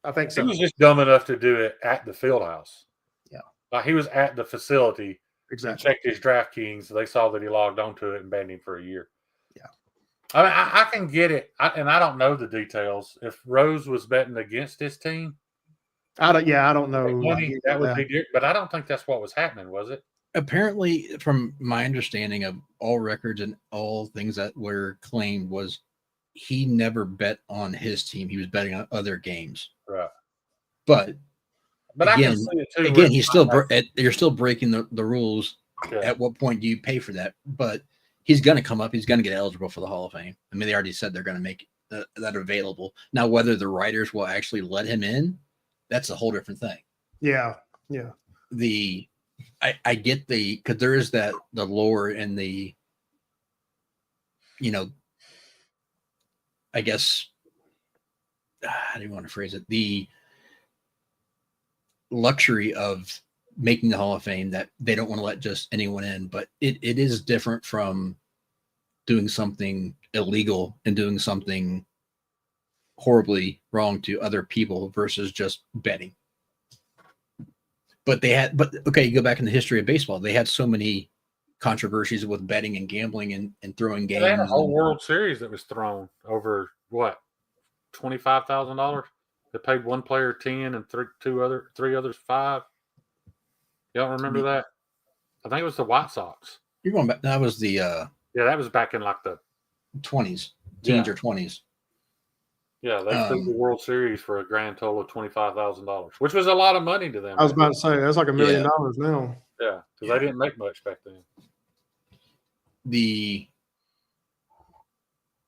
I think so. He was just dumb enough to do it at the field house. Yeah. Like he was at the facility exactly. checked his DraftKings. They saw that he logged onto it and banned him for a year. Yeah. I mean, I can get it, and I don't know the details. If Rose was betting against his team, I don't know. money, that would be different. But I don't think that's what was happening, was it? Apparently, from my understanding of all records and all things that were claimed, was he never bet on his team. He was betting on other games. Right. But I again, can see it too. again, he's still you're still breaking the rules. Yeah. At what point do you pay for that? But he's going to come up. He's going to get eligible for the Hall of Fame. I mean, they already said they're going to make that available. Now, whether the writers will actually let him in, that's a whole different thing. Yeah. I get because there is the lore and the, I guess, how do you want to phrase it? The luxury of making the Hall of Fame that they don't want to let just anyone in, but it is different from doing something illegal and doing something horribly wrong to other people versus just betting. But okay, you go back in the history of baseball, they had so many controversies with betting and gambling and throwing games. They had a whole World Series that was thrown over what, $25,000. They paid one player 10 and three others 5. You don't remember that? I think it was the White Sox. You're going back. That was the that was back in like the 20s, teens or 20s. Yeah, they threw the World Series for a grand total of $25,000, which was a lot of money to them. I was about to say that's like $1 million now. Yeah, because they didn't make much back then.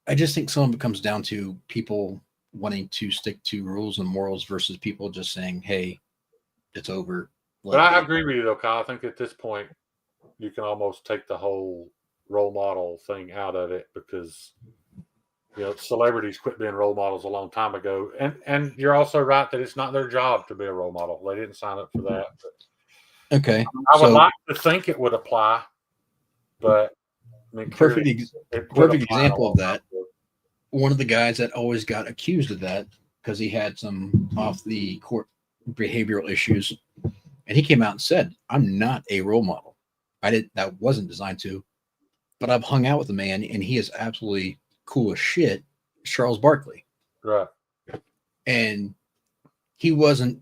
I just think some of it comes down to people wanting to stick to rules and morals versus people just saying, "Hey, it's over." But I agree with you, though, Kyle. I think at this point, you can almost take the whole role model thing out of it because, celebrities quit being role models a long time ago. And you're also right that it's not their job to be a role model. They didn't sign up for that. But okay. I would like to think it would apply, but I mean, perfect example of that. One of the guys that always got accused of that because he had some off the court behavioral issues. And he came out and said, "I'm not a role model. That wasn't designed to, but I've hung out with the man and he is absolutely cool as shit." Charles Barkley. Right. And he wasn't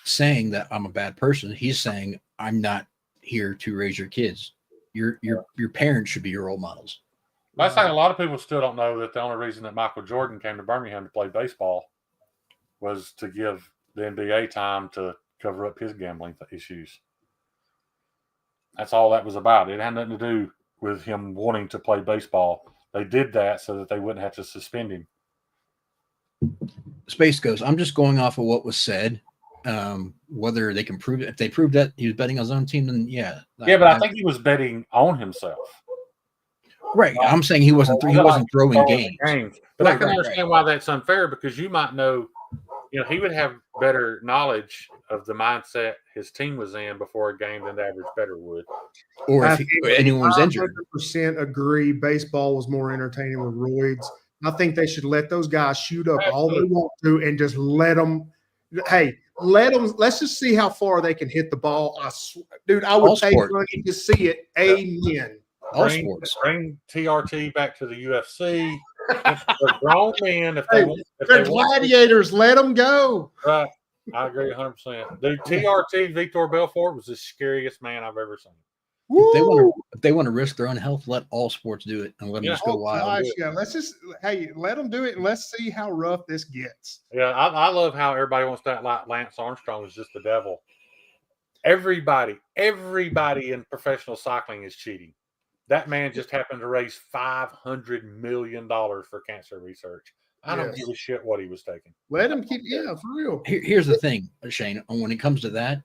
saying that I'm a bad person. He's saying, "I'm not here to raise your kids. Your parents should be your role models." I think a lot of people still don't know that the only reason that Michael Jordan came to Birmingham to play baseball was to give the NBA time to cover up his gambling issues. That's all that was about. It had nothing to do with him wanting to play baseball. They did that so that they wouldn't have to suspend him. Space Ghost, I'm just going off of what was said. Whether they can prove it. If they proved that he was betting on his own team, then yeah. Yeah, but I think he was betting on himself. Right. I'm saying he wasn't throwing games. But I can understand why that's unfair because you might know, he would have better knowledge of the mindset his team was in before a game than the average bettor would. Or if anyone was injured. 100% agree baseball was more entertaining with roids. I think they should let those guys shoot up all they want to and just let them. Hey, let's just see how far they can hit the ball. Dude, I would pay money to see it. Amen. All sports. Bring TRT back to the UFC. They're grown men. They're gladiators. Let them go. Right. I agree 100%. Dude, TRT, Victor Belfort, was the scariest man I've ever seen. If they want to risk their own health, let all sports do it and let them just go wild. Gosh, yeah, let them do it and let's see how rough this gets. Yeah, I love how everybody wants to act like Lance Armstrong is just the devil. Everybody in professional cycling is cheating. That man just happened to raise $500 million for cancer research. I don't give a shit what he was taking. Let him keep, for real. Here's the thing, Shane. When it comes to that,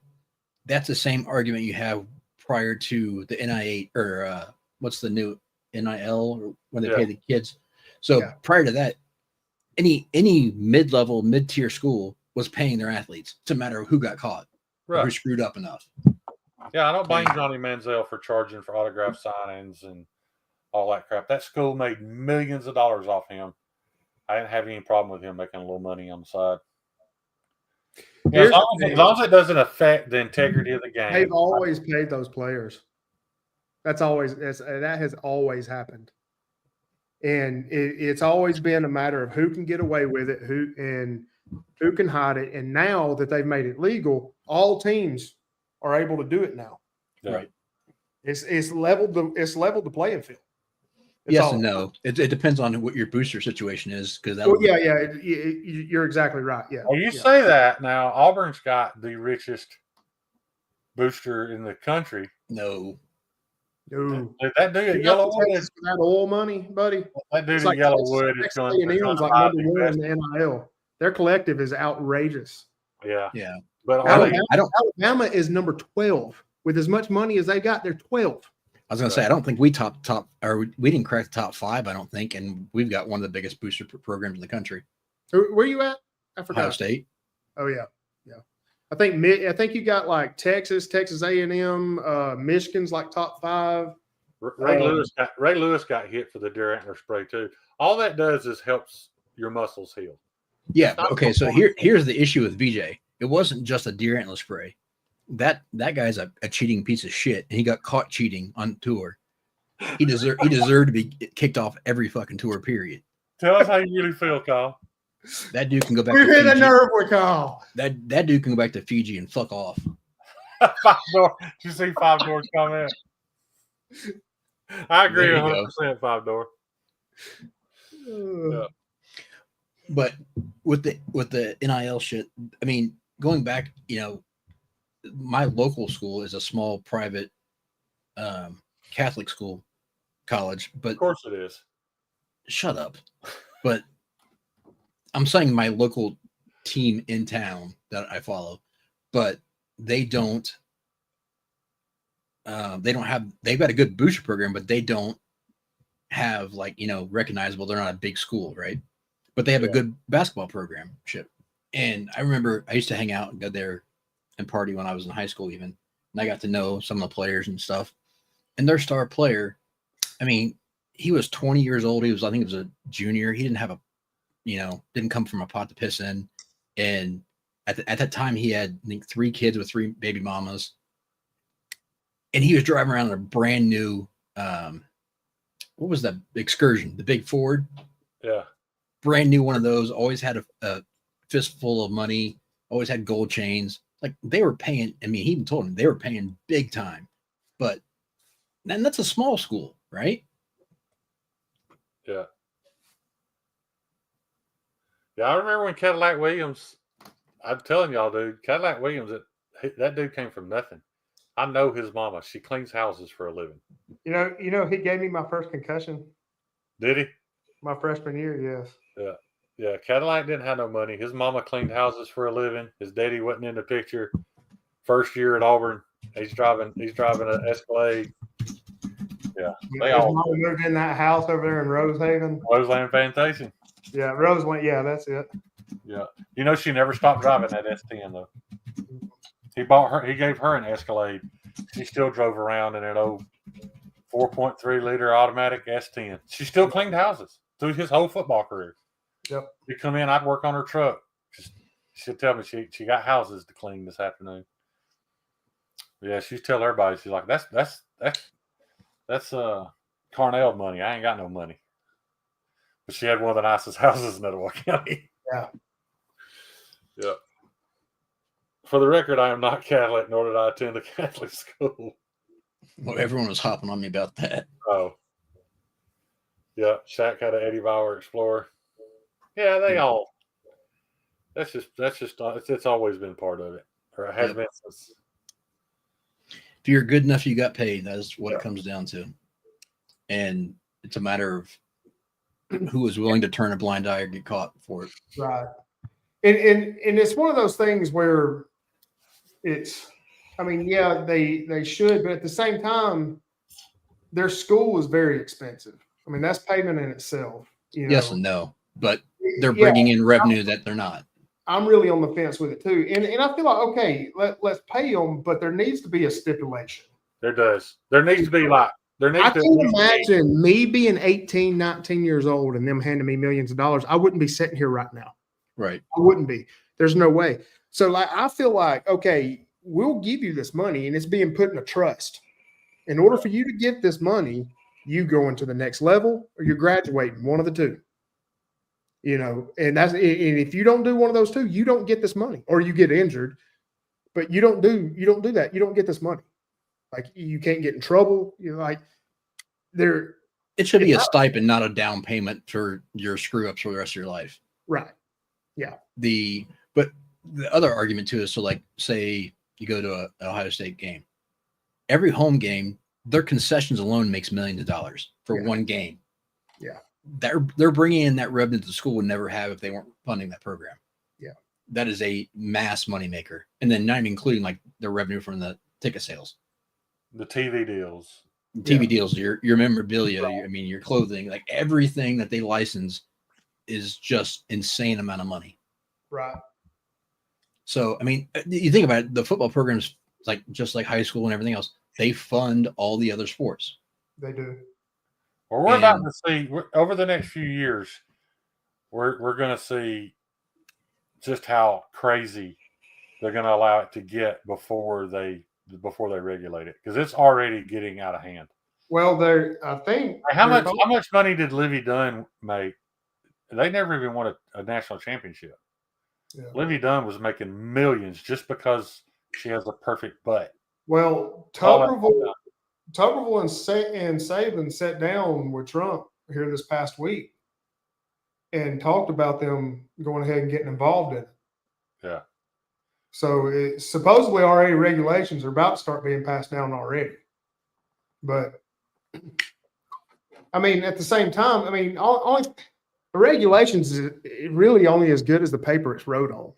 that's the same argument you have prior to the NIH or what's the new NIL or when they pay the kids. So prior to that, any mid-level, mid-tier school was paying their athletes. It doesn't matter who got caught, or who screwed up enough. Yeah, I don't blame Johnny Manziel for charging for autograph signings and all that crap. That school made millions of dollars off him. I didn't have any problem with him making a little money on the side. As long as it doesn't affect the integrity of the game. They've always paid those players. that has always happened. And it's always been a matter of who can get away with it, who can hide it. And now that they've made it legal, all teams are able to do it now. Yeah. Right. It's leveled the playing field. It's Yes all- and no. It depends on what your booster situation is, because Well, you're exactly right. Yeah. Well, you yeah. say that now. Auburn's got the richest booster in the country. no. No. That dude at You got to Yellowwood, Texas for that oil money, buddy. that dude It's at like Yellowwood is Texas going to A&M is like buy number the one in best. the NIL. Their collective is outrageous. Yeah, Yeah. but I are they, don't. Alabama is number 12 with as much money as they got. They're 12. I was going to say, I don't think we we didn't crack the top 5. I don't think, and we've got one of the biggest booster programs in the country. Where you at? I forgot. Ohio State. Oh yeah, yeah. I think you got like Texas A&M, Michigan's like top 5. Ray Lewis got hit for the deer antler spray too. All that does is helps your muscles heal. Yeah. Stop Okay. So performing. here's the issue with VJ. It wasn't just a deer antler spray. That guy's a cheating piece of shit, and he got caught cheating on tour. He deserved to be kicked off every fucking tour. Period. Tell us how you really feel, Kyle. That dude can go back. We to hit a Fiji. nerve with Kyle. That dude can go back to Fiji and fuck off. 5 Door. Did you see 5 Door's comment? I agree There you 100%. 5 Door. Uh, But with the NIL shit, I mean, going back, my local school is a small private Catholic school college, but Of course it is. shut up. But I'm saying my local team in town that I follow, but they don't have, they've got a good booster program, but they don't have recognizable. They're not a big school, right? But they have a good basketball program ship. And I remember I used to hang out and go there and party when I was in high school even. And I got to know some of the players and stuff. And their star player, I mean, he was 20 years old. I think he was a junior. He didn't have didn't come from a pot to piss in. And at that time he had, I think, 3 kids with 3 baby mamas. And he was driving around in a brand new, what was that excursion? The big Ford? Yeah. Brand new one of those. Always had a fistful of money. Always had gold chains. Like, they were paying. I mean, he even told him they were paying big time. But then that's a small school, right? Yeah. Yeah, I remember when Cadillac Williams, I'm telling y'all, dude, Cadillac Williams, that dude came from nothing. I know his mama. She cleans houses for a living. he gave me my first concussion Did he? my freshman year. Yes. Yeah, Cadillac didn't have no money. His mama cleaned houses for a living. His daddy wasn't in the picture. First year at Auburn, he's driving an Escalade. Yeah, they His all mama moved in that house over there in Rosehaven. Roseland Plantation. Yeah, Roseland. Yeah, that's it. Yeah, she never stopped driving that S10 though. He gave her an Escalade. She still drove around in an old 4.3 liter automatic S10. She still cleaned houses through his whole football career. Yep. He'd come in, I'd work on her truck. She'd tell me she got houses to clean this afternoon. Yeah, she'd tell everybody, she's like, that's Carnell money. I ain't got no money. But she had one of the nicest houses in Etowah County. Yeah. Yeah. For the record, I am not Catholic, nor did I attend a Catholic school. Well, everyone was hopping on me about that. Oh. Yeah, Shaq had an Eddie Bauer Explorer. Yeah, they all. That's just it's always been part of it, or it has been since. If you're good enough, you got paid. That's what it comes down to. And it's a matter of who is willing to turn a blind eye or get caught for it. Right. And it's one of those things where it's, I mean, yeah, they should, but at the same time, their school is very expensive. I mean, that's payment in itself. Yes and no, but they're bringing in revenue that they're not. I'm really on the fence with it too. And I feel like, okay, let's pay them, but there needs to be a stipulation. There does. There needs to be I can imagine me being 18, 19 years old and them handing me millions of dollars. I wouldn't be sitting here right now. Right. I wouldn't be. There's no way. So I feel like, okay, we'll give you this money and it's being put in a trust. In order for you to get this money, you go into the next level or you're graduating, one of the two. And that's, and if you don't do one of those two, you don't get this money, or you get injured. But you don't do that. You don't get this money. Like, you can't get in trouble. It should be a stipend, not a down payment for your screw ups for the rest of your life. Right. Yeah. But the other argument too is, so like, say you go to an Ohio State game, every home game, their concessions alone makes millions of dollars for one game. Yeah. They're bringing in that revenue that the school would never have if they weren't funding that program. Yeah. That is a mass moneymaker. And then not even including like the revenue from the ticket sales, the TV deals, deals, your memorabilia, your clothing, like everything that they license is just insane amount of money. Right. So, I mean, you think about it, the football programs, like just like high school and everything else, they fund all the other sports. They do. Well, we're about to see over the next few years, we're going to see just how crazy they're going to allow it to get before they regulate it, because it's already getting out of hand. Well, I think how much money did Livy Dunn make? They never even won a national championship. Yeah. Livy Dunn was making millions just because she has a perfect butt. Well, Tuberville and Saban sat down with Trump here this past week and talked about them going ahead and getting involved in it. Yeah. So supposedly already regulations are about to start being passed down already. But I mean, at the same time, I mean, only the regulations is really only as good as the paper it's wrote on.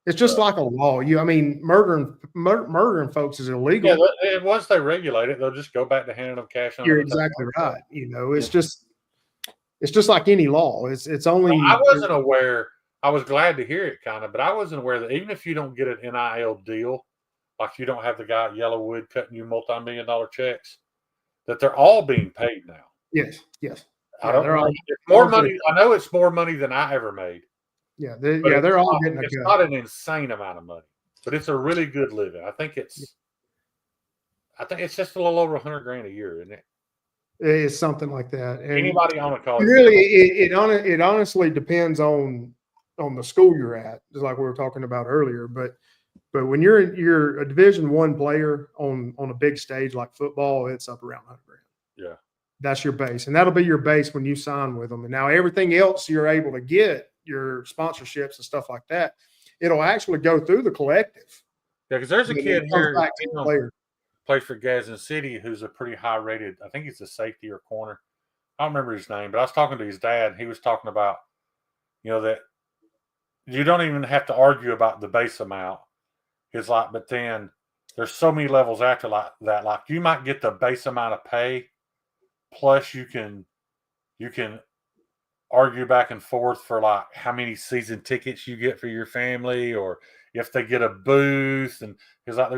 It's just like a law. Murdering folks is illegal. Yeah, once they regulate it, they'll just go back to handing them cash. You're exactly right. It's just like any law. It's only. I wasn't aware. I was glad to hear it, kind of, but I wasn't aware that even if you don't get an NIL deal, like you don't have the guy at Yellowwood cutting you multi-million-dollar checks, that they're all being paid now. Yes. I don't know. It's more money. I know it's more money than I ever made. Yeah, they're all getting a cut. It's not an insane amount of money, but it's a really good living. I think it's just a little over $100,000 a year, isn't it? It's something like that. And anybody on a college? Really, it honestly depends on the school you're at, just like we were talking about earlier. But when you're a Division I player on a big stage like football, it's up around $100,000. Yeah. That's your base. And that'll be your base when you sign with them. And now everything else you're able to get, your sponsorships and stuff like that, it'll actually go through the collective. Yeah, because there's a kid here plays for Gadsden City who's a pretty high rated, I think he's a safety or corner. I don't remember his name, but I was talking to his dad, and he was talking about, that you don't even have to argue about the base amount. It's like, but then there's so many levels after like that. Like, you might get the base amount of pay, plus you can argue back and forth for like how many season tickets you get for your family, or if they get a booth. And he's like,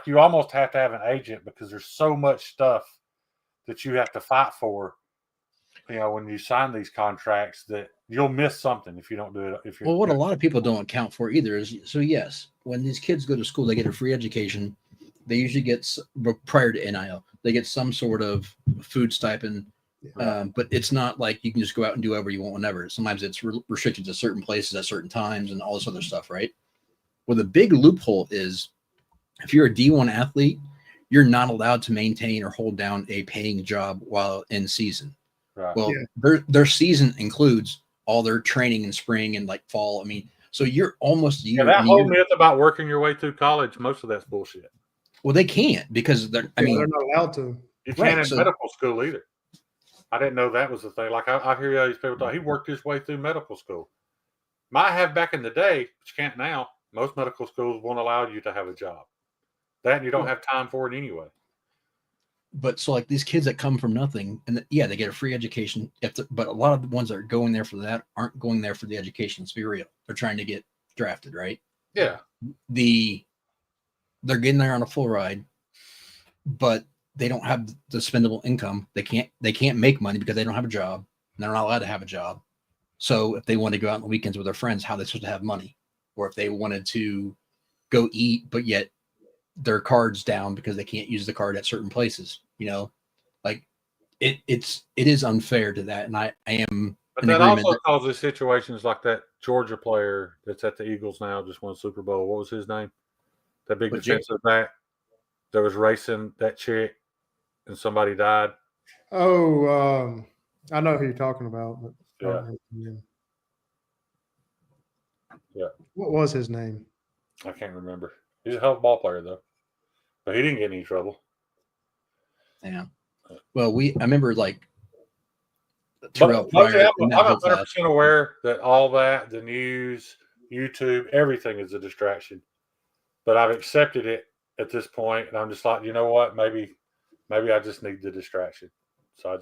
you almost have to have an agent because there's so much stuff that you have to fight for, when you sign these contracts, that you'll miss something if you don't do it. What a lot of people don't account for either is, so yes, when these kids go to school, they get a free education. They usually get, prior to NIL, they get some sort of food stipend. But it's not like you can just go out and do whatever you want whenever. Sometimes it's restricted to certain places at certain times and all this other stuff, right? Well, the big loophole is if you're a D1 athlete, you're not allowed to maintain or hold down a paying job while in season. Right. Well, their season includes all their training in spring and like fall. I mean, so you're almost a year. That whole myth about working your way through college, most of that's bullshit. Well, they can't because they're not allowed to. You can't in medical school either. I didn't know that was the thing. Like, I hear these people talk, he worked his way through medical school. Might have back in the day, but you can't now. Most medical schools won't allow you to have a job. That you don't have time for it anyway. But so like these kids that come from nothing, and they get a free education. But a lot of the ones that are going there for that aren't going there for the education. Let's be real. They're trying to get drafted, right? Yeah. They're getting there on a full ride, but they don't have the spendable income. They can't make money because they don't have a job. And they're not allowed to have a job. So if they want to go out on the weekends with their friends, how are they supposed to have money? Or if they wanted to go eat, but yet their cards down because they can't use the card at certain places. Like it is unfair to that, and I am But in that agreement. also causes situations like that Georgia player that's at the Eagles now, just won Super Bowl. What was his name? That big But defensive back that was racing that chick and somebody died. Oh, I know who you're talking about, but I Yeah. don't know his name. Yeah. What was his name? I can't remember. He's a hell of a ball player though, but he didn't get any trouble. Yeah. Well, I remember like Terrell Pryor. I'm 100% aware that all that, the news, YouTube, everything is a distraction. But I've accepted it at this point, and I'm just like, you know what? Maybe I just need the distraction. So I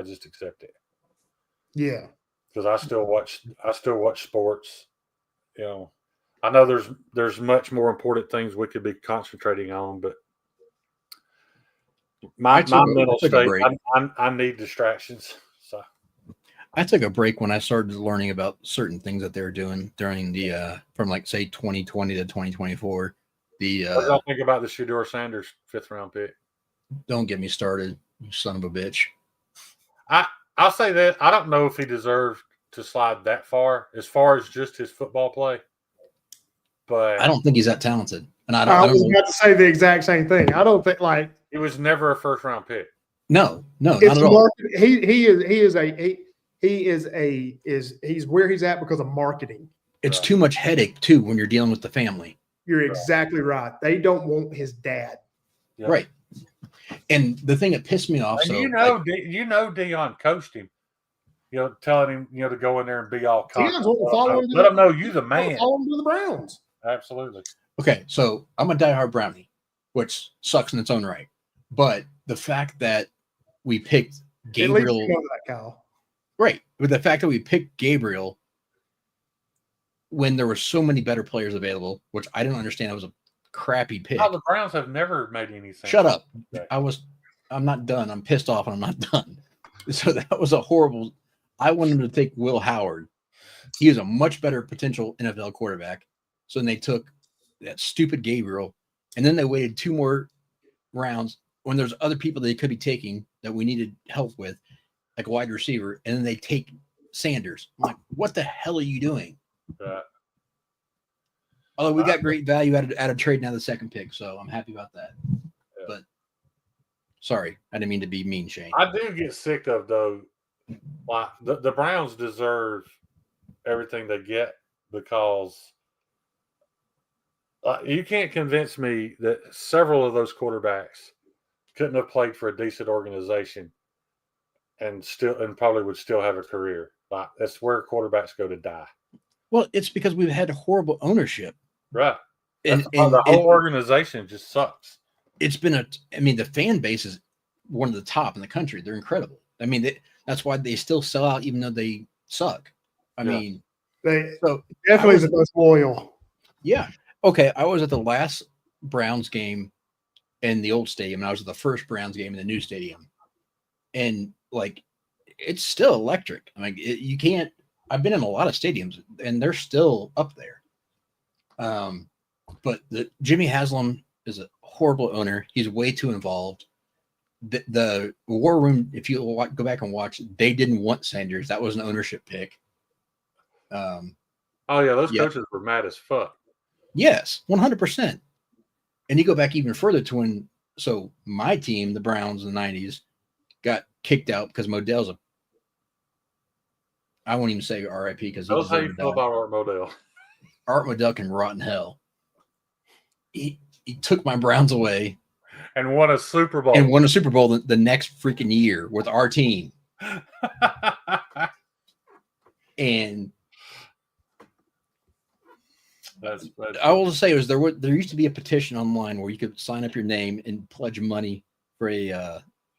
just accept it. Yeah. Because I still watch sports. I know there's much more important things we could be concentrating on, but my mental state, I need distractions. So I took a break when I started learning about certain things that they were doing during the from like say 2020 to 2024. What do y'all think about the Shedeur Sanders 5th round pick? Don't get me started, you son of a bitch. I'll say that I don't know if he deserved to slide that far as just his football play. But I don't think he's that talented. And I was about to say the exact same thing. I don't think he was never a 1st round pick. No, not at all. He's where he's at because of marketing. It's too much headache too when you're dealing with the family. You're exactly right. They don't want his dad. Yeah. Right. And the thing that pissed me off. And so Deion coached him. Telling him, to go in there and be all confident. Let him know you the man. Follow him to the Browns. Absolutely. Okay, so I'm a diehard Brownie, which sucks in its own right. But the fact that we picked Gabriel, at least you know that, Kyle. Right? But the fact that we picked Gabriel when there were so many better players available, which I didn't understand, it was a crappy pick. The Browns have never made any sense. Shut up! I'm not done. I'm pissed off, and I'm not done. So that was a horrible. I wanted them to take Will Howard. He is a much better potential NFL quarterback. So then they took that stupid Gabriel, and then they waited 2 more rounds when there's other people they could be taking that we needed help with, like a wide receiver, and then they take Sanders. I'm like, what the hell are you doing? Although we got great value out of trading out of the 2nd pick, so I'm happy about that. Yeah. But sorry, I didn't mean to be mean, Shane. I do get sick of though. Like the Browns deserve everything they get because you can't convince me that several of those quarterbacks couldn't have played for a decent organization and probably would still have a career. Like that's where quarterbacks go to die. Well, it's because we've had horrible ownership. Right. And the whole organization just sucks. It's been the fan base is one of the top in the country. They're incredible. I mean, that's why they still sell out even though they suck. I mean, they definitely the most loyal. Yeah. Okay. I was at the last Browns game in the old stadium, and I was at the first Browns game in the new stadium. And like, it's still electric. I mean, you can't. I've been in a lot of stadiums, and they're still up there. But Jimmy Haslam is a horrible owner. He's way too involved. The War Room, if you go back and watch, they didn't want Sanders. That was an ownership pick. Those coaches were mad as fuck. Yes, 100%. And you go back even further to when, so my team, the Browns in the 90s, got kicked out because Modell's I won't even say RIP because that's how you feel about Art Modell. Art Modell can rot in hell. He took my Browns away. And won a Super Bowl. The next freaking year with our team. And I will just say there used to be a petition online where you could sign up your name and pledge money for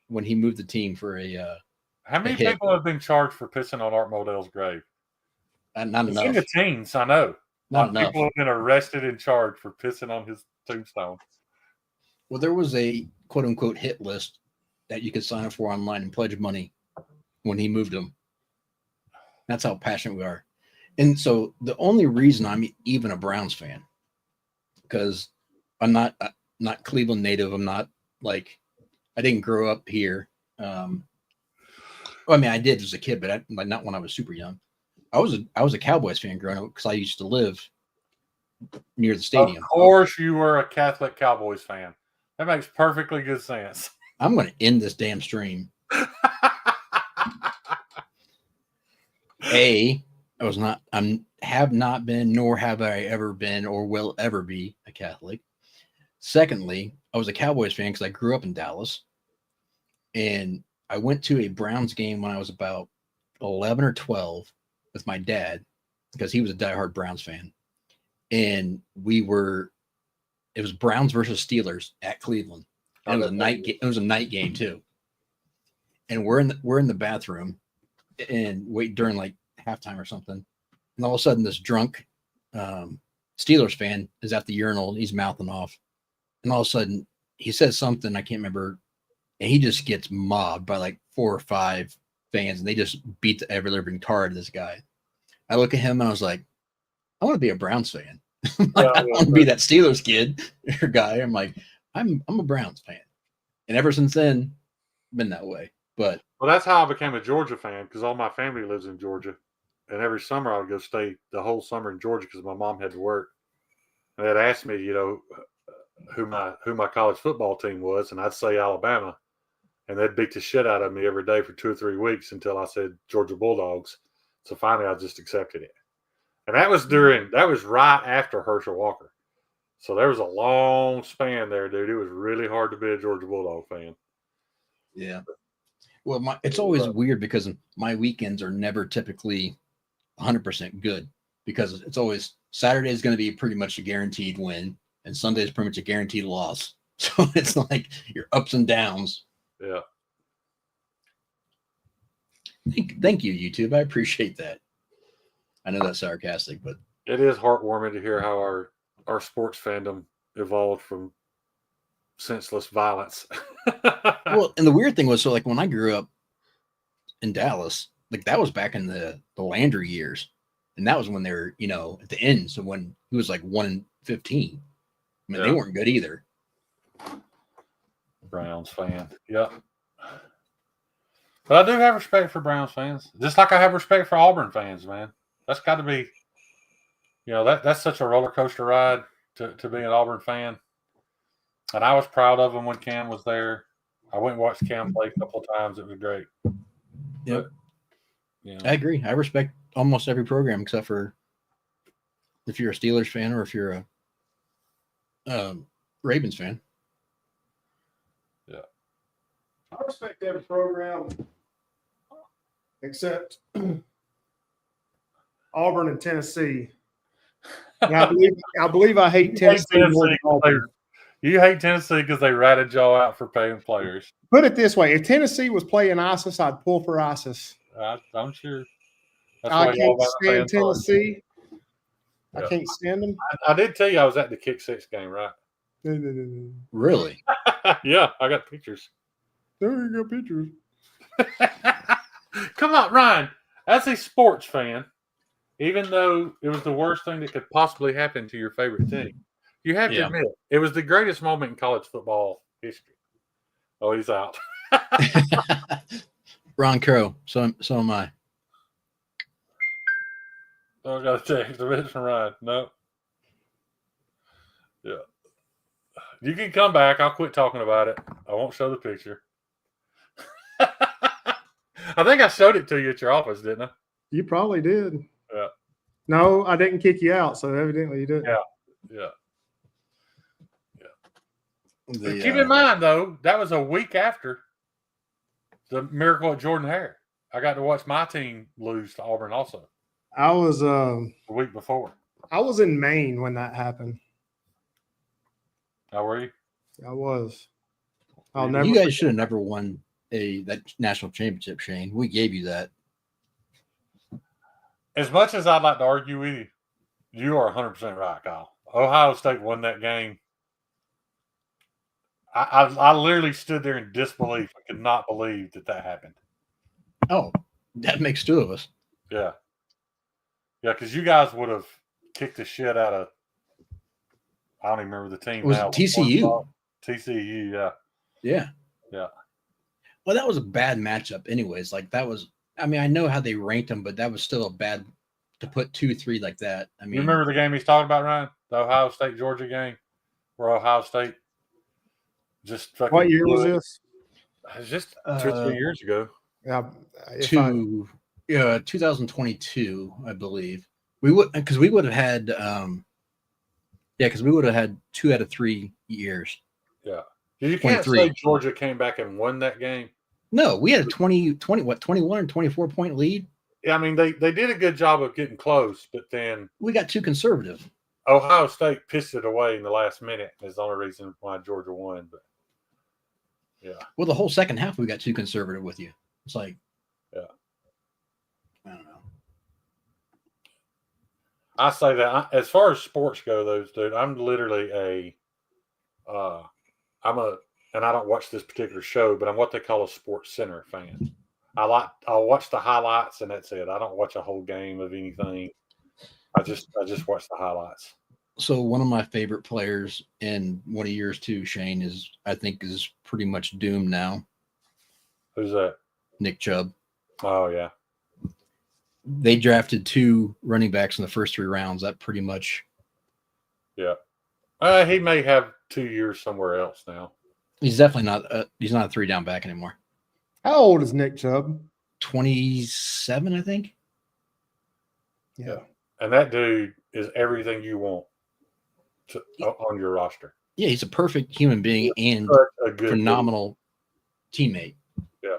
when he moved the team for a how many people have been charged for pissing on Art Modell's grave? Not enough. In the teens, I know. Not enough. People have been arrested and charged for pissing on his tombstone. Well, there was a quote unquote hit list that you could sign up for online and pledge money when he moved them. That's how passionate we are. And so the only reason I'm even a Browns fan, because I'm not, not Cleveland native. I'm not like I didn't grow up here. Well, I mean, I did as a kid, but not when I was super young. I was a Cowboys fan growing up because I used to live near the stadium. Of course, you were a Catholic Cowboys fan. That makes perfectly good sense. I'm going to end this damn stream. Have not been, nor have I ever been, or will ever be a Catholic. Secondly, I was a Cowboys fan because I grew up in Dallas, and I went to a Browns game when I was about 11 or 12 with my dad because he was a diehard Browns fan, and it was Browns versus Steelers at Cleveland. And it was a night game. It was a night game too, and we're in the bathroom, and wait during like halftime or something. And all of a sudden, this drunk Steelers fan is at the urinal and he's mouthing off. And all of a sudden, he says something I can't remember, and he just gets mobbed by like 4 or 5 fans, and they just beat the ever living tar out of this guy. I look at him and I was like, I want to be a Browns fan. I don't want to be that Steelers kid or guy. I'm like, I'm a Browns fan, and ever since then, been that way. But well, that's how I became a Georgia fan because all my family lives in Georgia. And every summer I would go stay the whole summer in Georgia because my mom had to work. And they'd ask me, who my college football team was, and I'd say Alabama. And they'd beat the shit out of me every day for 2 or 3 weeks until I said Georgia Bulldogs. So finally I just accepted it. And that was right after Herschel Walker. So there was a long span there, dude. It was really hard to be a Georgia Bulldog fan. Yeah. Well, it's always weird because my weekends are never typically 100% good because it's always Saturday is going to be pretty much a guaranteed win and Sunday is pretty much a guaranteed loss. So it's like your ups and downs. Yeah. Thank you, YouTube. I appreciate that. I know that's sarcastic, but it is heartwarming to hear how our sports fandom evolved from senseless violence. Well, and the weird thing was, so like when I grew up in Dallas, like that was back in the Landry years, and that was when they were, at the end. So when he was like 1-15, I mean, they weren't good either. Browns fan, yep. But I do have respect for Browns fans, just like I have respect for Auburn fans, man. That's got to be, that's such a roller coaster ride to be an Auburn fan. And I was proud of him when Cam was there. I went and watched Cam play a couple of times. It was great. Yep. I agree. I respect almost every program except for if you're a Steelers fan or if you're a Ravens fan. Yeah. I respect every program except Auburn and Tennessee. And I believe I hate Tennessee more than Auburn. You hate Tennessee because they ratted y'all out for paying players. Put it this way: if Tennessee was playing ISIS, I'd pull for ISIS. I'm sure. I can't stand Tennessee. I can't stand them. I did tell you I was at the Kick 6 game, right? No. Really? Yeah, I got pictures. There you go, pictures. Come on, Ryan. As a sports fan, even though it was the worst thing that could possibly happen to your favorite team, you have to admit it was the greatest moment in college football history. Oh, he's out. Ron Crow. So am I. Oh, I got to text the message from Ryan. No. Yeah. You can come back. I'll quit talking about it. I won't show the picture. I think I showed it to you at your office, didn't I? You probably did. Yeah. No, I didn't kick you out, so evidently you didn't. Yeah. Keep in mind, though, that was a week after the miracle at Jordan-Hare. I got to watch my team lose to Auburn also. I was the week before. I was in Maine when that happened. How were you? I was. You guys should have never won that national championship, Shane. We gave you that. As much as I'd like to argue with you, you are 100% right, Kyle. Ohio State won that game. I literally stood there in disbelief. I could not believe that happened. Oh, that makes 2 of us. Yeah. Yeah, because you guys would have kicked the shit out of I don't even remember the team Was now. it TCU? TCU, yeah. Yeah. Yeah. Well, that was a bad matchup, anyways. Like that was. I mean, I know how they ranked them, but that was still a bad to put 2-3 like that. I You mean, remember the game he's talking about, Ryan? The Ohio State Georgia game, where Ohio State just fucking. What year was this? It's just 2 or 3 years ago. Yeah, if I, 2022, I believe. We would because we would have had because we would have had 2 out of 3 years. Yeah. You can't 23. say Georgia came back and won that game. No, we had a 21 and 24 point lead. Yeah, I mean they did a good job of getting close, but then We got too conservative. Ohio State pissed it away in the last minute. Is the only reason why Georgia won. But yeah, Well, the whole second half we got too conservative with you. It's like, yeah, I don't know. I say that as far as sports go, those dude, I'm literally and I don't watch this particular show, but I'm what they call a Sports Center fan. I'll watch the highlights and that's it. I don't watch a whole game of anything. I just watch the highlights. So one of my favorite players in one of yours too, Shane, I think is pretty much doomed now. Who's that? Nick Chubb. Oh yeah. They drafted 2 running backs in the first 3 rounds. That pretty much. Yeah. He may have 2 years somewhere else now. He's definitely not. He's not a 3-down back anymore. how old is Nick Chubb? 27, I think. Yeah. And that dude is everything you want on your roster. Yeah, he's a perfect human being and Such a good phenomenal teammate. Yeah.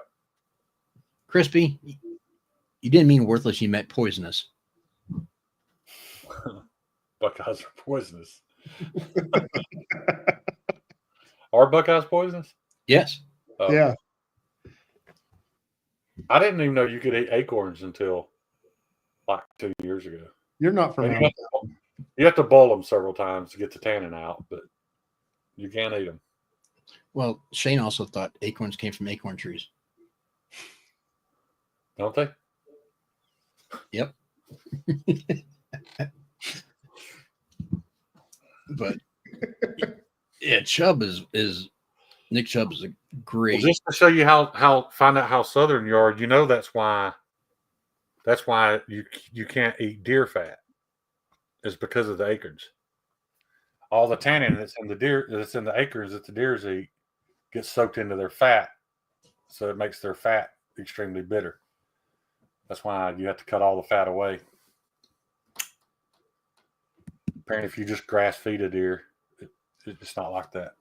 Crispy, you didn't mean worthless. You meant poisonous. dude. Buckeyes are poisonous. Are Buckeyes poisonous? Yes. Oh. Yeah. I didn't even know you could eat acorns until like 2 years ago. You're not from And you have to boil them several times to get the tannin out, but you can't eat them. Well, Shane also thought acorns came from acorn trees. Don't they? Yep. But yeah, Chubb is Nick Chubb is a great. Well, just to show you how find out how southern you are, you know that's why you can't eat deer fat. It's because of the acorns. All the tannin that's in the acorns that the deers eat gets soaked into their fat, so it makes their fat extremely bitter. That's why you have to cut all the fat away. Apparently, if you just grass feed a deer, it's not like that.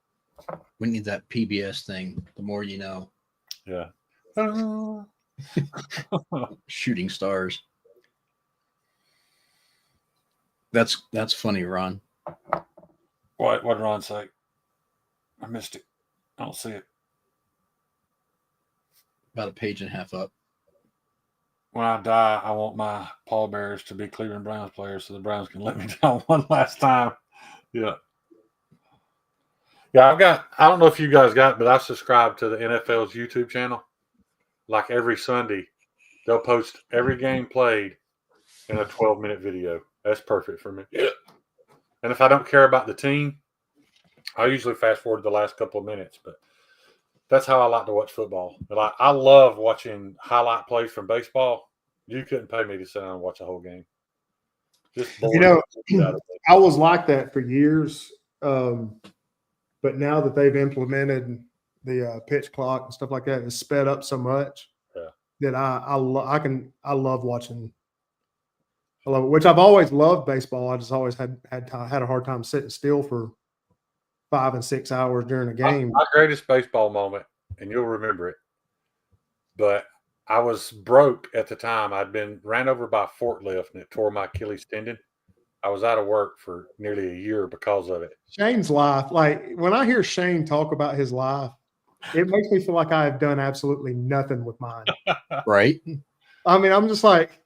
We need that PBS thing. The more you know. Yeah. Shooting stars. That's funny, Ron. What did Ron say? I missed it. I don't see it. About a page and a half up. When I die, I want my pallbearers to be Cleveland Browns players so the Browns can let me down one last time. Yeah. Yeah, I don't know if you guys got it, but I subscribe to the NFL's YouTube channel. Like every Sunday, they'll post every game played in a 12-minute video. That's perfect for me. Yeah. And if I don't care about the team, I usually fast forward the last couple of minutes, but that's how I like to watch football. I love watching highlight plays from baseball. You couldn't pay me to sit down and watch a whole game. Just I was like that for years, but now that they've implemented the pitch clock and stuff like that, it's sped up so much that I love watching. I love it, which I've always loved baseball. I just always had a hard time sitting still for 5 and 6 hours during a game. My greatest baseball moment, and you'll remember it, but I was broke at the time. I'd been ran over by a forklift and it tore my Achilles tendon. I was out of work for nearly a year because of it. Shane's life, like when I hear Shane talk about his life, it makes me feel like I have done absolutely nothing with mine. Right? I mean, I'm just like,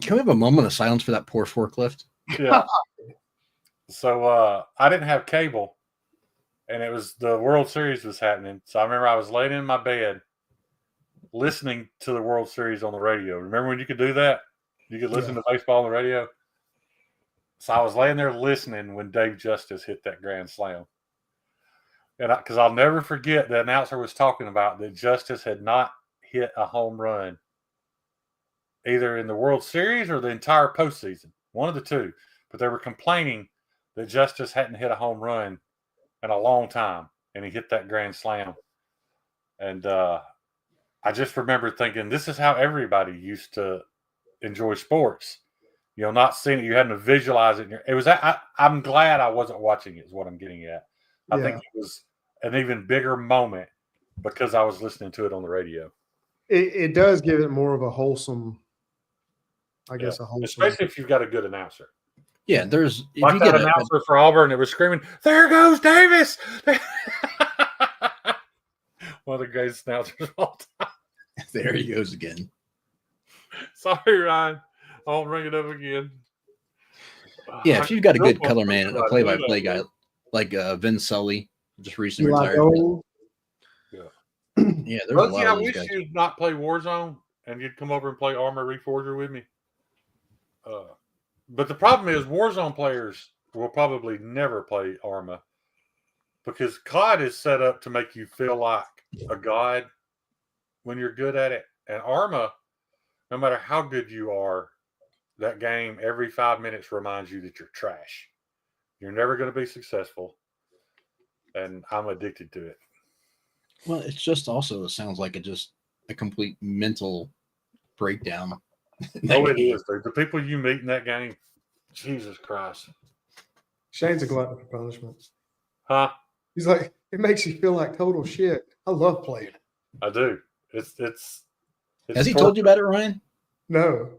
can we have a moment of silence for that poor forklift? Yeah. So I didn't have cable, and it was the World Series was happening. So I remember I was laying in my bed listening to the World Series on the radio. Remember when you could do that? You could listen to baseball on the radio. So I was laying there listening when Dave Justice hit that grand slam. And because I'll never forget, the announcer was talking about that Justice had not hit a home run either in the World Series or the entire postseason, one of the two. But they were complaining that Justice hadn't hit a home run in a long time, and he hit that grand slam. And I just remember thinking, this is how everybody used to enjoy sports. Not seeing it, you had to visualize it. It was. I'm glad I wasn't watching it. Is what I'm getting at. I think it was an even bigger moment because I was listening to it on the radio. It does give it more of a wholesome, I guess, especially if you've got a good announcer. Yeah, there's if like you that get announcer for Auburn that was screaming, "There goes Davis!" One of the greatest announcers of all time. There he goes again. Sorry, Ryan. I won't bring it up again. Yeah, if you've got a good color man, a play-by-play guy like Vin Sully, just recently retired. Yeah, there's a lot I of these wish guys. you'd not play Warzone and you'd come over and play Arma Reforger with me. But the problem is Warzone players will probably never play Arma because COD is set up to make you feel like a god when you're good at it. And Arma, no matter how good you are, that game every 5 minutes reminds you that you're trash. You're never going to be successful. And I'm addicted to it. Well, it's just also sounds like a complete mental breakdown. Oh, it is, dude. The people you meet in that game, Jesus Christ. Shane's a glutton for punishment. Huh? He's like, it makes you feel like total shit. I love playing it. I do. It's Has he told you about it, Ryan? No.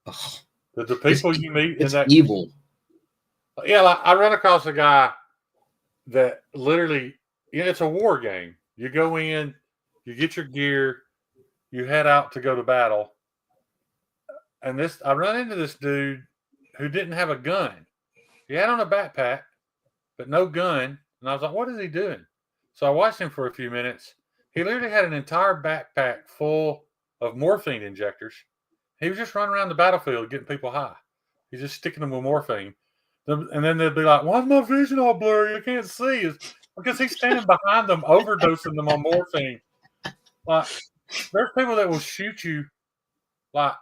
Oh, the people you meet in that evil. Yeah, like I run across a guy that literally, it's a war game. You go in, you get your gear, you head out to go to battle. And I run into this dude who didn't have a gun. He had on a backpack, but no gun. And I was like, what is he doing? So I watched him for a few minutes. He literally had an entire backpack full of morphine injectors. He was just running around the battlefield getting people high. He's just sticking them with morphine. And then they'd be like, why's my vision all blurry? I can't see. It's because he's standing behind them, overdosing them on morphine. Like, there's people that will shoot you like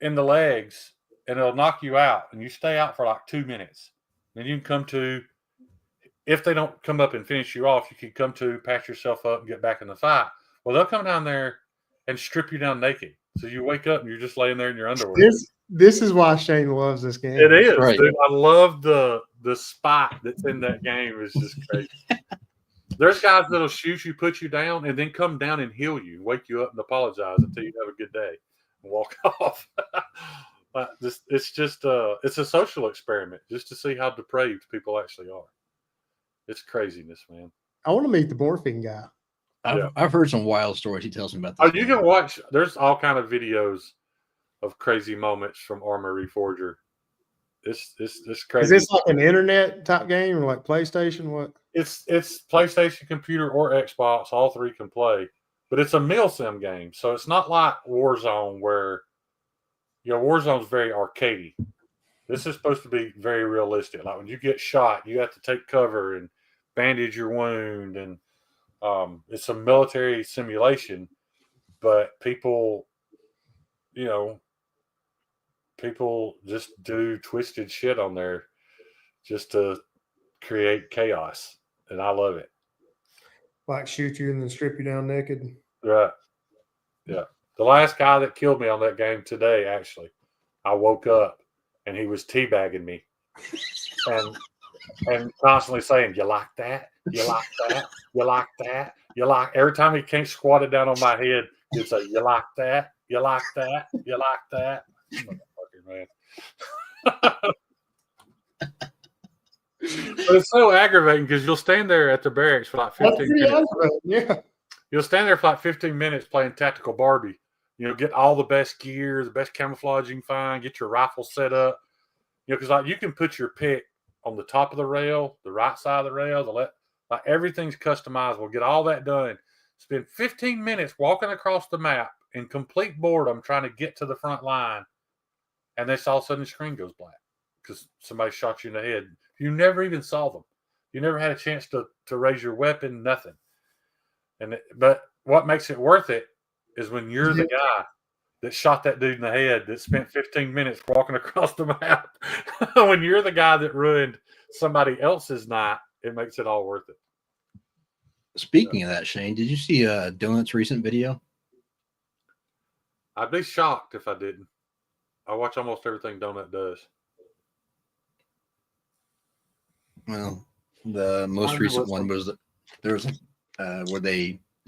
in the legs and it'll knock you out. And you stay out for like 2 minutes. Then you can come to, if they don't come up and finish you off, you can come to, patch yourself up and get back in the fight. Well, they'll come down there and strip you down naked. So you wake up and you're just laying there in your underwear. This is why Shane loves this game. It is, right. Dude. I love the spot that's in that game. It's just crazy. There's guys that'll shoot you, put you down, and then come down and heal you, wake you up and apologize until you have a good day and walk off. But it's just it's a social experiment just to see how depraved people actually are. It's craziness, man. I want to meet the morphine guy. I've heard some wild stories he tells me about this. Oh, you can watch. There's all kind of videos of crazy moments from Arma Reforger. It's crazy. Is this like an internet type game or like PlayStation? What? It's PlayStation, computer, or Xbox. All three can play, but it's a milsim game, so it's not like Warzone where Warzone's very arcadey. This is supposed to be very realistic. Like when you get shot, you have to take cover and bandage your wound, and it's a military simulation. But people just do twisted shit on there just to create chaos, and I love it. Like shoot you and then strip you down naked. Right. Yeah. The last guy that killed me on that game today, actually, I woke up and he was teabagging me and constantly saying, "You like that? You like that? You like that? You like." Every time he came squatted down on my head, he'd say, "You like that? You like that? You like that?" Motherfucker, man. But it's so aggravating because you'll stand there at the barracks for like 15 minutes. Yeah. You'll stand there for like 15 minutes playing tactical Barbie. Get all the best gear, the best camouflage you can find, get your rifle set up. Because like you can put your pick on the top of the rail, the right side of the rail, the left. Like everything's customizable. Get all that done. Spend 15 minutes walking across the map in complete boredom trying to get to the front line. And then all of a sudden the screen goes black. because somebody shot you in the head. You never even saw them. You never had a chance to raise your weapon, nothing. But what makes it worth it is when you're the guy that shot that dude in the head that spent 15 minutes walking across the map. When you're the guy that ruined somebody else's night, it makes it all worth it. Speaking of that, Shane, did you see Donut's recent video? I'd be shocked if I didn't. I watch almost everything Donut does. Well, the most recent one was there was where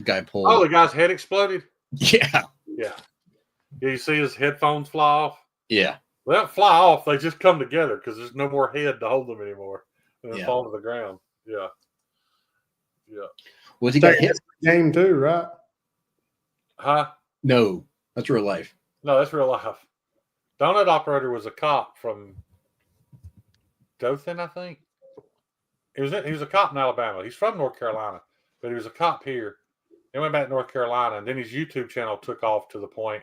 guy pulled. Oh, the guy's head exploded? Yeah. Yeah. You see his headphones fly off? Yeah. They don't fly off. They just come together because there's no more head to hold them anymore. And they Yeah. fall to the ground. Yeah. Yeah. Was he got hit? Game too, right? Huh? No, that's real life. No, that's real life. Donut operator was a cop from Dothan, I think. He was a cop in Alabama. He's from North Carolina, but he was a cop here. He went back to North Carolina, and then his YouTube channel took off to the point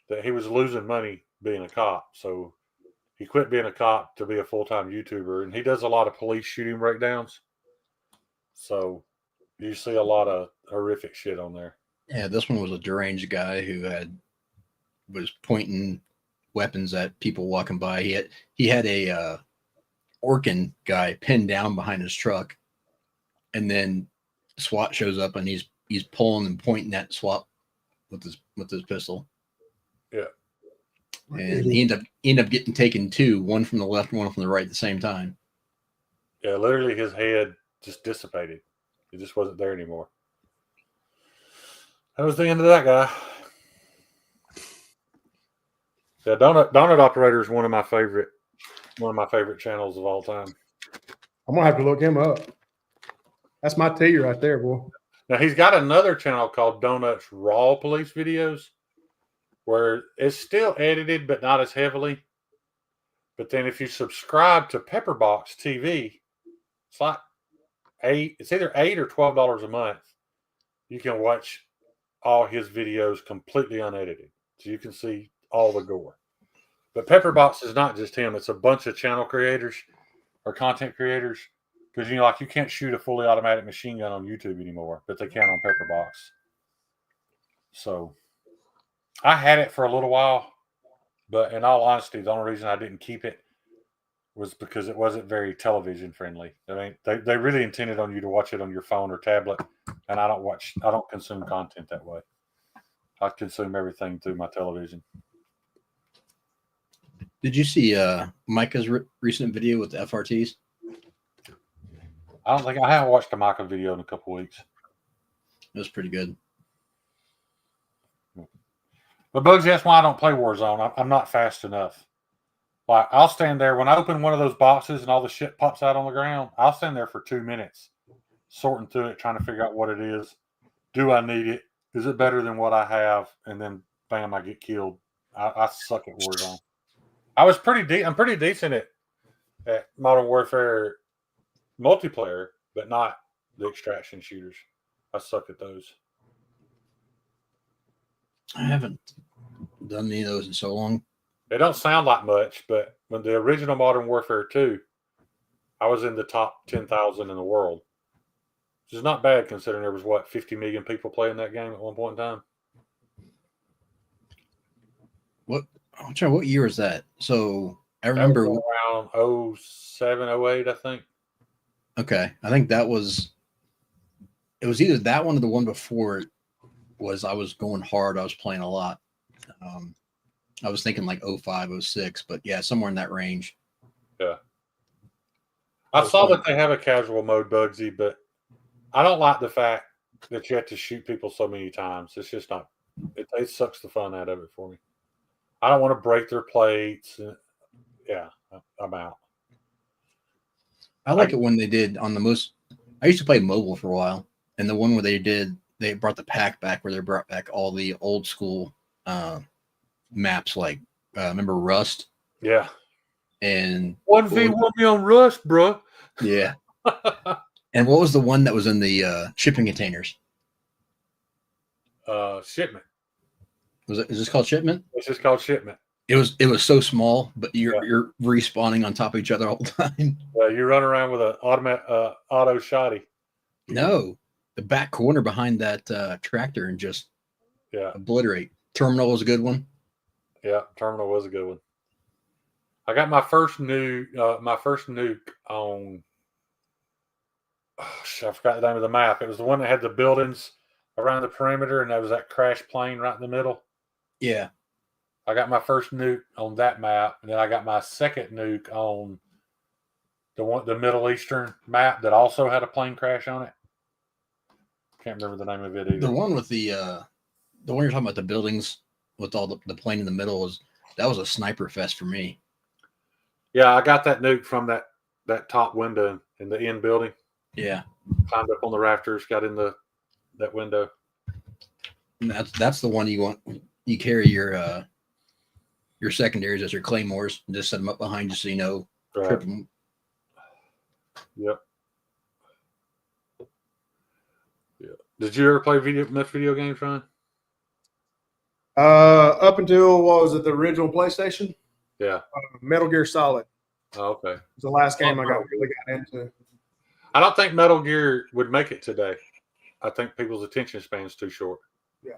that he was losing money being a cop. So he quit being a cop to be a full-time YouTuber, and he does a lot of police shooting breakdowns. So you see a lot of horrific shit on there. Yeah, this one was a deranged guy who was pointing weapons at people walking by. He had a Orkin guy pinned down behind his truck, and then SWAT shows up and he's pulling and pointing at SWAT with his pistol. Yeah. And he ended up getting taken two, one from the left, one from the right at the same time. Yeah, literally his head just dissipated. It just wasn't there anymore. That was the end of that guy. Yeah, Donut Operator is one of my favorite channels of all time. I'm gonna have to look him up. That's my T right there, boy. Now he's got another channel called Donut's Raw Police Videos, where it's still edited but not as heavily. But then if you subscribe to Pepperbox TV, it's like it's either $8 or $12 a month. You can watch all his videos completely unedited, so you can see all the gore. But Pepperbox is not just him; it's a bunch of channel creators or content creators. Because you can't shoot a fully automatic machine gun on YouTube anymore, but they can on Pepperbox. So I had it for a little while, but in all honesty, the only reason I didn't keep it was because it wasn't very television friendly. I mean, they really intended on you to watch it on your phone or tablet, and I don't consume content that way. I consume everything through my television. Did you see Micah's recent video with the FRTs? I haven't watched a Micah video in a couple weeks. It was pretty good. But Bugsy, that's why I don't play Warzone. I'm not fast enough. Like, I'll stand there when I open one of those boxes and all the shit pops out on the ground. I'll stand there for 2 minutes, sorting through it, trying to figure out what it is. Do I need it? Is it better than what I have? And then, bam, I get killed. I suck at Warzone. I'm pretty decent at Modern Warfare multiplayer, but not the extraction shooters. I suck at those. I haven't done any of those in so long. They don't sound like much, but when the original Modern Warfare 2, I was in the top 10,000 in the world, which is not bad considering there was 50 million people playing that game at one point in time. I'm trying. What year is that? So I remember around 07, 08, I think. Okay, I think it was either that one or the one before it was. I was going hard. I was playing a lot. I was thinking like 05, 06, but yeah, somewhere in that range. Yeah. I saw that they have a casual mode, Bugsy, but I don't like the fact that you have to shoot people so many times. It's just not. It sucks the fun out of it for me. I don't want to break their plates. Yeah, I'm out. I like it when they did on the most. I used to play mobile for a while, and the one where they brought the pack back, where they brought back all the old school maps, like remember Rust? Yeah. And 1v1 me on Rust, bro. Yeah. And what was the one that was in the shipping containers? Shipment. Is this called Shipment? It's just called Shipment. It was so small, but Yeah. you're respawning on top of each other all the time. You run around with an auto shotty. No, the back corner behind that tractor and just Yeah, obliterate. Terminal was a good one. yeah. Terminal was a good one. I got my first nuke on. Oh, shit, I forgot the name of the map. It was the one that had the buildings around the perimeter, and there was that crash plane right in the middle. Yeah. I got my first nuke on that map, and then I got my second nuke on the Middle Eastern map that also had a plane crash on it. Can't remember the name of it either. The one with the one you're talking about, the buildings with all the plane in the middle, that was a sniper fest for me. Yeah, I got that nuke from that top window in the end building. Yeah. Climbed up on the rafters, got in that window. And that's the one you want. You carry your secondaries as your claymores and just set them up behind you so you know trip them. Yep. Yeah. Did you ever play much video games, Ryan? Up until what was it, the original PlayStation? Yeah. Metal Gear Solid. Oh, okay. It was the last game I really got into. I don't think Metal Gear would make it today. I think people's attention span's too short. Yeah.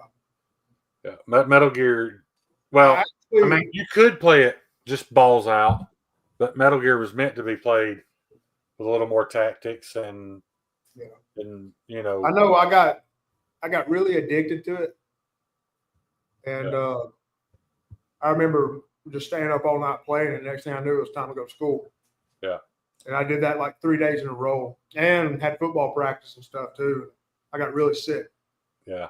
Yeah. Metal Gear. Well, Actually, I mean, you could play it just balls out, but Metal Gear was meant to be played with a little more tactics and you know. I know I got really addicted to it, and I remember just staying up all night playing. And the next thing I knew, it was time to go to school. Yeah. And I did that like 3 days in a row, and had football practice and stuff too. I got really sick. Yeah.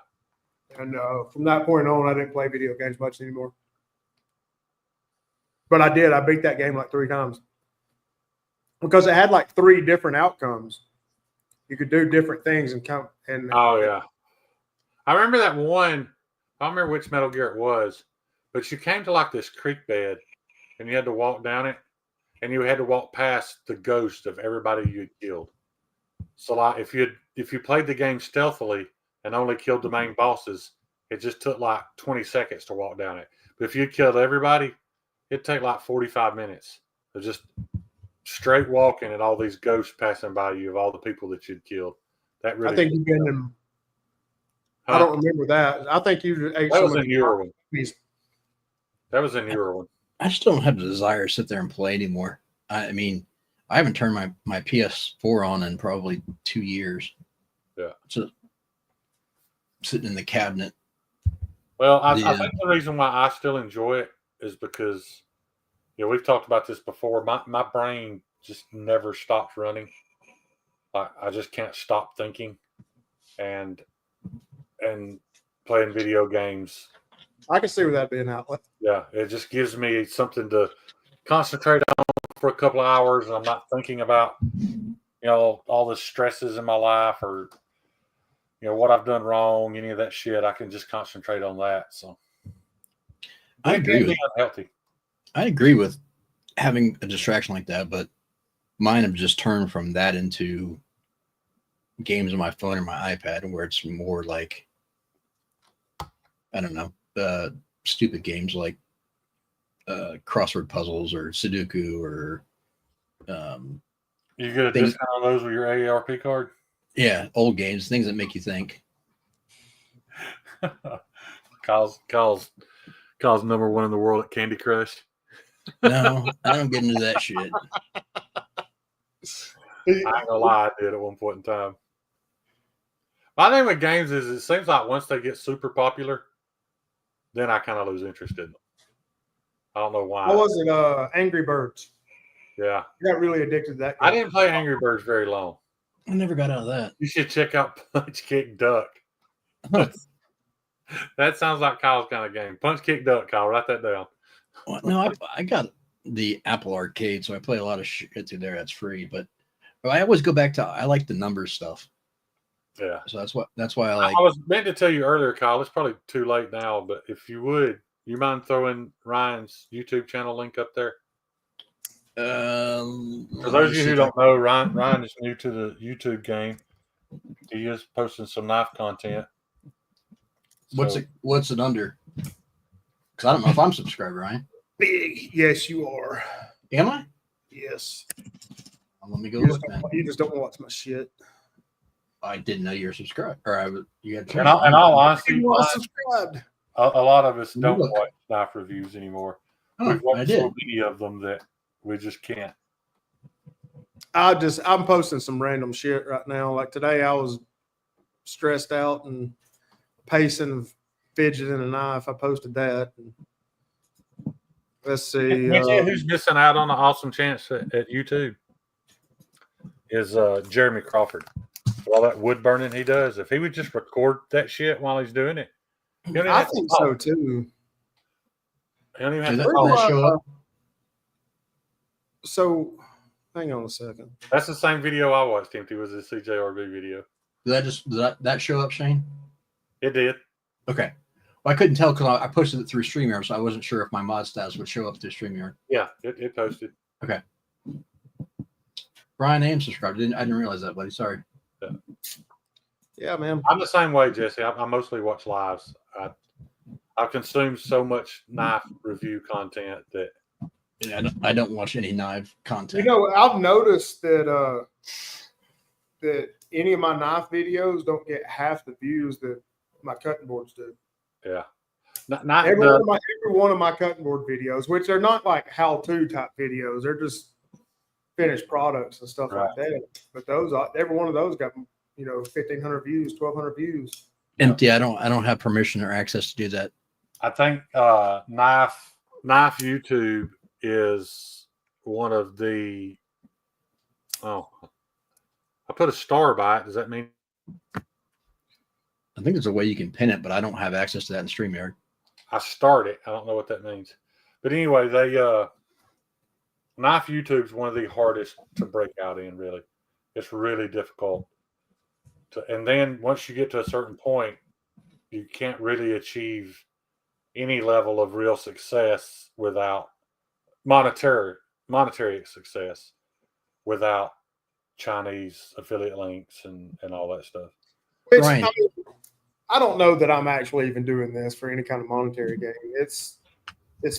And from that point on, I didn't play video games much anymore. But I did. I beat that game like 3 times because it had like 3 different outcomes. You could do different things and come. And Oh yeah, I remember that one. I don't remember which Metal Gear it was, but you came to like this creek bed, and you had to walk down it, and you had to walk past the ghost of everybody you had killed. So like if you played the game stealthily and only killed the main bosses, it just took like 20 seconds to walk down it. But if you killed everybody, it'd take like 45 minutes of just straight walking and all these ghosts passing by you of all the people that you'd killed. That really. I think you've been in. I don't remember that. I think you ate That was some a of newer one. these. That was a newer one. I just don't have the desire to sit there and play anymore. I mean, I haven't turned my PS4 on in probably 2 years. Yeah. So sitting in the cabinet. Well, I think the reason why I still enjoy it is because, we've talked about this before. My brain just never stops running. I just can't stop thinking, and playing video games. I can see where that being an outlet. Yeah, it just gives me something to concentrate on for a couple of hours, and I'm not thinking about, all the stresses in my life or, what I've done wrong, any of that shit. I can just concentrate on that. So I agree with unhealthy. I agree with having a distraction like that, but mine have just turned from that into games on my phone or my iPad, where it's more like, I don't know, stupid games like crossword puzzles or Sudoku or You get a discount on those with your AARP card? Yeah, old games, things that make you think. Kyle's number 1 in the world at Candy Crush. No, I don't get into that shit. I ain't gonna lie, I did at one point in time. My thing with games is it seems like once they get super popular, then I kind of lose interest in them. I don't know why. What was it? Angry Birds. Yeah. I got really addicted to that game. I didn't play Angry Birds very long. I never got out of that. You should check out Punch Kick Duck. That sounds like Kyle's kind of game. Punch Kick Duck, Kyle. Write that down. Well, no, I got the Apple Arcade, so I play a lot of shit through there that's free. But I always go back to, I like the numbers stuff. Yeah. So that's why I like. I was meant to tell you earlier, Kyle. It's probably too late now, but if you would, you mind throwing Ryan's YouTube channel link up there? For those of you who don't know, Ryan is new to the YouTube game. He is posting some knife content. What's it under? Because I don't know if I'm subscribed, Ryan. big. Yes, you are. Am I? Yes. Let me go You look, just, man. you just don't watch my shit. I didn't know you were subscribed, or you had. In all honesty, You are Mike, subscribed. a lot of us Let me don't look. watch knife reviews anymore. Oh, We've I watched did. so many of them that we just can't. I'm posting some random shit right now. Like today, I was stressed out and pacing, fidgeting a knife. I posted that. Let's see. You know who's missing out on an awesome chance at YouTube is Jeremy Crawford. All that wood burning he does. If he would just record that shit while he's doing it, he don't even I have to think talk. so too. He don't even have Did to that, talk. that show up? So, hang on a second. That's the same video I watched. Empty was a CJRB video. Did that show up, Shane? It did. Okay. Well, I couldn't tell because I posted it through StreamYard, so I wasn't sure if my mod stats would show up through StreamYard. Yeah, it posted. Brian Ames subscribed. I didn't realize that, buddy. Sorry. Yeah, man. I'm the same way, Jesse. I mostly watch lives. I consume so much knife review content that Yeah, I don't watch any knife content. You know, I've noticed that that any of my knife videos don't get half the views that my cutting boards do. yeah. Every one of my cutting board videos, which are not like how-to type videos, they're just finished products and stuff like that. But every one of those got 1,500 views, 1,200 views. Empty. I don't have permission or access to do that. I think knife YouTube is one of the. Oh, I put a star by it. Does that mean? I think there's a way you can pin it, but I don't have access to that in StreamYard. I start it. I don't know what that means. But anyway, knife YouTube is one of the hardest to break out in, really. It's really difficult. And then once you get to a certain point, you can't really achieve any level of real success without monetary success without Chinese affiliate links and all that stuff. Which, Brian. I don't know that I'm actually even doing this for any kind of monetary gain. It's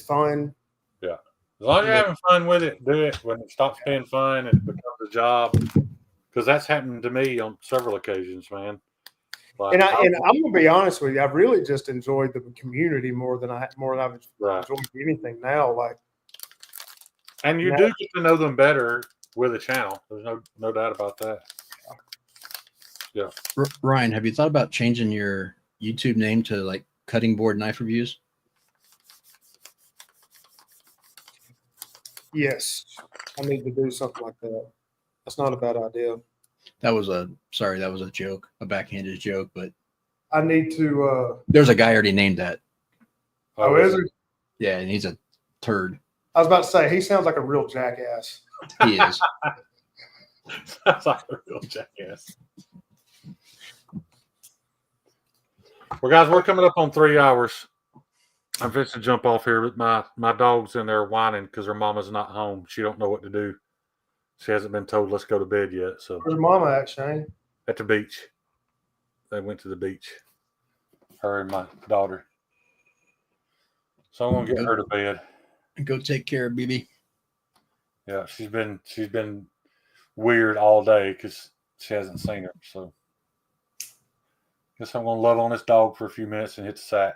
fun. Yeah. As long as you're having fun with it, do it. When it stops being fun, it becomes a job. Because that's happened to me on several occasions, man. Like, And I'm gonna be honest with you, I've really just enjoyed the community more than I've right. enjoyed anything now. Like, And you do get to know them better with a channel. There's no doubt about that. Yeah. Ryan, have you thought about changing your YouTube name to like Cutting Board Knife Reviews? yes, I need to do something like that. That's not a bad idea. That was a joke, a backhanded joke, but I need to. there's a guy already named that. Oh, is it? Yeah, and he's a turd. I was about to say he sounds like a real jackass. He is. Sounds like a real jackass. Well, guys, we're coming up on 3 hours. I'm fixing to jump off here, but my dog's in there whining because her mama's not home. She don't know what to do. She hasn't been told let's go to bed yet. So Where's Mama at, Shane? at the beach. They went to the beach. Her and my daughter. So I'm gonna get her to bed. Go take care of BB. Yeah, she's been weird all day because she hasn't seen her. So guess I'm gonna love on this dog for a few minutes and hit the sack.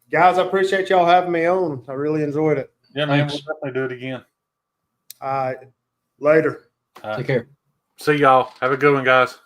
Guys, I appreciate y'all having me on. I really enjoyed it. Yeah, man, Thanks. we'll definitely do it again. Later. All right. Take care. See y'all. Have a good one, guys.